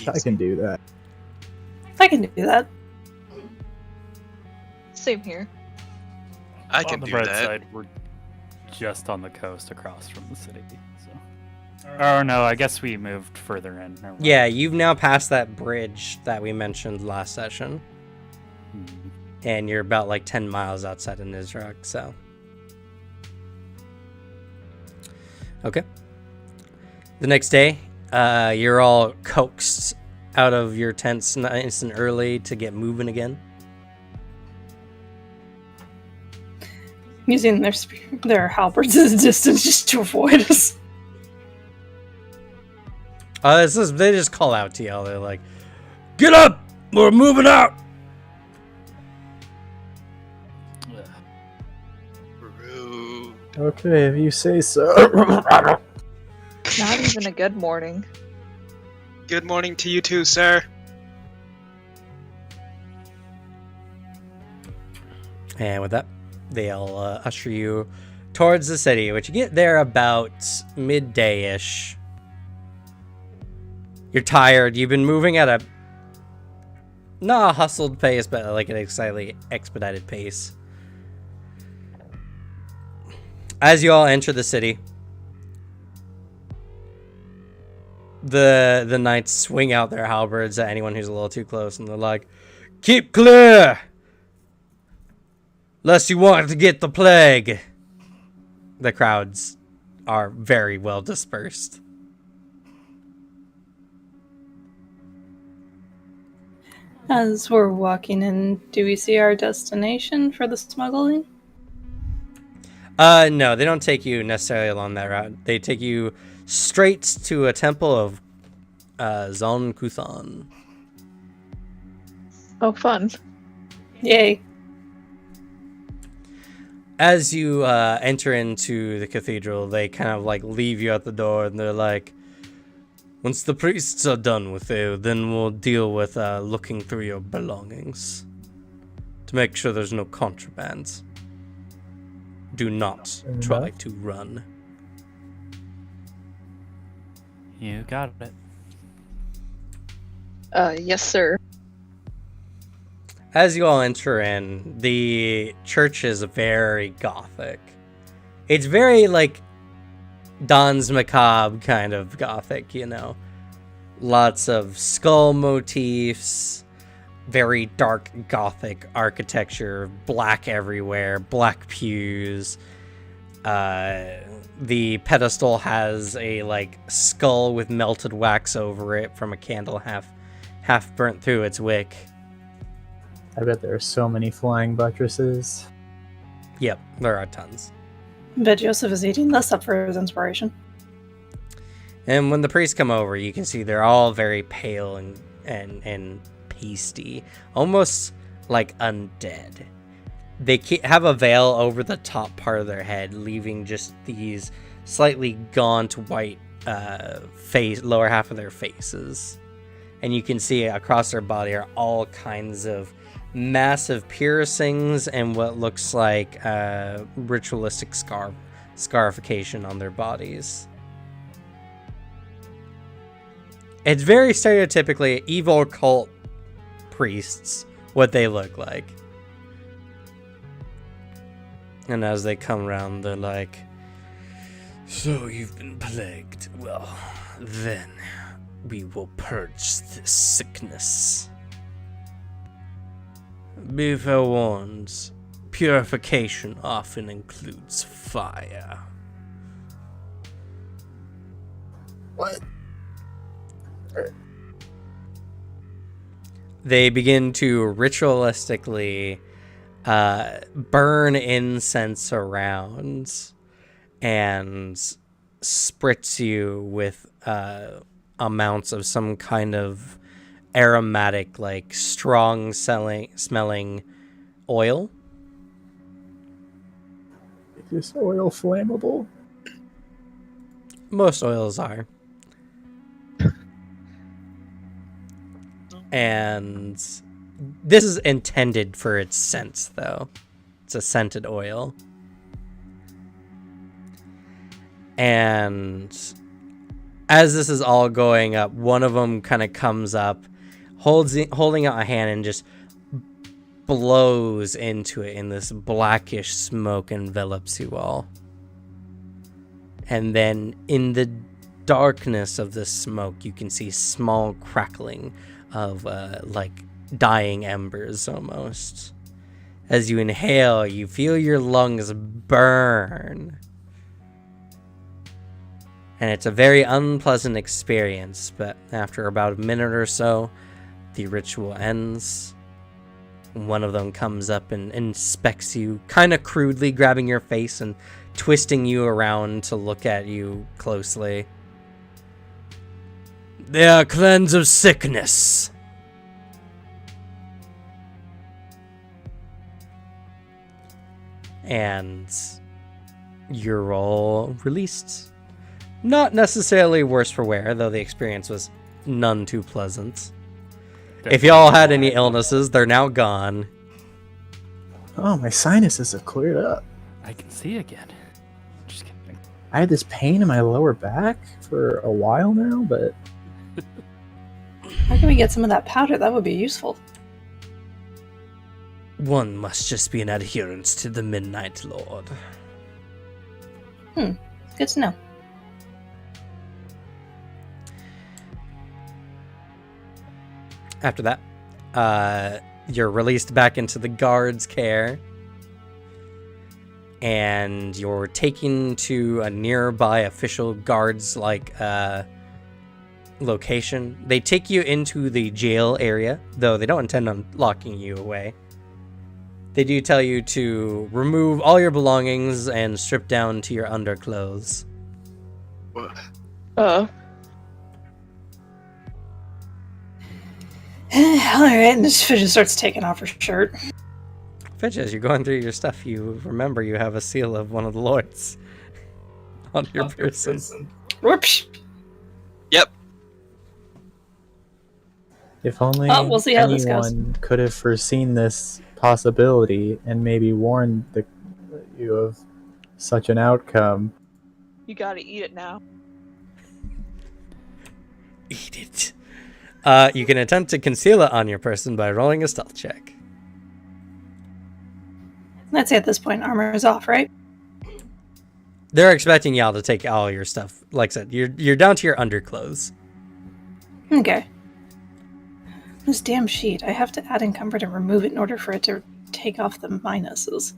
I can do that. I can do that. Same here. I On can the do bright that. side, we're just on the coast across from the city. So. Oh no, I guess we moved further in. Never mind. Yeah, you've now passed that bridge that we mentioned last session. Hmm. And you're about like 10 miles outside of Nizrak, so. Okay. The next day, you're all coaxed out of your tents nice and early to get moving again. Using their halberds at a distance just to avoid us. They just call out to y'all. They're like, "Get up! We're moving out!" Rude. Okay, if you say so. Not even a good morning. Good morning to you too, sir. And with that, they'll usher you towards the city, which you get there about midday-ish. You're tired. You've been moving at a not a hustled pace, but like an slightly expedited pace. As you all enter the city, the knights swing out their halberds at anyone who's a little too close, and they're like, "Keep clear, lest you want to get the plague." The crowds are very well dispersed. As we're walking in, do we see our destination for the smuggling? No, they don't take you necessarily along that route. They take you straight to a temple of Zon Kuthan. Oh, fun. Yay. As you enter into the cathedral, they kind of like leave you at the door, and they're like, "Once the priests are done with you, then we'll deal with looking through your belongings to make sure there's no contraband. Do not try to run." You got it. Yes, sir. As you all enter in, the church is very gothic. It's very like Danse Macabre kind of gothic, you know. Lots of skull motifs, very dark gothic architecture, black everywhere, black pews. The pedestal has a like skull with melted wax over it from a candle half burnt through its wick. I bet there are so many flying buttresses. Yep, there are tons. Bet Joseph is eating this up for his inspiration. And when the priests come over, you can see they're all very pale and pasty, almost like undead. They have a veil over the top part of their head, leaving just these slightly gaunt white lower half of their faces. And you can see across their body are all kinds of massive piercings and what looks like ritualistic scarification on their bodies. It's very stereotypically evil cult priests, what they look like. And as they come around, they're like, "So you've been plagued. Well, then we will purge this sickness. Be forewarned, purification often includes fire." What? They begin to ritualistically burn incense around and spritz you with amounts of some kind of aromatic, like strong smelling oil. Is this oil flammable? Most oils are. And this is intended for its scent, though. It's a scented oil. And as this is all going up, one of them kind of comes up, holding out a hand, and just blows into it, and this blackish smoke envelops you all. And then in the darkness of the smoke, you can see small crackling of like dying embers almost. As you inhale, you feel your lungs burn. And it's a very unpleasant experience, but after about a minute or so, the ritual ends. One of them comes up and inspects you, kind of crudely, grabbing your face and twisting you around to look at you closely. "They are cleansed of sickness." And you're all released. Not necessarily worse for wear, though the experience was none too pleasant. If y'all had any illnesses, they're now gone. Oh, my sinuses have cleared up. I can see again. Just kidding. I had this pain in my lower back for a while now, but How can we get some of that powder? That would be useful. One must just be an adherence to the Midnight Lord. Good to know. After that, you're released back into the guard's care, and you're taken to a nearby official guards location. They take you into the jail area, though they don't intend on locking you away. They do tell you to remove all your belongings and strip down to your underclothes. Oh. Alright, and she just starts taking off her shirt. Fitch, as you're going through your stuff, you remember you have a seal of one of the lords on your person. Whoops. Yep. if only Oh, we'll see how this goes. anyone could have foreseen this possibility and maybe warned you of such an outcome. You gotta eat it now. Eat it. You can attempt to conceal it on your person by rolling a stealth check. Let's say at this point, armor is off, right? They're expecting y'all to take all your stuff. Like I said, you're down to your underclothes. Okay. This damn sheet. I have to add encumbered and remove it in order for it to take off the minuses.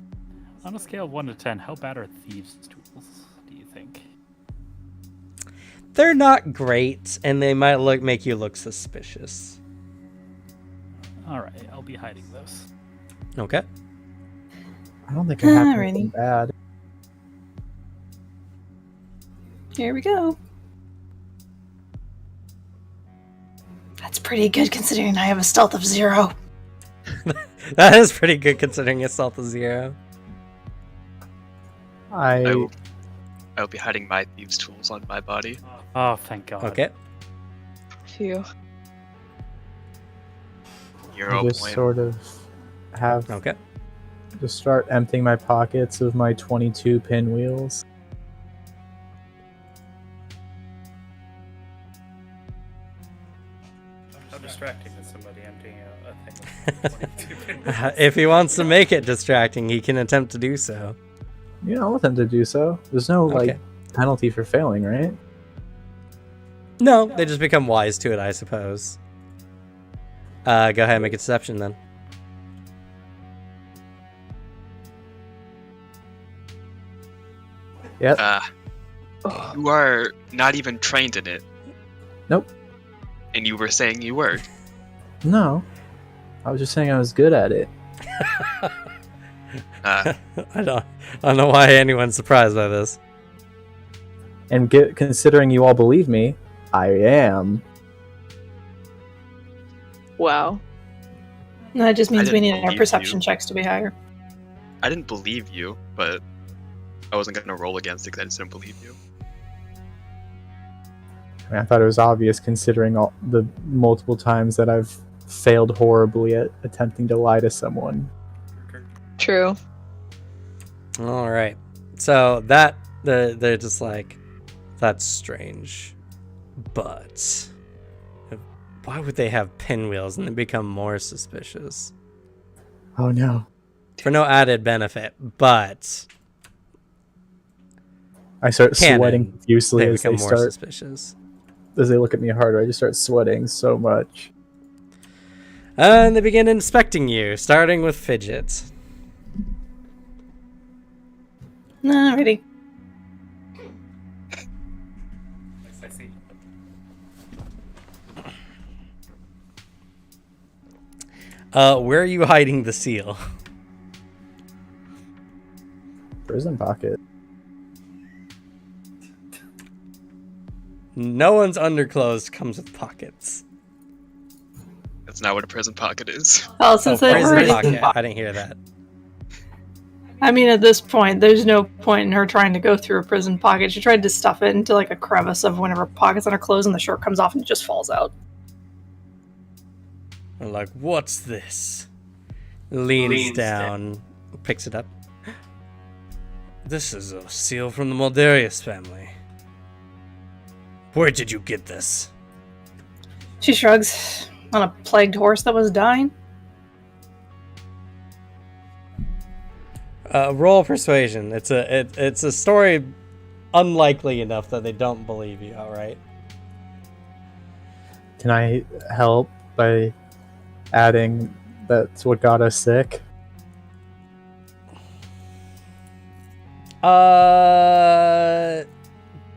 On a scale of 1 to 10, how bad are thieves' tools, do you think? They're not great, and they might make you look suspicious. Alright, I'll be hiding those. Okay. I don't think I have Alrighty. anything bad. Here we go. That's pretty good considering I have a stealth of 0. That is pretty good considering it's stealth of 0. I I will be hiding my thieves' tools on my body. Oh, thank God. Okay. Phew. 0 just point. sort of have Okay. to start emptying my pockets of my 22 pinwheels. How distracting is somebody emptying a thing of If he wants to make it distracting, he can attempt to do so. You know, I'll attempt to do so. There's no Okay. penalty for failing, right? No, they just become wise to it, I suppose. Go ahead and make a deception then. Yep. You are not even trained in it. Nope. And you were saying you were. No. I was just saying I was good at it. Uh, I don't know why anyone's surprised by this. And considering you all believe me, I am. Wow. That just means I we didn't need our believe perception you. checks to be higher. I didn't believe you, but I wasn't going to roll against it because I just didn't believe you. I mean, I thought it was obvious considering all the multiple times that I've failed horribly at attempting to lie to someone. True. All right. So they're just like, that's strange, but why would they have pinwheels? And they become more suspicious Oh no. for no added benefit. But I start Canon, sweating profusely they as become they more start suspicious. as they look at me harder. I just start sweating so much. And they begin inspecting you, starting with Fidget. Alrighty. I see. Where are you hiding the seal? Prison pocket. No one's underclothes comes with pockets. That's not what a prison pocket is. Well, since they've prison already... pocket. I didn't hear that. I mean, at this point, there's no point in her trying to go through a prison pocket. She tried to stuff it into like a crevice of one of her pockets on her clothes, and the shirt comes off and it just falls out. I'm like, what's this? Leans down, picks it up. This is a seal from the Mulderius family. Where did you get this? She shrugs. On a plagued horse that was dying? Roll persuasion. It's a story unlikely enough that they don't believe you outright. Can I help by adding that's what got us sick?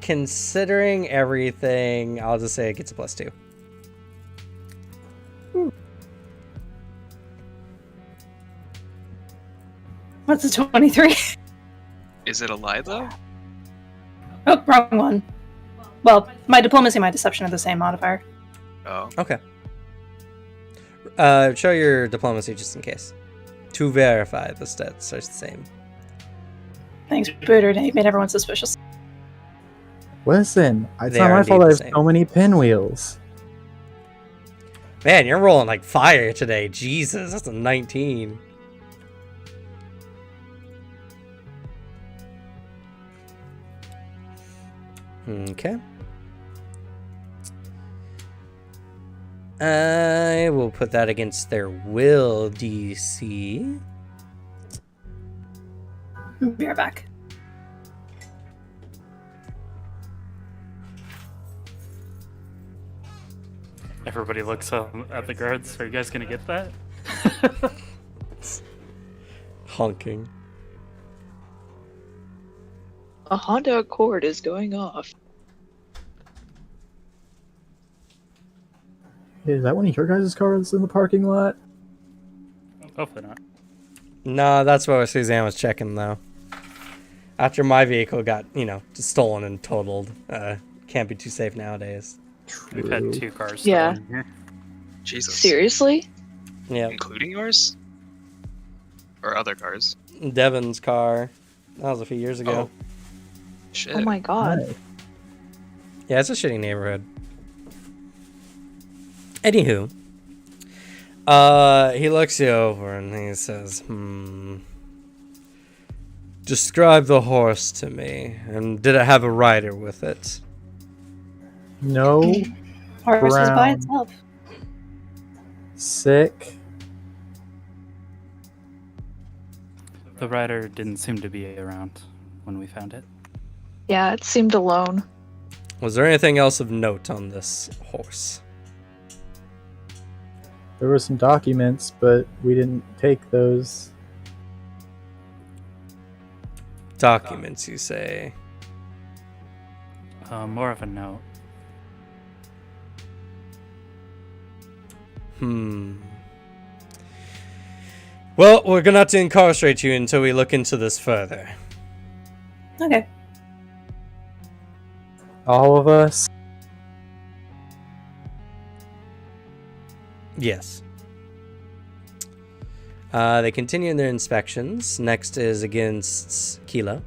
Considering everything, I'll just say it gets a +2. What's a 23? Is it a lie though? Oh, wrong one. Well, my diplomacy and my deception are the same modifier. Oh. Okay. Show your diplomacy just in case. To verify the stats are the same. Thanks, Booter. You made everyone suspicious. Listen, it's They not are my fault indeed I the have same. so many pinwheels. Man, you're rolling like fire today. Jesus, that's a 19. Okay. I will put that against their will DC. Be right back. Everybody looks up at the guards. Are you guys gonna get that? Honking. A Honda Accord is going off. Hey, is that one of your guys' cars in the parking lot? Hopefully not. No, that's what Suzanne was checking, though. After my vehicle got, just stolen and totaled. Can't be too safe nowadays. We've had 2 cars Yeah. stolen here. Jesus. Seriously? Yeah. Including yours? Or other cars? Devin's car. That was a few years ago. Shit. Oh my god. Nice. Yeah, it's a shitty neighborhood. Anywho. He looks you over and he says, Describe the horse to me. And did it have a rider with it? No, Horse is by Brown. itself. sick. The rider didn't seem to be around when we found it. Yeah, it seemed alone. Was there anything else of note on this horse? There were some documents, but we didn't take those. Documents, you say? More of a note. Well, we're gonna have to incarcerate you until we look into this further. Okay. All of us. Yes. They continue their inspections. Next is against Kilo.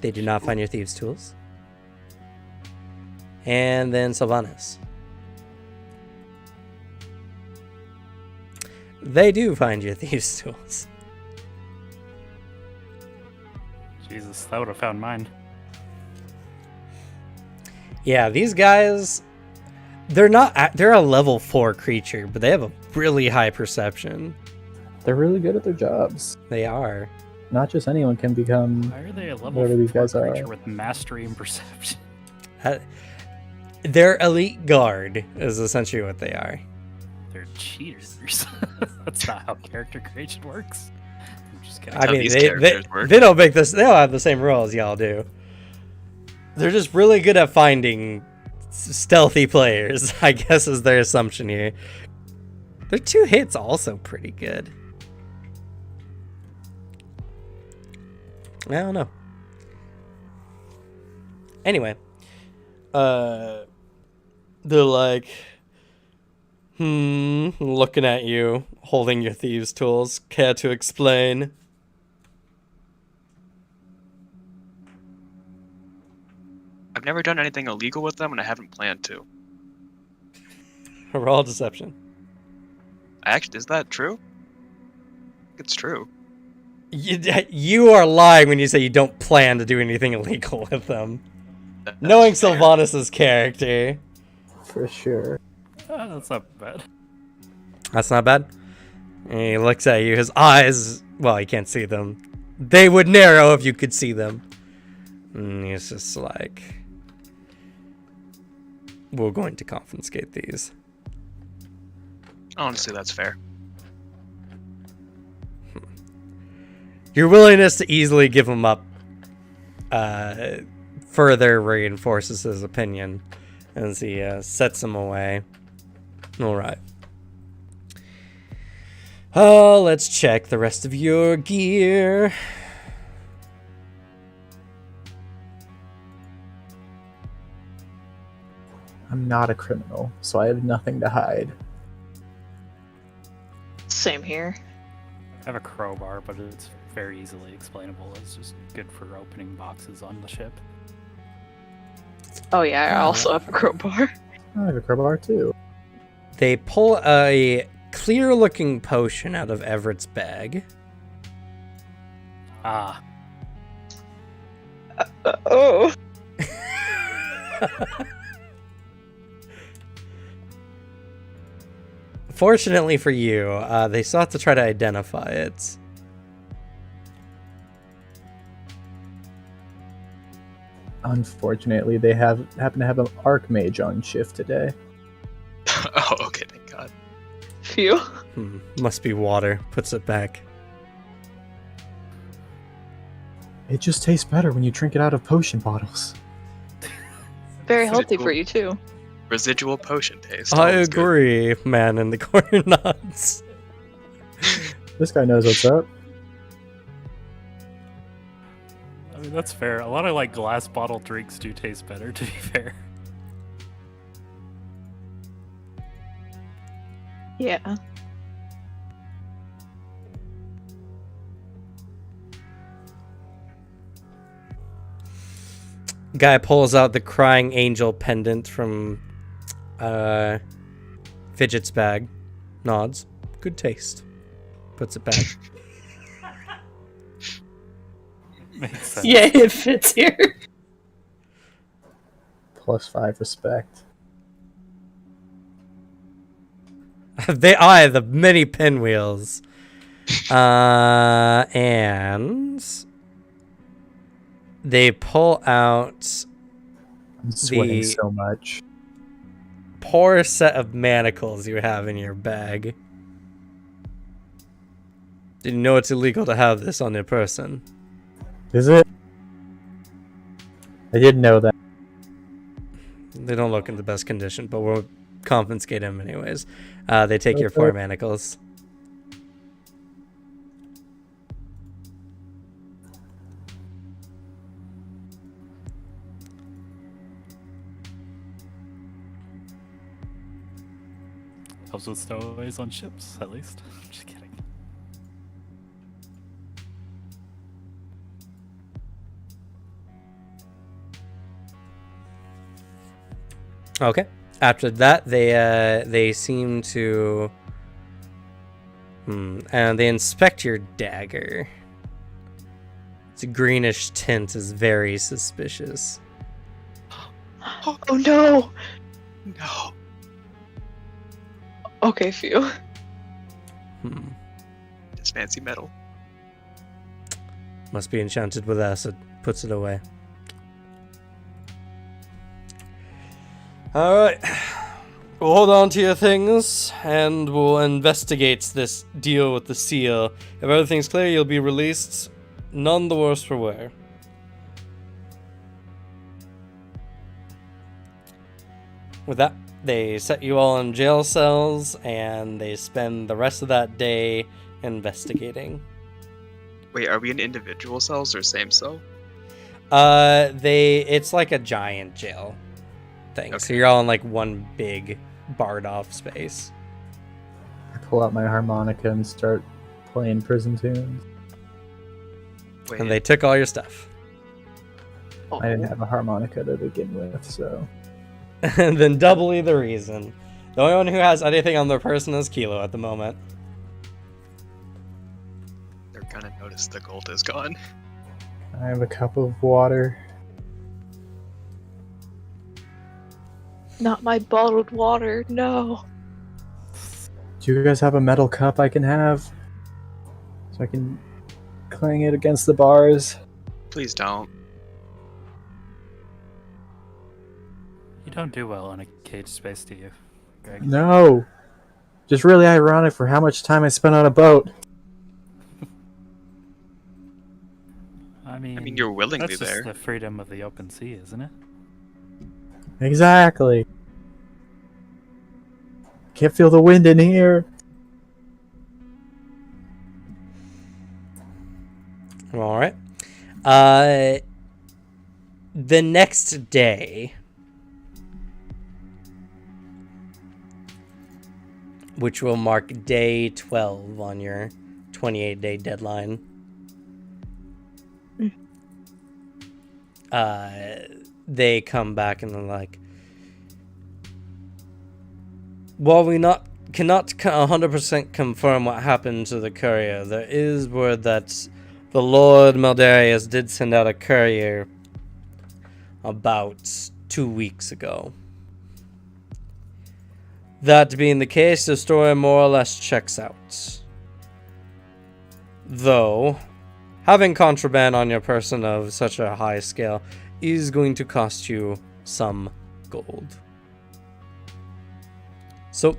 They do not find your thieves' tools. And then Sylvanas. They do find your thieves' tools. Jesus, that would have found mine. Yeah, these guys, they're a level 4 creature, but they have a really high perception. They're really good at their jobs. They are. Not just anyone can become. Why are they a level Whatever these 4 guys are. creature with mastery and perception? Their elite guard is essentially what they are. They're cheaters. That's not how character creation works. I'm just kidding. That's how these they characters work. don't make this. They don't have the same roles y'all do. They're just really good at finding stealthy players, I guess is their assumption here. Their 2 hits also pretty good. I don't know. Anyway, they're like, looking at you, holding your thieves' tools. Care to explain? I've never done anything illegal with them, and I haven't planned to. Roll deception. Actually, is that true? It's true. You are lying when you say you don't plan to do anything illegal with them. That's Knowing fair. Sylvanas' character. For sure. That's not bad. That's not bad. And he looks at you. His eyes, well, you can't see them. They would narrow if you could see them. And he's just like, we're going to confiscate these. Honestly, that's fair. Your willingness to easily give him up further reinforces his opinion as he sets him away. All right. Oh, let's check the rest of your gear. I'm not a criminal, so I have nothing to hide. Same here. I have a crowbar, but it's very easily explainable. It's just good for opening boxes on the ship. Oh yeah, I also have a crowbar. I have a crowbar too. They pull a clear-looking potion out of Everett's bag. Ah, Oh. Fortunately for you, they still have to try to identify it. Unfortunately, they happen to have an archmage on shift today. Oh, okay, thank God. Phew. Must be water. Puts it back. It just tastes better when you drink it out of potion bottles. Very healthy for you too. Residual potion taste. I always good. agree, man in the corner nods. This guy knows what's up. I mean, that's fair. A lot of like glass bottle drinks do taste better, to be fair. Yeah. Guy pulls out the crying angel pendant from Fidget's bag. Nods. Good taste. Puts it back. Makes sense. Yeah, it fits here. +5 respect. They eye the many pinwheels. And they pull out I'm sweating The- so much. poor set of manacles you have in your bag. Did you know it's illegal to have this on your person? Is it? I didn't know that. They don't look in the best condition, but we'll confiscate them anyways. They take your 4 Okay. manacles. Helps with stowaways on ships, at least. Just kidding. Okay. After that, they seem to and they inspect your dagger. Its greenish tint is very suspicious. Oh no. No. Okay, phew. It's fancy metal. Must be enchanted with acid. Puts it away. Alright. We'll hold on to your things, and we'll investigate this deal with the seal. If everything's clear, you'll be released. None the worse for wear. With that, they set you all in jail cells, and they spend the rest of that day investigating. Wait, are we in individual cells or same cell? It's like a giant jail thing. So Okay. you're all in like one big barred off space. I pull out my harmonica and start playing prison tunes. Wait, And they took all your stuff. I didn't have a harmonica to begin with, so And then doubly the reason. The only one who has anything on their person is Kilo at the moment. They're gonna notice the gold is gone. I have a cup of water. Not my bottled water, no. Do you guys have a metal cup I can have? So I can clang it against the bars? Please don't. You don't do well in a cage space, do you, Greg? No. Just really ironic for how much time I spent on a boat. I mean, you're willingly that's there. just the freedom of the open sea, isn't it? Exactly. Can't feel the wind in here. All right. The next day, which will mark day 12 on your 28-day deadline. They come back and they're like, while we cannot 100% confirm what happened to the courier, there is word that the Lord Meldarius did send out a courier about 2 weeks ago. That being the case, the story more or less checks out. Though, having contraband on your person of such a high scale is going to cost you some gold. So,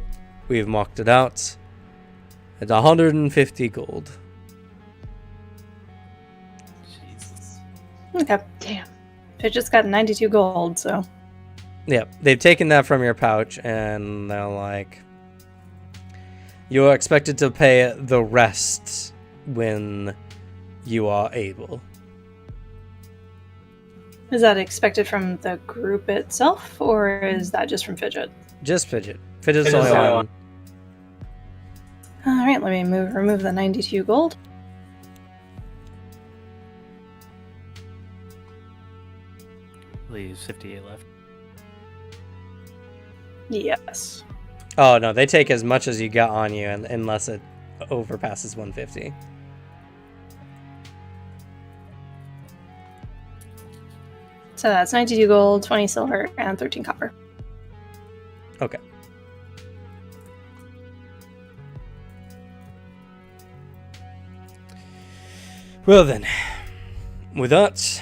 we've marked it out at 150 gold. Jesus. Okay. Damn. I just got 92 gold, so. Yep, they've taken that from your pouch and they're like, you're expected to pay the rest when you are able. Is that expected from the group itself, or is that just from Fidget? Just Fidget. Fidget's the only one. Alright, let me remove the 92 gold. Leaves 58 left. Yes. Oh no, they take as much as you got on you unless it overpasses 150. So that's 92 gold, 20 silver, and 13 copper. Okay. Well then, with that,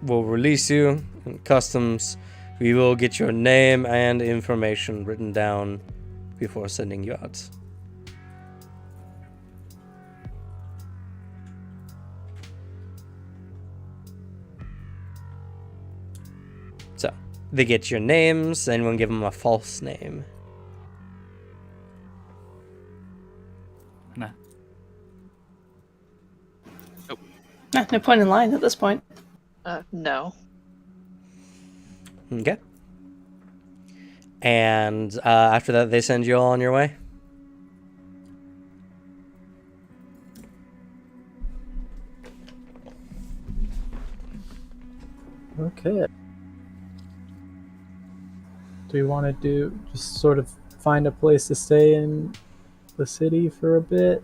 we'll release you in customs. We will get your name and information written down before sending you out. So, they get your names, anyone give them a false name. Nah. No point in lying at this point. No. Okay. And after that, they send you all on your way? Okay. Do we want to just sort of find a place to stay in the city for a bit?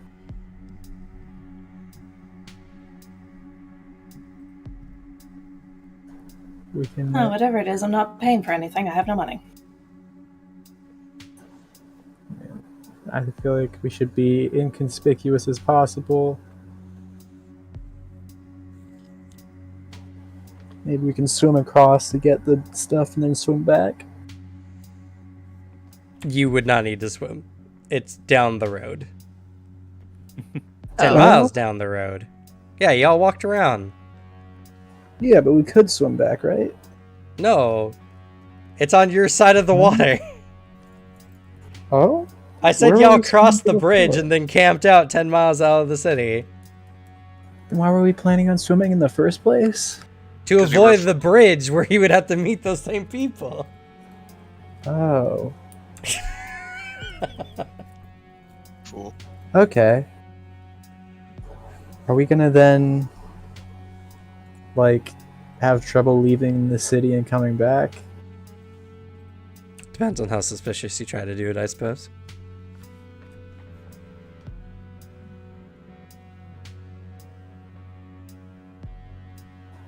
We can. Oh, whatever it is, I'm not paying for anything. I have no money. I feel like we should be inconspicuous as possible. Maybe we can swim across to get the stuff and then swim back. You would not need to swim. It's down the road. 10 Oh. miles down the road. Yeah, y'all walked around. Yeah, but we could swim back, right? No. It's on your side of the water. Oh? I said Where y'all were we crossed the swimming bridge before? and then camped out 10 miles out of the city. Then why were we planning on swimming in the first place? To 'Cause we were avoid the bridge where you would have to meet those same people. Oh. Fool. Okay. Are we gonna then, like, have trouble leaving the city and coming back? Depends on how suspicious you try to do it, I suppose.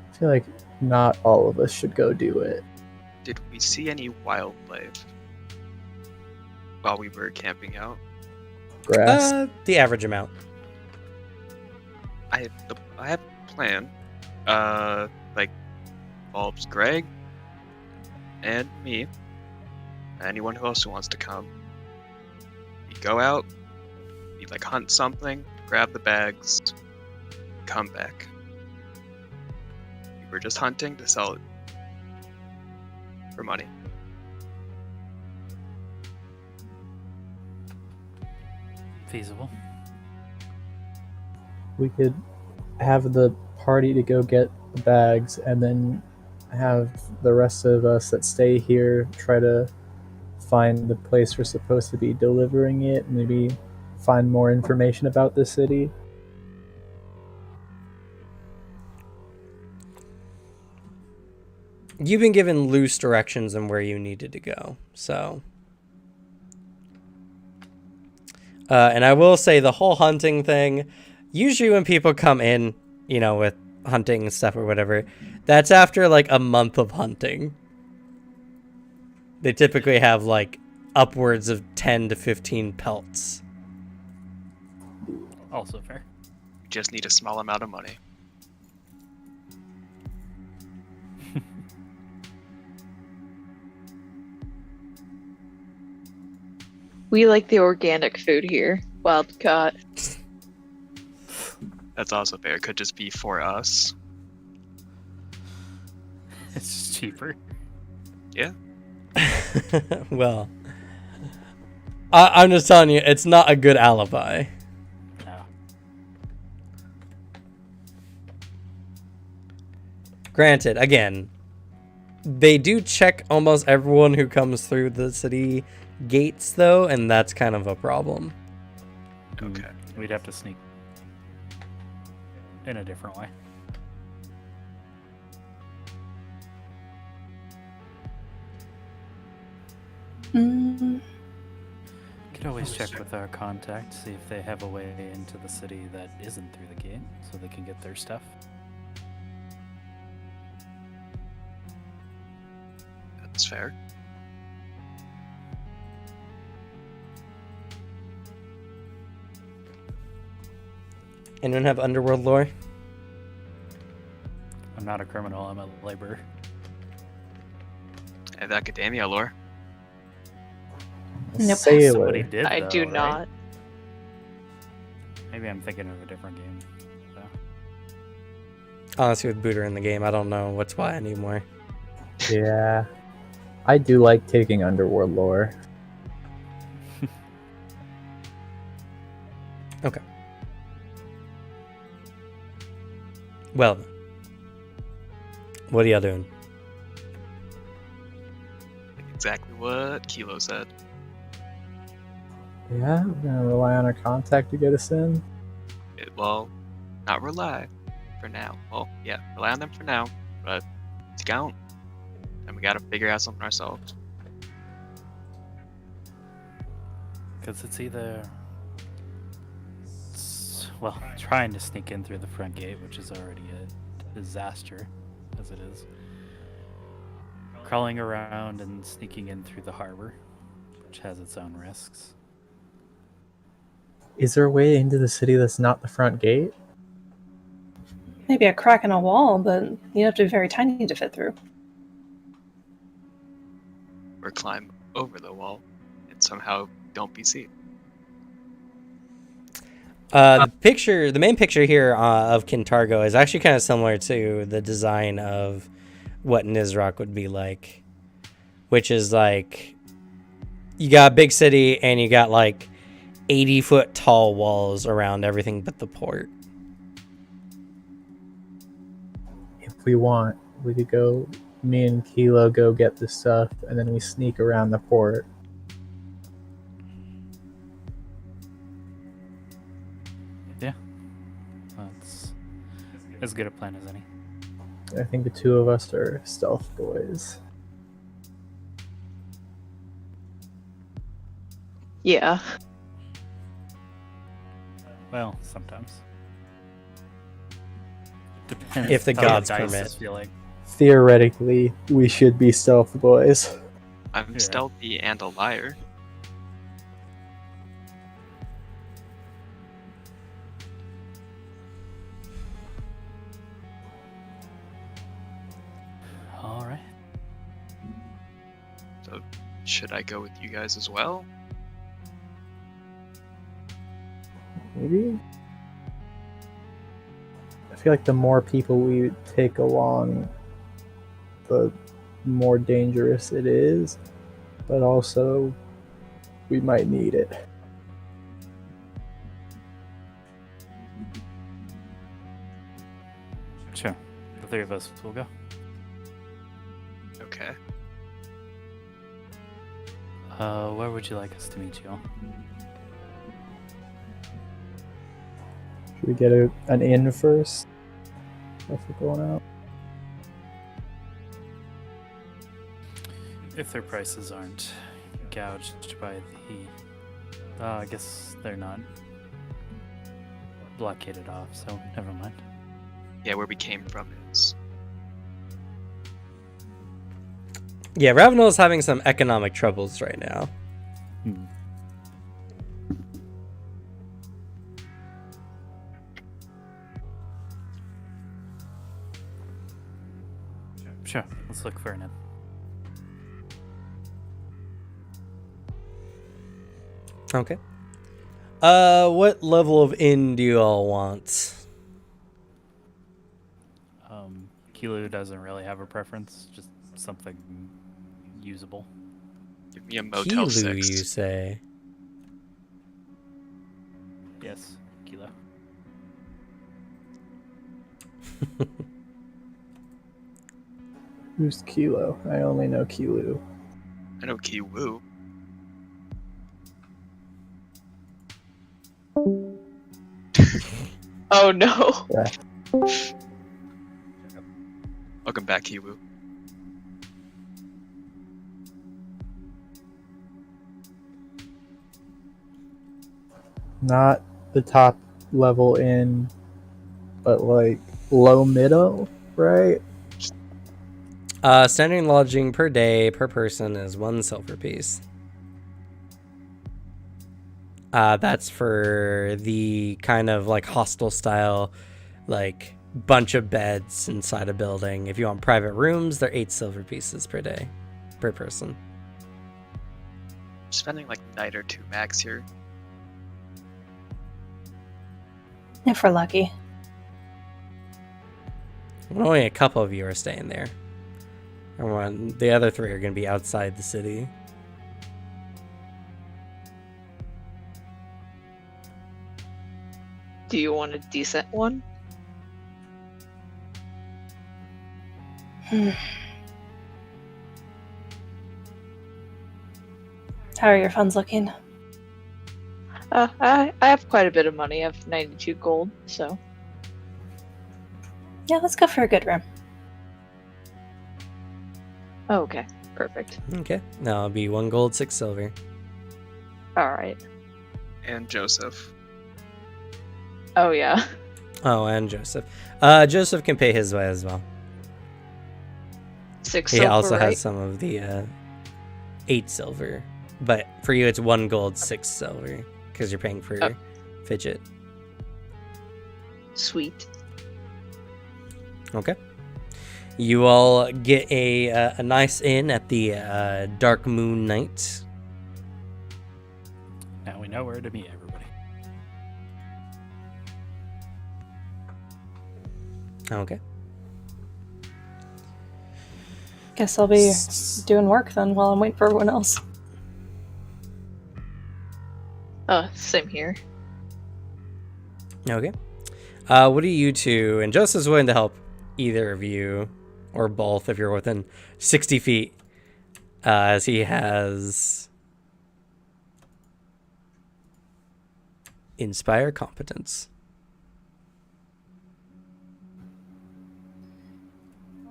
I feel like not all of us should go do it. Did we see any wildlife while we were camping out? Grass. The average amount. I have a plan. Like involves Greg and me. Anyone who else wants to come. We go out. We like hunt something, grab the bags, come back. We're just hunting to sell it for money. Feasible. We could have the party to go get the bags and then have the rest of us that stay here try to find the place we're supposed to be delivering it, maybe find more information about the city. You've been given loose directions on where you needed to go, so. And I will say the whole hunting thing, usually when people come in, you know, with hunting and stuff or whatever, that's after like a month of hunting. They typically have like upwards of 10 to 15 pelts. Also fair. We just need a small amount of money. We like the organic food here. Wild caught. That's also fair. It could just be for us. It's just cheaper. Yeah. Well, I'm just telling you, it's not a good alibi. No. Granted, again, they do check almost everyone who comes through the city gates, though, and that's kind of a problem. Okay. We'd have to sneak in a different way. Could always check with our contact, see if they have a way into the city that isn't through the gate, so they can get their stuff. That's fair. Anyone have underworld lore? I'm not a criminal, I'm a laborer. I have academia lore. Nope. Sailor. Somebody did, I though, do right? not. Maybe I'm thinking of a different game. So. Honestly, with Booter in the game, I don't know what's why anymore. Yeah. I do like taking underworld lore. Okay. Well, what are y'all doing? Exactly what Kilo said. Yeah, we're gonna rely on our contact to get us in. Well, not rely for now. Well, yeah, rely on them for now, but to count, and we gotta figure out something ourselves. Because it's either, well, trying to sneak in through the front gate, which is already a disaster as it is. Crawling around and sneaking in through the harbor, which has its own risks. Is there a way into the city that's not the front gate? Maybe a crack in a wall, but you have to be very tiny to fit through. Or climb over the wall and somehow don't be seen. The main picture here of Kintargo is actually kind of similar to the design of what Nizrock would be like, which is like you got a big city and you got like 80-foot tall walls around everything but the port. If we want, we could go, me and Kilo go get the stuff, and then we sneak around the port. Yeah. That's as good a plan as any. I think the two of us are stealth boys. Yeah. Well, sometimes. Depends If the how gods dice permit. is feeling. Theoretically, we should be stealth boys. I'm Yeah. stealthy and a liar. All right. So, should I go with you guys as well? Maybe? I feel like the more people we take along, the more dangerous it is. But also, we might need it. Sure. The three of us will go. Okay. Where would you like us to meet you? Should we get an inn first? If we're going out. If their prices aren't gouged by the... I guess they're not blockaded off, so never mind. Yeah, where we came from is. Yeah, Ravenel is having some economic troubles right now. Hmm. Sure, let's look for an inn. Okay. What level of inn do you all want? Kilu doesn't really have a preference, just something usable. Give me a Motel Kilu, 6. you say? Yes, Kilo. Who's Kilo? I only know Kilu. I know Kiwoo. Oh no. Welcome back, Kiwoo. Not the top level inn, but like low middle, right? Standard lodging per day per person is 1 silver piece. That's for the kind of like hostel style, like bunch of beds inside a building. If you want private rooms, they're 8 silver pieces per day per person. Spending like a night or two max here. If we're lucky. Only a couple of you are staying there. And the other 3 are going to be outside the city. Do you want a decent one? How are your funds looking? I have quite a bit of money. I have 92 gold, so. Yeah, let's go for a good room. Oh, okay, perfect. Okay. That'll be 1 gold, 6 silver. Alright. And Joseph. Oh, yeah. Oh, and Joseph. Joseph can pay his way as well. 6 He silver, also right? has some of the 8 silver. But for you, it's 1 gold, 6 silver. Because you're paying for Oh. fidget. Sweet. Okay. You all get a nice inn at the Dark Moon Night. Now we know where to meet everybody. Okay. Guess I'll be doing work then while I'm waiting for everyone else. Same here. Okay. What do you two, and Joseph's willing to help either of you, or both if you're within 60 feet, as he has Inspire Competence.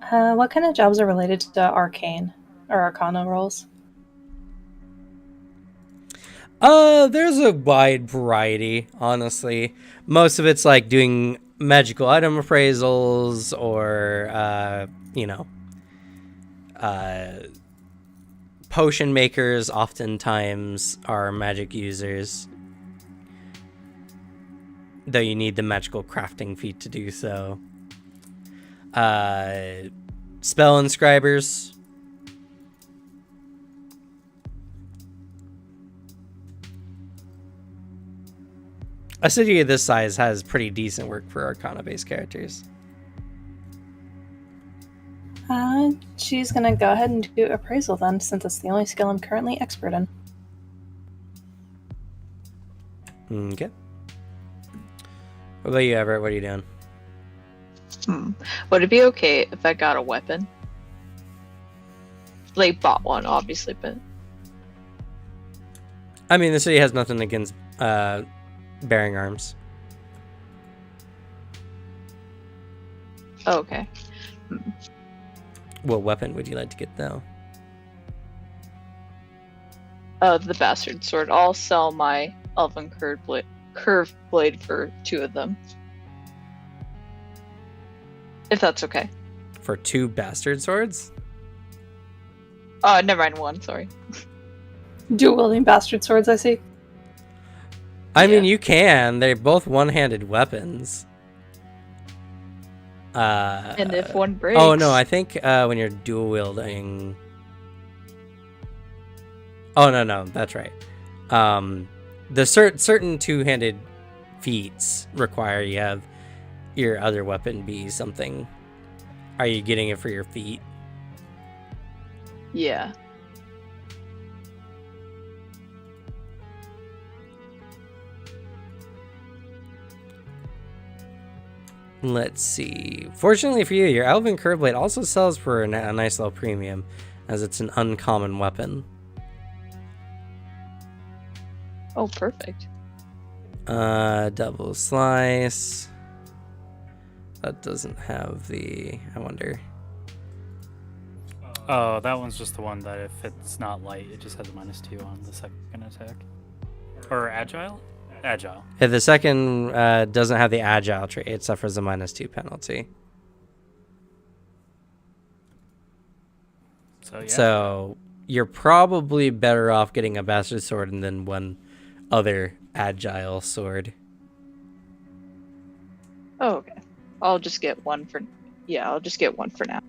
What kind of jobs are related to arcane or arcana roles? There's a wide variety, honestly. Most of it's like doing magical item appraisals or, potion makers oftentimes are magic users. Though you need the magical crafting feat to do so. Spell inscribers. A city of this size has pretty decent work for Arcana-based characters. She's gonna go ahead and do appraisal then, since it's the only skill I'm currently expert in. Okay. What about you, Everett? What are you doing? Would it be okay if I got a weapon? Like, bought one, obviously, but... I mean, the city has nothing against bearing arms. Oh, okay. What weapon would you like to get, though? The bastard sword. I'll sell my elven curved blade for 2 of them. If that's okay. For 2 bastard swords? Never mind, 1, sorry. Dual wielding bastard swords, I see. I mean, you can. They're both one-handed weapons. And if one breaks... Oh, no, I think when you're dual wielding... Oh, no, that's right. The certain two-handed feats require you have your other weapon be something. Are you getting it for your feet? Yeah. Let's see. Fortunately for you, your Elven Curve Blade also sells for a nice little premium, as it's an uncommon weapon. Oh, perfect. Double slice. That doesn't have the... I wonder. Oh, that one's just the one that if it's not light, it just has a -2 on the second attack. Or agile? Agile. If the second doesn't have the agile trait, it suffers a -2 penalty. So, yeah. So you're probably better off getting a bastard sword and then one other agile sword. Oh, okay. I'll just get one for... Yeah, I'll just get one for now.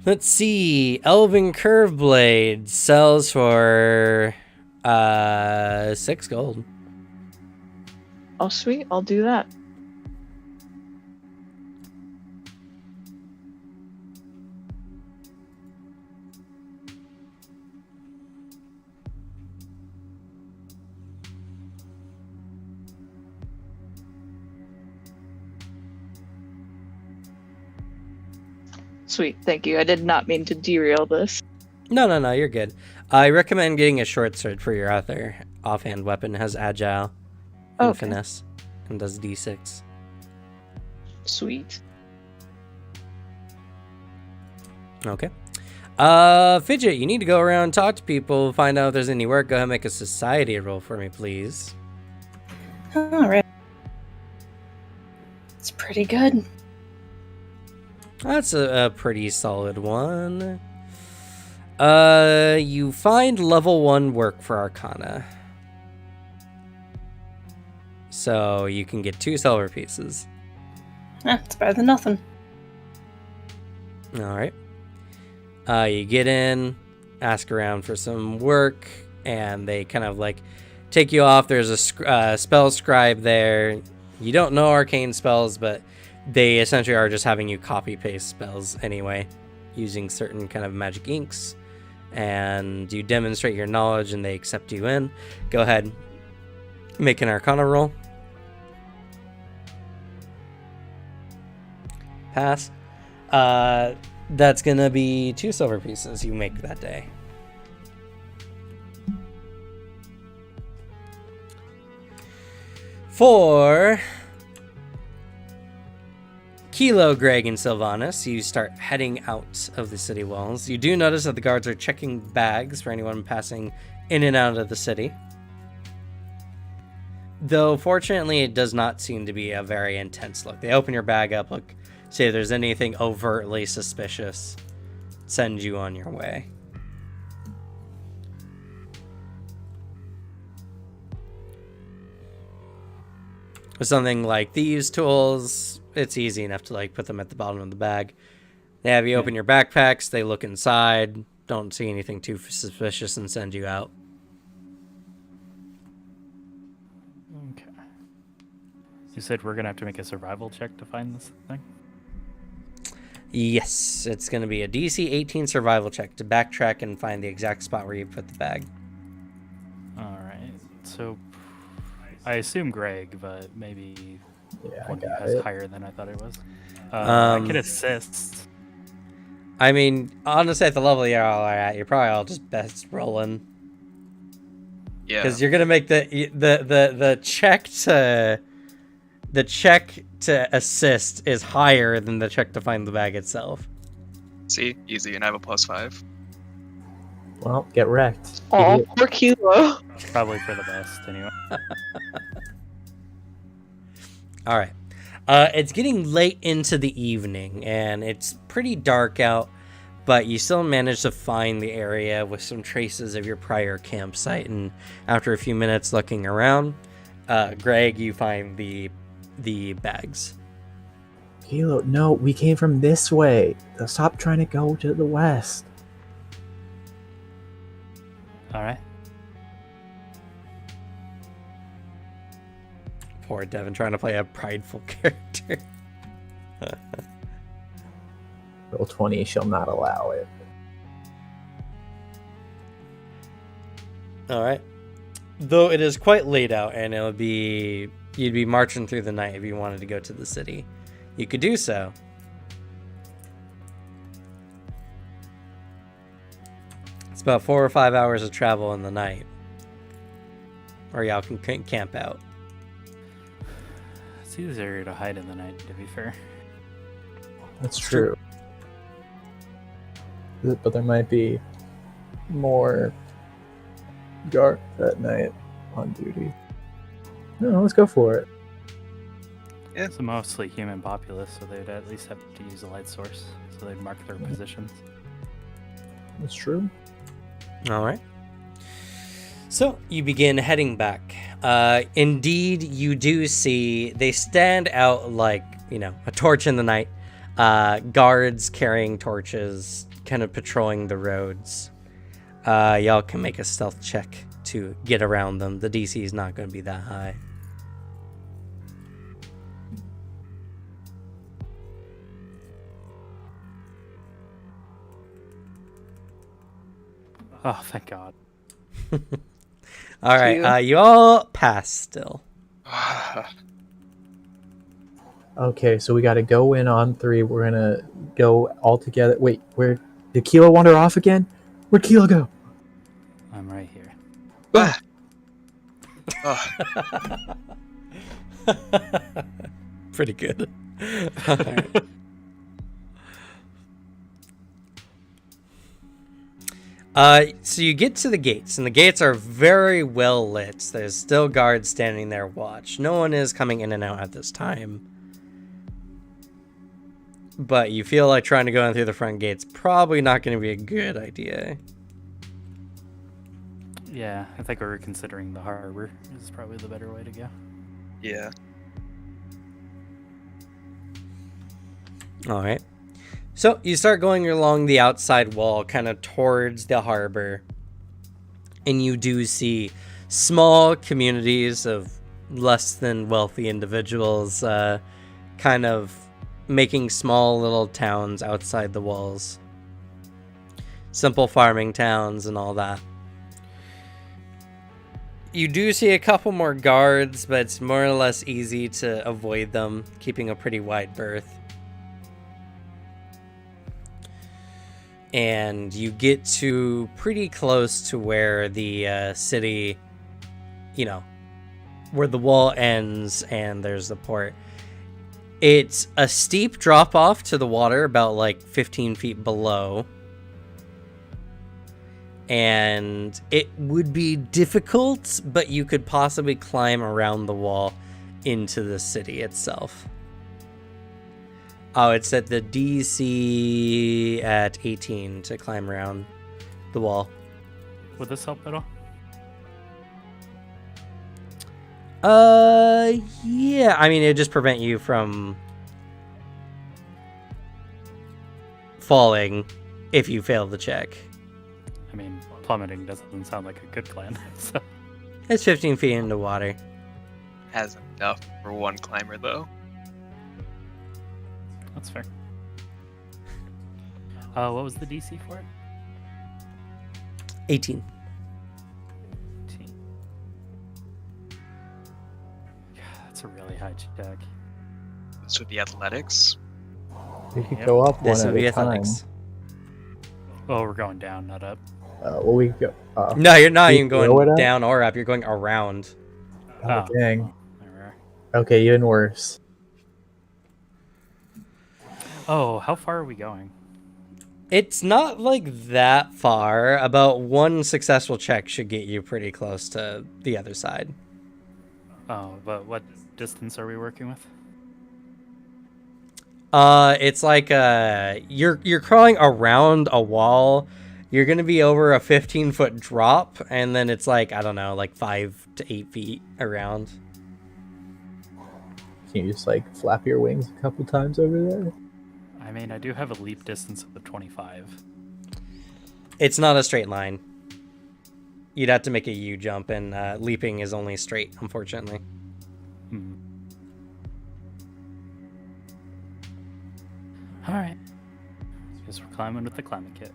Let's see. Elven Curve Blade sells for 6 gold. Oh, sweet. I'll do that. Sweet, thank you. I did not mean to derail this. No, you're good. I recommend getting a short sword for your other offhand weapon. It has agile and Okay. finesse and does d6. Sweet. Okay. Fidget, you need to go around and talk to people, find out if there's any work. Go ahead and make a society roll for me, please. Alright. It's pretty good. That's a pretty solid one. You find level 1 work for Arcana. So you can get 2 silver pieces. It's better than nothing. Alright. You get in, ask around for some work, and they kind of like take you off. There's a spell scribe there. You don't know arcane spells, but they essentially are just having you copy paste spells anyway, using certain kind of magic inks. And you demonstrate your knowledge and they accept you in. Go ahead, make an Arcana roll. Pass. That's gonna be 2 silver pieces you make that day. For Kilo, Greg, and Sylvanas, you start heading out of the city walls. You do notice that the guards are checking bags for anyone passing in and out of the city. Though, fortunately, it does not seem to be a very intense look. They open your bag up, look, see if there's anything overtly suspicious, send you on your way. With something like these tools, it's easy enough to like put them at the bottom of the bag. They have you open your backpacks, they look inside, don't see anything too suspicious, and send you out. Okay. You said we're gonna have to make a survival check to find this thing? Yes, it's going to be a DC 18 survival check to backtrack and find the exact spot where you put the bag. Alright, so I assume Greg, but maybe Yeah, I one of you got has it. higher than I thought it was. I can assist. I mean, honestly, at the level you're all at, you're probably all just best rolling. Yeah. Because you're going to make the check to assist is higher than the check to find the bag itself. See, easy, and I have a +5. Well, get wrecked. Oh, Idiot. poor Kilo. Probably for the best, anyway. All right. It's getting late into the evening, and it's pretty dark out, but you still manage to find the area with some traces of your prior campsite. And after a few minutes looking around, Greg, you find the bags. Kilo, no, we came from this way. Stop trying to go to the west. Alright. Poor Devin trying to play a prideful character. Roll 20 shall not allow it. All right. Though it is quite late out, and you'd be marching through the night if you wanted to go to the city. You could do so. It's about 4 or 5 hours of travel in the night. Or y'all can camp out. It's easier to hide in the night, to be fair. That's true. But there might be more guards at night on duty. No, let's go for it. It's a mostly human populace, so they'd at least have to use a light source, so they'd mark their positions. That's true. All right. So you begin heading back. Indeed, you do see they stand out like, a torch in the night. Guards carrying torches, kind of patrolling the roads. Y'all can make a stealth check to get around them. The DC is not going to be that high. Oh, thank God. All right, you all pass still. Okay, so we got to go in on 3. We're gonna go all together. Wait, where did Kilo wander off again? Where'd Kilo go? I'm right here. Pretty good. All right. So you get to the gates, and the gates are very well lit. There's still guards standing there watch. No one is coming in and out at this time. But you feel like trying to go in through the front gate's probably not going to be a good idea. Yeah, I think we're considering the harbor is probably the better way to go. Yeah. All right. So you start going along the outside wall, kind of towards the harbor, and you do see small communities of less than wealthy individuals kind of making small little towns outside the walls. Simple farming towns and all that. You do see a couple more guards, but it's more or less easy to avoid them, keeping a pretty wide berth. And you get to pretty close to where the city, where the wall ends and there's the port. It's a steep drop off to the water, about like 15 feet below. And it would be difficult, but you could possibly climb around the wall into the city itself. Oh, it's at the DC at 18 to climb around the wall. Would this help at all? Yeah. I mean, it would just prevent you from falling if you fail the check. I mean, plummeting doesn't sound like a good plan. So It's 15 feet into water. Has enough for one climber, though. that's fair. What was the DC for it? 18. 18. Yeah, that's a really high check. This would be athletics. We could Yep. go up This one would at be a time. athletics. Oh, we're going down, not up. Well, we could go. No, you're not You even know what going I- down or up. You're going around. Oh, dang. There we are. Okay, even worse. Oh, how far are we going? It's not like that far. About one successful check should get you pretty close to the other side. Oh, but what distance are we working with? It's like you're crawling around a wall. You're gonna be over a 15-foot drop, and then it's like, I don't know, like 5 to 8 feet around. Can you just like flap your wings a couple times over there? I mean, I do have a leap distance of 25. It's not a straight line. You'd have to make a U jump, and leaping is only straight, unfortunately. Hmm. All right. Guess we're climbing with the climbing kit.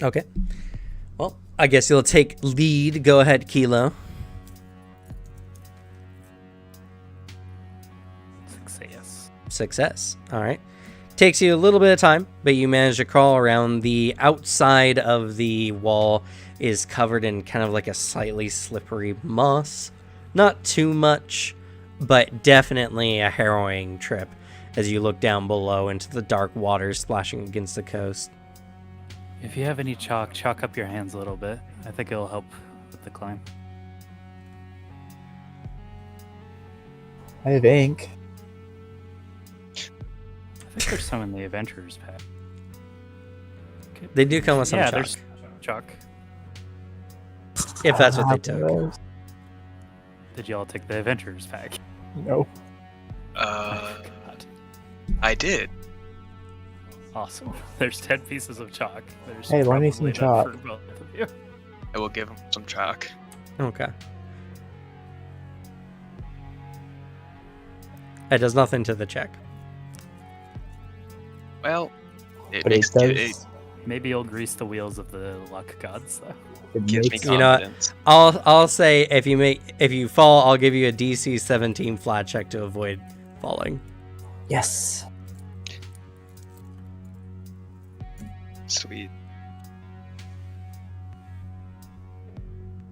Okay. Well, I guess you'll take lead. Go ahead, Kilo. Success. Success. All right. Takes you a little bit of time, but you manage to crawl around. The outside of the wall is covered in kind of like a slightly slippery moss. Not too much, but definitely a harrowing trip as you look down below into the dark waters splashing against the coast. If you have any chalk up your hands a little bit. I think it'll help with the climb. I have ink. I think there's some in the Adventurers pack. Okay. They do come with some Yeah, chalk, there's chalk. if that's what they I don't have took. those. Did y'all take the Adventurers pack? No. Uh, I forgot. I did. Awesome. There's 10 pieces of chalk. There's Hey, lend me some probably enough chalk. for both of you. I will give him some chalk. Okay. It does nothing to the check. Well, it But it makes does. it Maybe you'll grease the wheels of the luck gods, though. It gives me makes, You know what? confidence. I'll say if you fall, I'll give you a DC 17 flat check to avoid falling. yes. Sweet.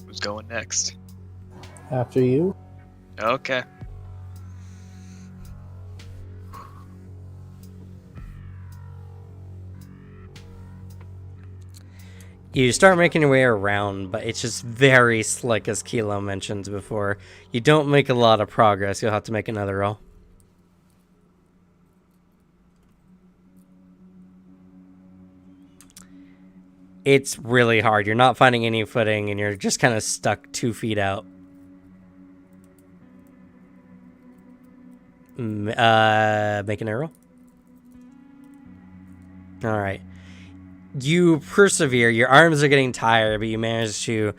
Who's going next? After you. Okay. You start making your way around, but it's just very slick, as Kilo mentioned before. You don't make a lot of progress. You'll have to make another roll. It's really hard. You're not finding any footing, and you're just kind of stuck 2 feet out. Make an arrow. All right. You persevere. Your arms are getting tired, but you manage to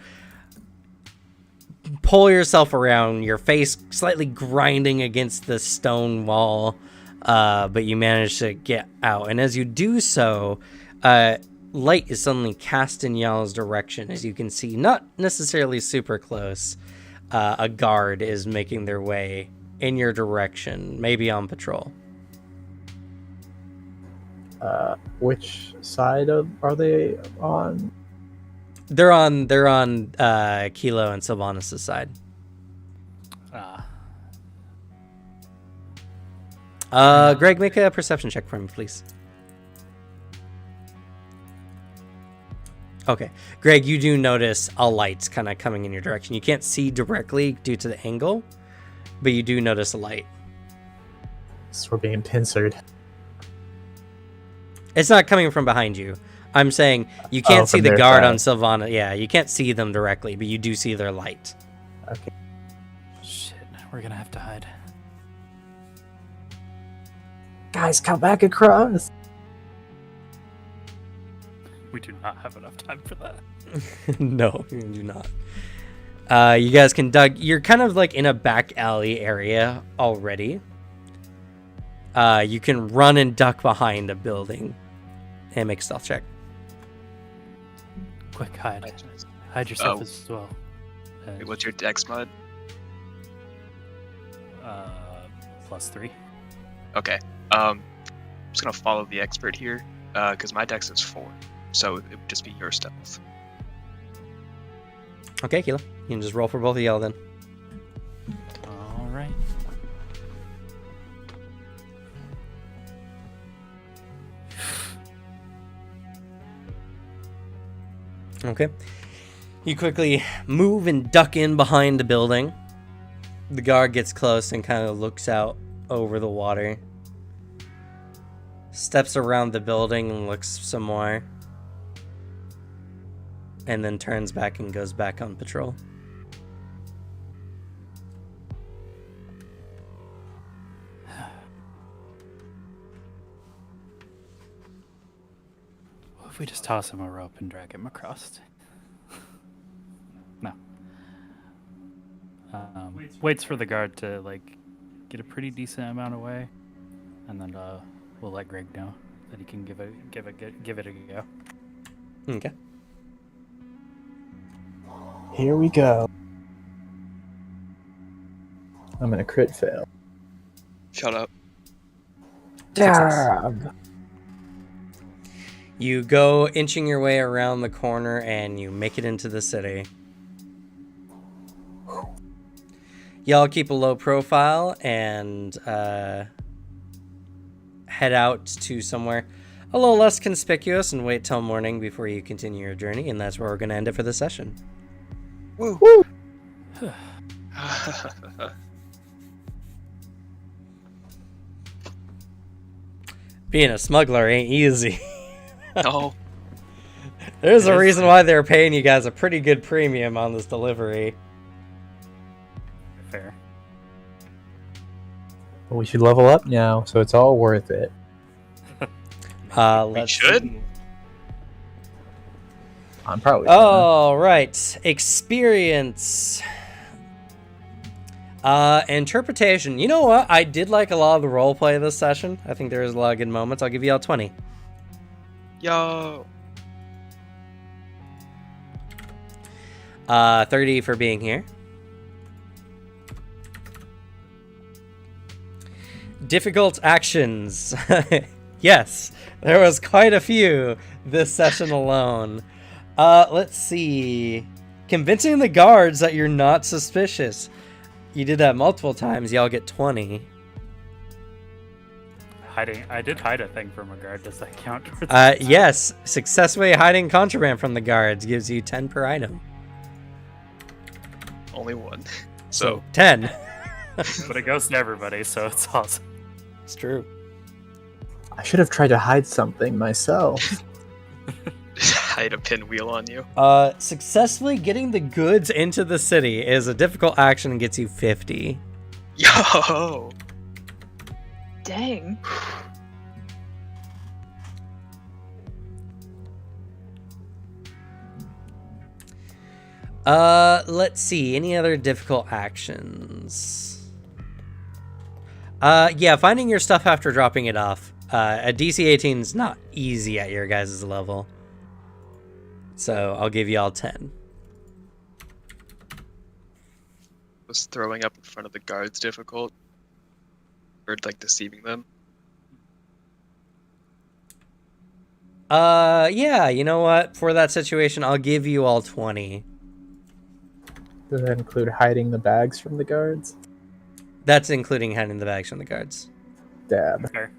pull yourself around. Your face slightly grinding against the stone wall, but you manage to get out. And as you do so, light is suddenly cast in y'all's direction. As you can see, not necessarily super close, a guard is making their way in your direction, maybe on patrol. Which side are they on? They're on Kilo and Sylvanas' side. Greg, make a perception check for me, please. Okay. Greg, you do notice a light kind of coming in your direction. You can't see directly due to the angle, but you do notice a light. So we're being pincered. It's not coming from behind you. I'm saying you can't see from the their guard side. on Sylvana. Yeah, you can't see them directly, but you do see their light. Okay. Shit, we're gonna have to hide. Guys, come back across. We do not have enough time for that. No, you do not. You guys can you're kind of like in a back alley area already. You can run and duck behind a building and make a stealth check. Quick, hide. Hide yourself Oh. as well. Wait, what's your dex mod? +3. Okay. I'm just gonna follow the expert here, because my dex is 4, so it would just be your stealth. Okay, Kilo. You can just roll for both of y'all then. All right. Okay. You quickly move and duck in behind the building. The guard gets close and kind of looks out over the water. Steps around the building and looks some more. And then turns back and goes back on patrol. What if we just toss him a rope and drag him across? No. Waits for the guard to like get a pretty decent amount away, and then we'll let Greg know that he can give it a go. Okay. Here we go. I'm gonna crit fail. Shut up. Dab. You go inching your way around the corner and you make it into the city. Y'all keep a low profile and head out to somewhere a little less conspicuous and wait till morning before you continue your journey, and that's where we're going to end it for the session. Woo. Being a smuggler ain't easy. No. There's It a is. reason why they're paying you guys a pretty good premium on this delivery. Fair. We should level up now, so it's all worth it. Let's should? see. I'm probably. gonna. All right, experience. Interpretation. You know what? I did like a lot of the roleplay this session. I think there was a lot of good moments. I'll give you all 20. Yo. 30 for being here. Difficult actions. Yes, there was quite a few this session alone. Let's see. Convincing the guards that you're not suspicious. You did that multiple times. Y'all get 20. Hiding. I did hide a thing from a guard. Does that count? Yes, successfully hiding contraband from the guards gives you 10 per item. Only one. So 10. But it goes to everybody, so it's awesome. It's true. I should have tried to hide something myself. hide a pinwheel on you. Successfully getting the goods into the city is a difficult action and gets you 50. Yo. Dang. Let's see. Any other difficult actions? Yeah, finding your stuff after dropping it off. A DC 18 is not easy at your guys' level. So I'll give you all 10. Was throwing up in front of the guards difficult? Or like deceiving them? Yeah, you know what? For that situation, I'll give you all 20. Does that include hiding the bags from the guards? That's including handing the bags from the guards. Dab. Fair.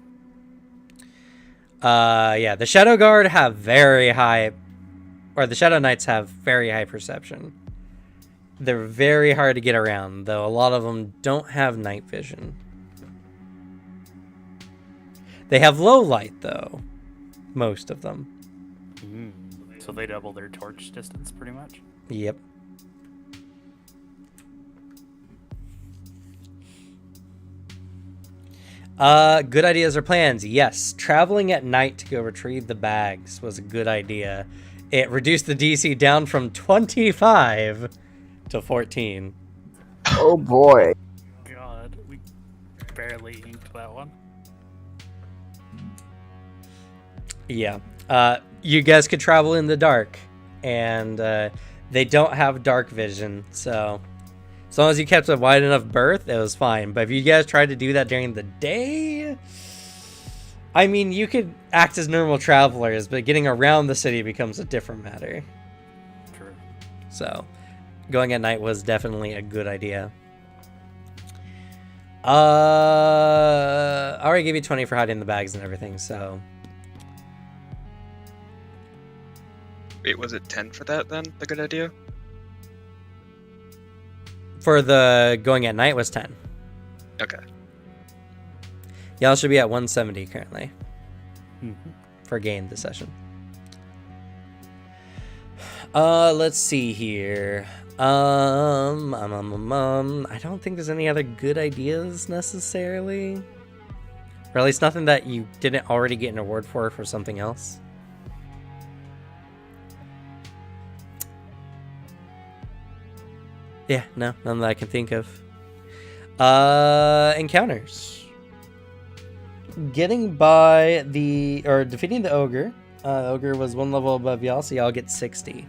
Yeah, the Shadow Guard have very high, or the Shadow Knights have very high perception. They're very hard to get around, though a lot of them don't have night vision. They have low light, though. Most of them. So they double their torch distance, pretty much. Yep. Good ideas or plans. Yes, traveling at night to go retrieve the bags was a good idea. It reduced the DC down from 25 to 14. Oh boy. God, we barely inked that one. Yeah. You guys could travel in the dark, and they don't have dark vision, so as long as you kept a wide enough berth, it was fine. But if you guys tried to do that during the day, I mean, you could act as normal travelers, but getting around the city becomes a different matter. True. So, going at night was definitely a good idea. I already gave you 20 for hiding the bags and everything, so... Wait, was it 10 for that then? The good idea? For the going at night was 10. Okay. Y'all should be at 170 currently. Mm-hmm. For gain this session. Let's see here. I don't think there's any other good ideas necessarily. Or at least nothing that you didn't already get an award for something else. Yeah, no, none that I can think of. Encounters. Getting by the, or defeating the ogre. Ogre was one level above y'all, so y'all get 60.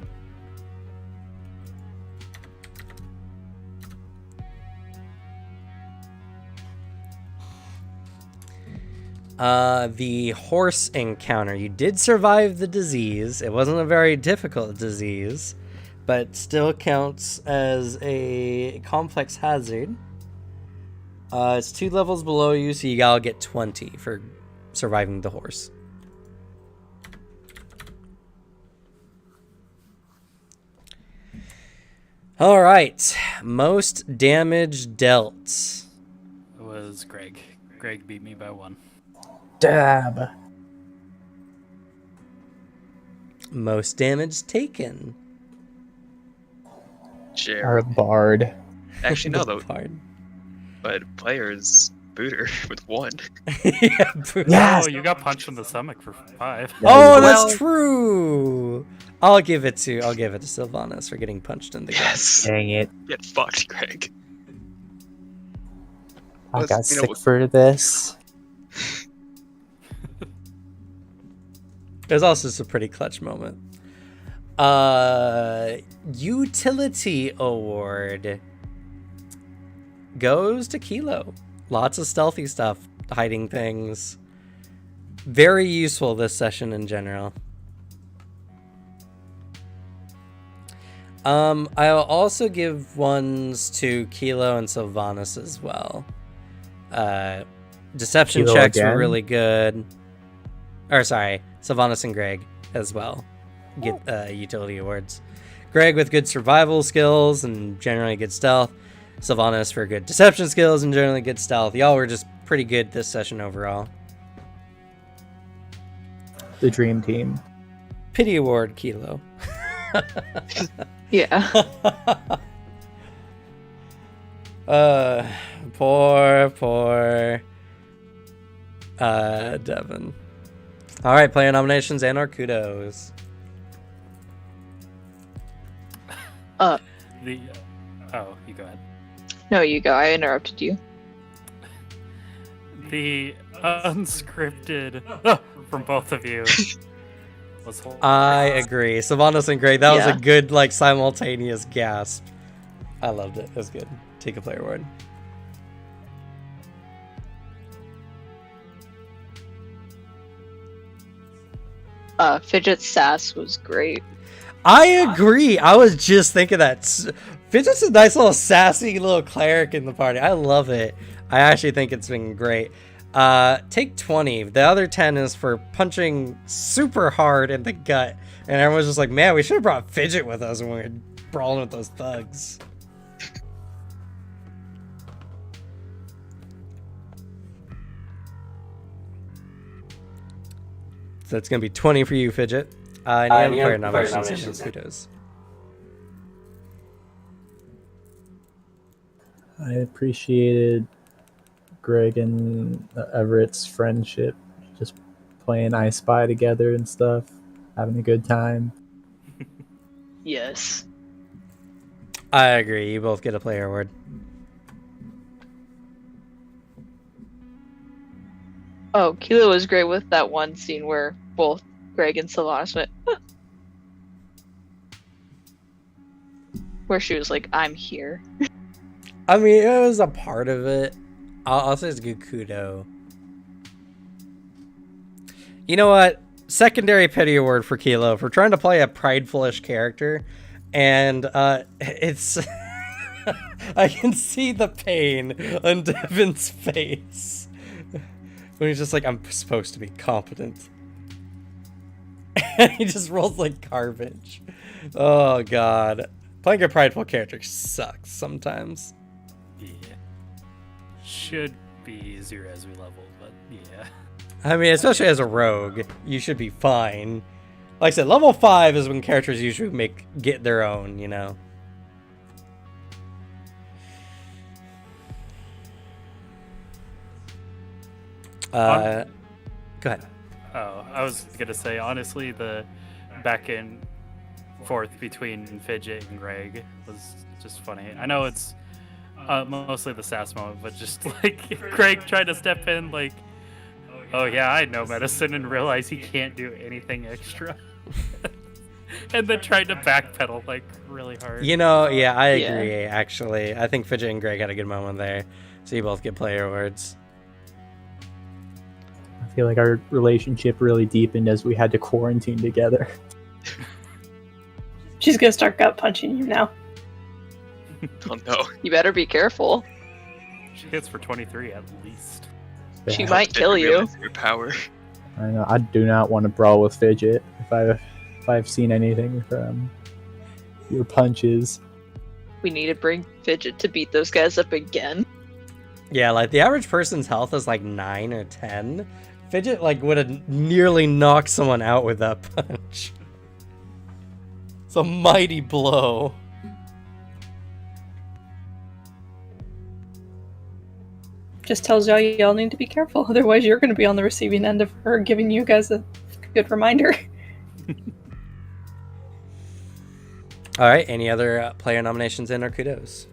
The horse encounter. You did survive the disease. It wasn't a very difficult disease, but still counts as a complex hazard. It's 2 levels below you, so you gotta get 20 for surviving the horse. Alright, most damage dealt. It was Greg. Greg beat me by 1. Dab. Most damage taken. Share. Our bard. Actually, no, The though. bard. But players booter with 1. Yeah, Yes! Oh, you got punched in the stomach for 5. Oh, Well- that's true. I'll give it to Sylvanas for getting punched in the gut. Yes. Dang it. Get fucked, Greg. I Let's- got you know sick what- for this. There's also just a pretty clutch moment. Utility award goes to Kilo. Lots of stealthy stuff, hiding things. Very useful this session in general. I'll also give ones to Kilo and Sylvanas as well. Deception Kilo checks were again? really good. Or sorry, Sylvanas and Greg as well get utility awards. Greg with good survival skills and generally good stealth. Sylvanas for good deception skills and generally good stealth. Y'all were just pretty good this session overall. The dream team. Pity award, Kilo. Yeah. Poor Devin. All right, player nominations and our kudos. Oh, you go ahead. No, you go. I interrupted you. The unscripted from both of you was I agree. Sylvanas and Greg, that was Yeah. a good like simultaneous gasp. I loved it. It was good. Take a player award. Fidget's sass was great. I agree. I was just thinking that. Fidget's a nice little sassy little cleric in the party. I love it. I actually think it's been great. Take 20. The other 10 is for punching super hard in the gut. And everyone's just like, man, we should have brought Fidget with us when we were brawling with those thugs. So that's going to be 20 for you, Fidget. And you have player nominations. Kudos. I appreciated Greg and Everett's friendship, just playing I Spy together and stuff, having a good time. Yes. I agree. You both get a player award. Oh, Kilo was great with that one scene where both Greg and Sylvanas went, "Ah." Where she was like, I'm here. I mean, it was a part of it. I'll say it's a good kudo. You know what? Secondary pity award for Kilo for trying to play a prideful-ish character. And it's... I can see the pain on Devin's face. When he's just like, I'm supposed to be competent. And he just rolls like garbage. Oh, God. Playing a prideful character sucks sometimes. Yeah. Should be easier as we level, but yeah. I mean, especially as a rogue, you should be fine. Like I said, level 5 is when characters usually get their own, you know. Go ahead. Oh, I was gonna say, honestly, the back and forth between Fidget and Greg was just funny. I know it's mostly the sass moment, but just like Greg tried to step in like, oh yeah, I know medicine, and realize he can't do anything extra. And then tried to backpedal like really hard. You know, yeah, I agree, actually. I think Fidget and Greg had a good moment there. So you both get player awards. I feel like our relationship really deepened as we had to quarantine together. She's gonna start gut punching you now. Oh no. You better be careful. She hits for 23 at least. She Yeah. might kill you. Your power. I know. I do not want to brawl with Fidget. If I've seen anything from your punches. We need to bring Fidget to beat those guys up again. Yeah, like the average person's health is like 9 or 10. Fidget like would have nearly knocked someone out with that punch. It's a mighty blow. Just tells y'all need to be careful, otherwise you're gonna be on the receiving end of her giving you guys a good reminder. All right, any other player nominations in or kudos?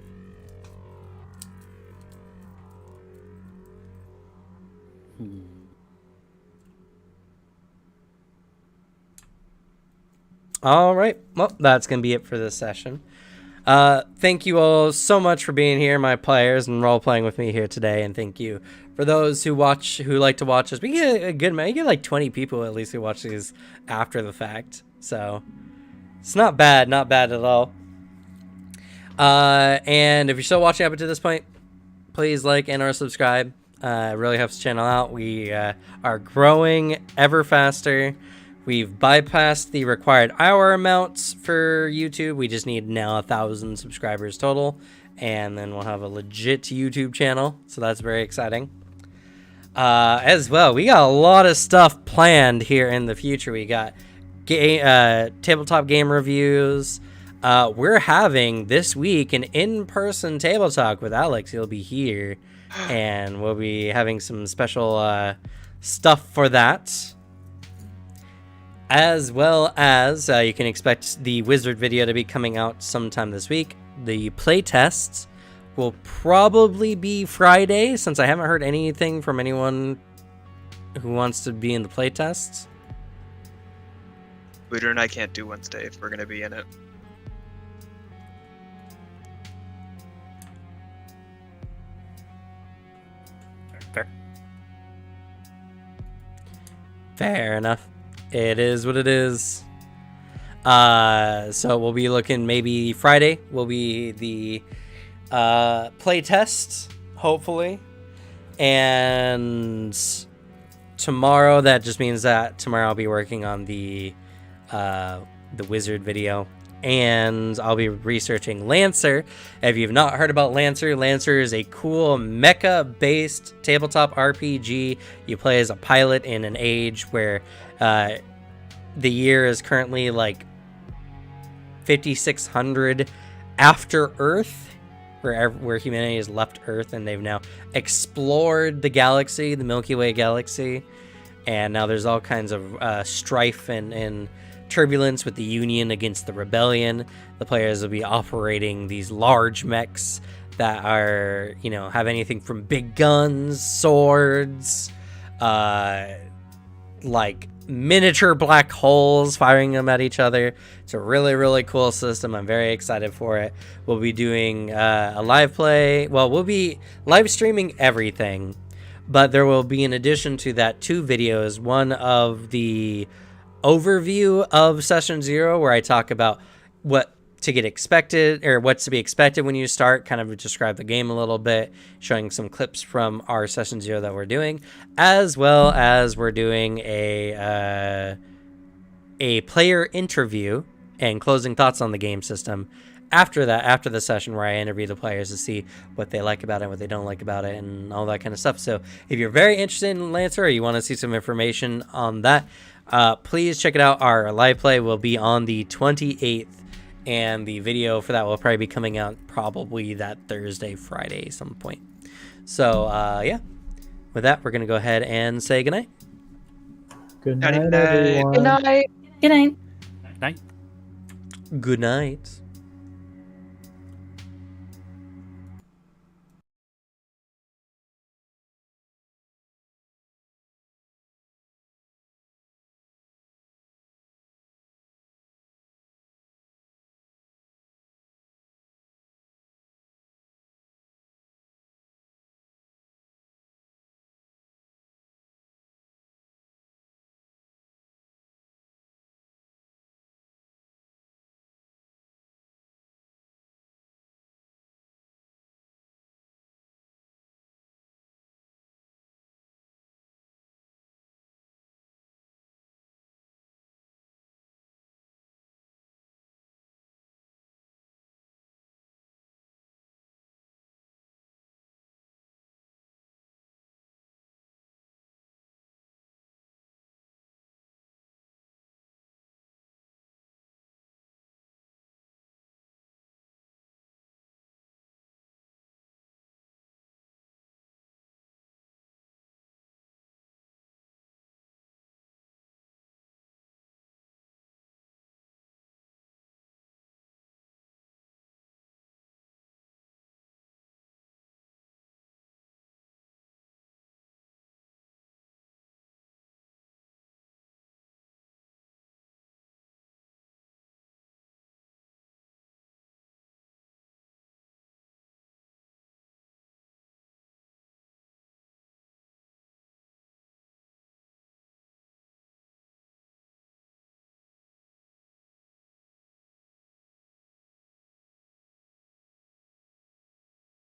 All right, well, that's going to be it for this session. Thank you all so much for being here, my players, and role-playing with me here today, and thank you for those who like to watch us. We get a good amount. You get like 20 people at least who watch these after the fact, so it's not bad at all. And if you're still watching up to this point, please like and or subscribe. It really helps the channel out. We are growing ever faster. We've bypassed the required hour amounts for YouTube. We just need now 1,000 subscribers total, and then we'll have a legit YouTube channel. So that's very exciting. As well, we got a lot of stuff planned here in the future. We got tabletop game reviews. We're having this week an in-person table talk with Alex. He'll be here, and we'll be having some special stuff for that. As well as you can expect the Wizard video to be coming out sometime this week. The playtests will probably be Friday, since I haven't heard anything from anyone who wants to be in the playtests. Booter and I can't do Wednesday if we're going to be in it. Fair. Fair enough. It is what it is. So we'll be looking, maybe Friday will be the play test, hopefully. And tomorrow, that just means that tomorrow I'll be working on the wizard video. And I'll be researching Lancer. If you've not heard about Lancer, Lancer is a cool mecha-based tabletop RPG. You play as a pilot in an age where the year is currently like 5600 after Earth, where humanity has left Earth, and they've now explored the galaxy, the Milky Way galaxy, and now there's all kinds of strife and turbulence with the Union against the Rebellion. The players will be operating these large mechs that are, have anything from big guns, swords, like miniature black holes, firing them at each other. It's a really, really cool system. I'm very excited for it. We'll be doing a live play. Well, we'll be live streaming everything, but there will be, in addition to that, 2 videos. One of the overview of Session 0, where I talk about what to get expected, or what's to be expected when you start, kind of describe the game a little bit, showing some clips from our Session 0 that we're doing, as well as we're doing a player interview and closing thoughts on the game system after that, after the session, where I interview the players to see what they like about it, what they don't like about it, and all that kind of stuff. So if you're very interested in Lancer, or you want to see some information on that, please check it out. Our live play will be on the 28th, and the video for that will probably be coming out probably that Thursday, Friday, some point. So, yeah. With that, we're going to go ahead and say goodnight. Good Nighty night, night. everyone. Good night. Good night. Night. Good night.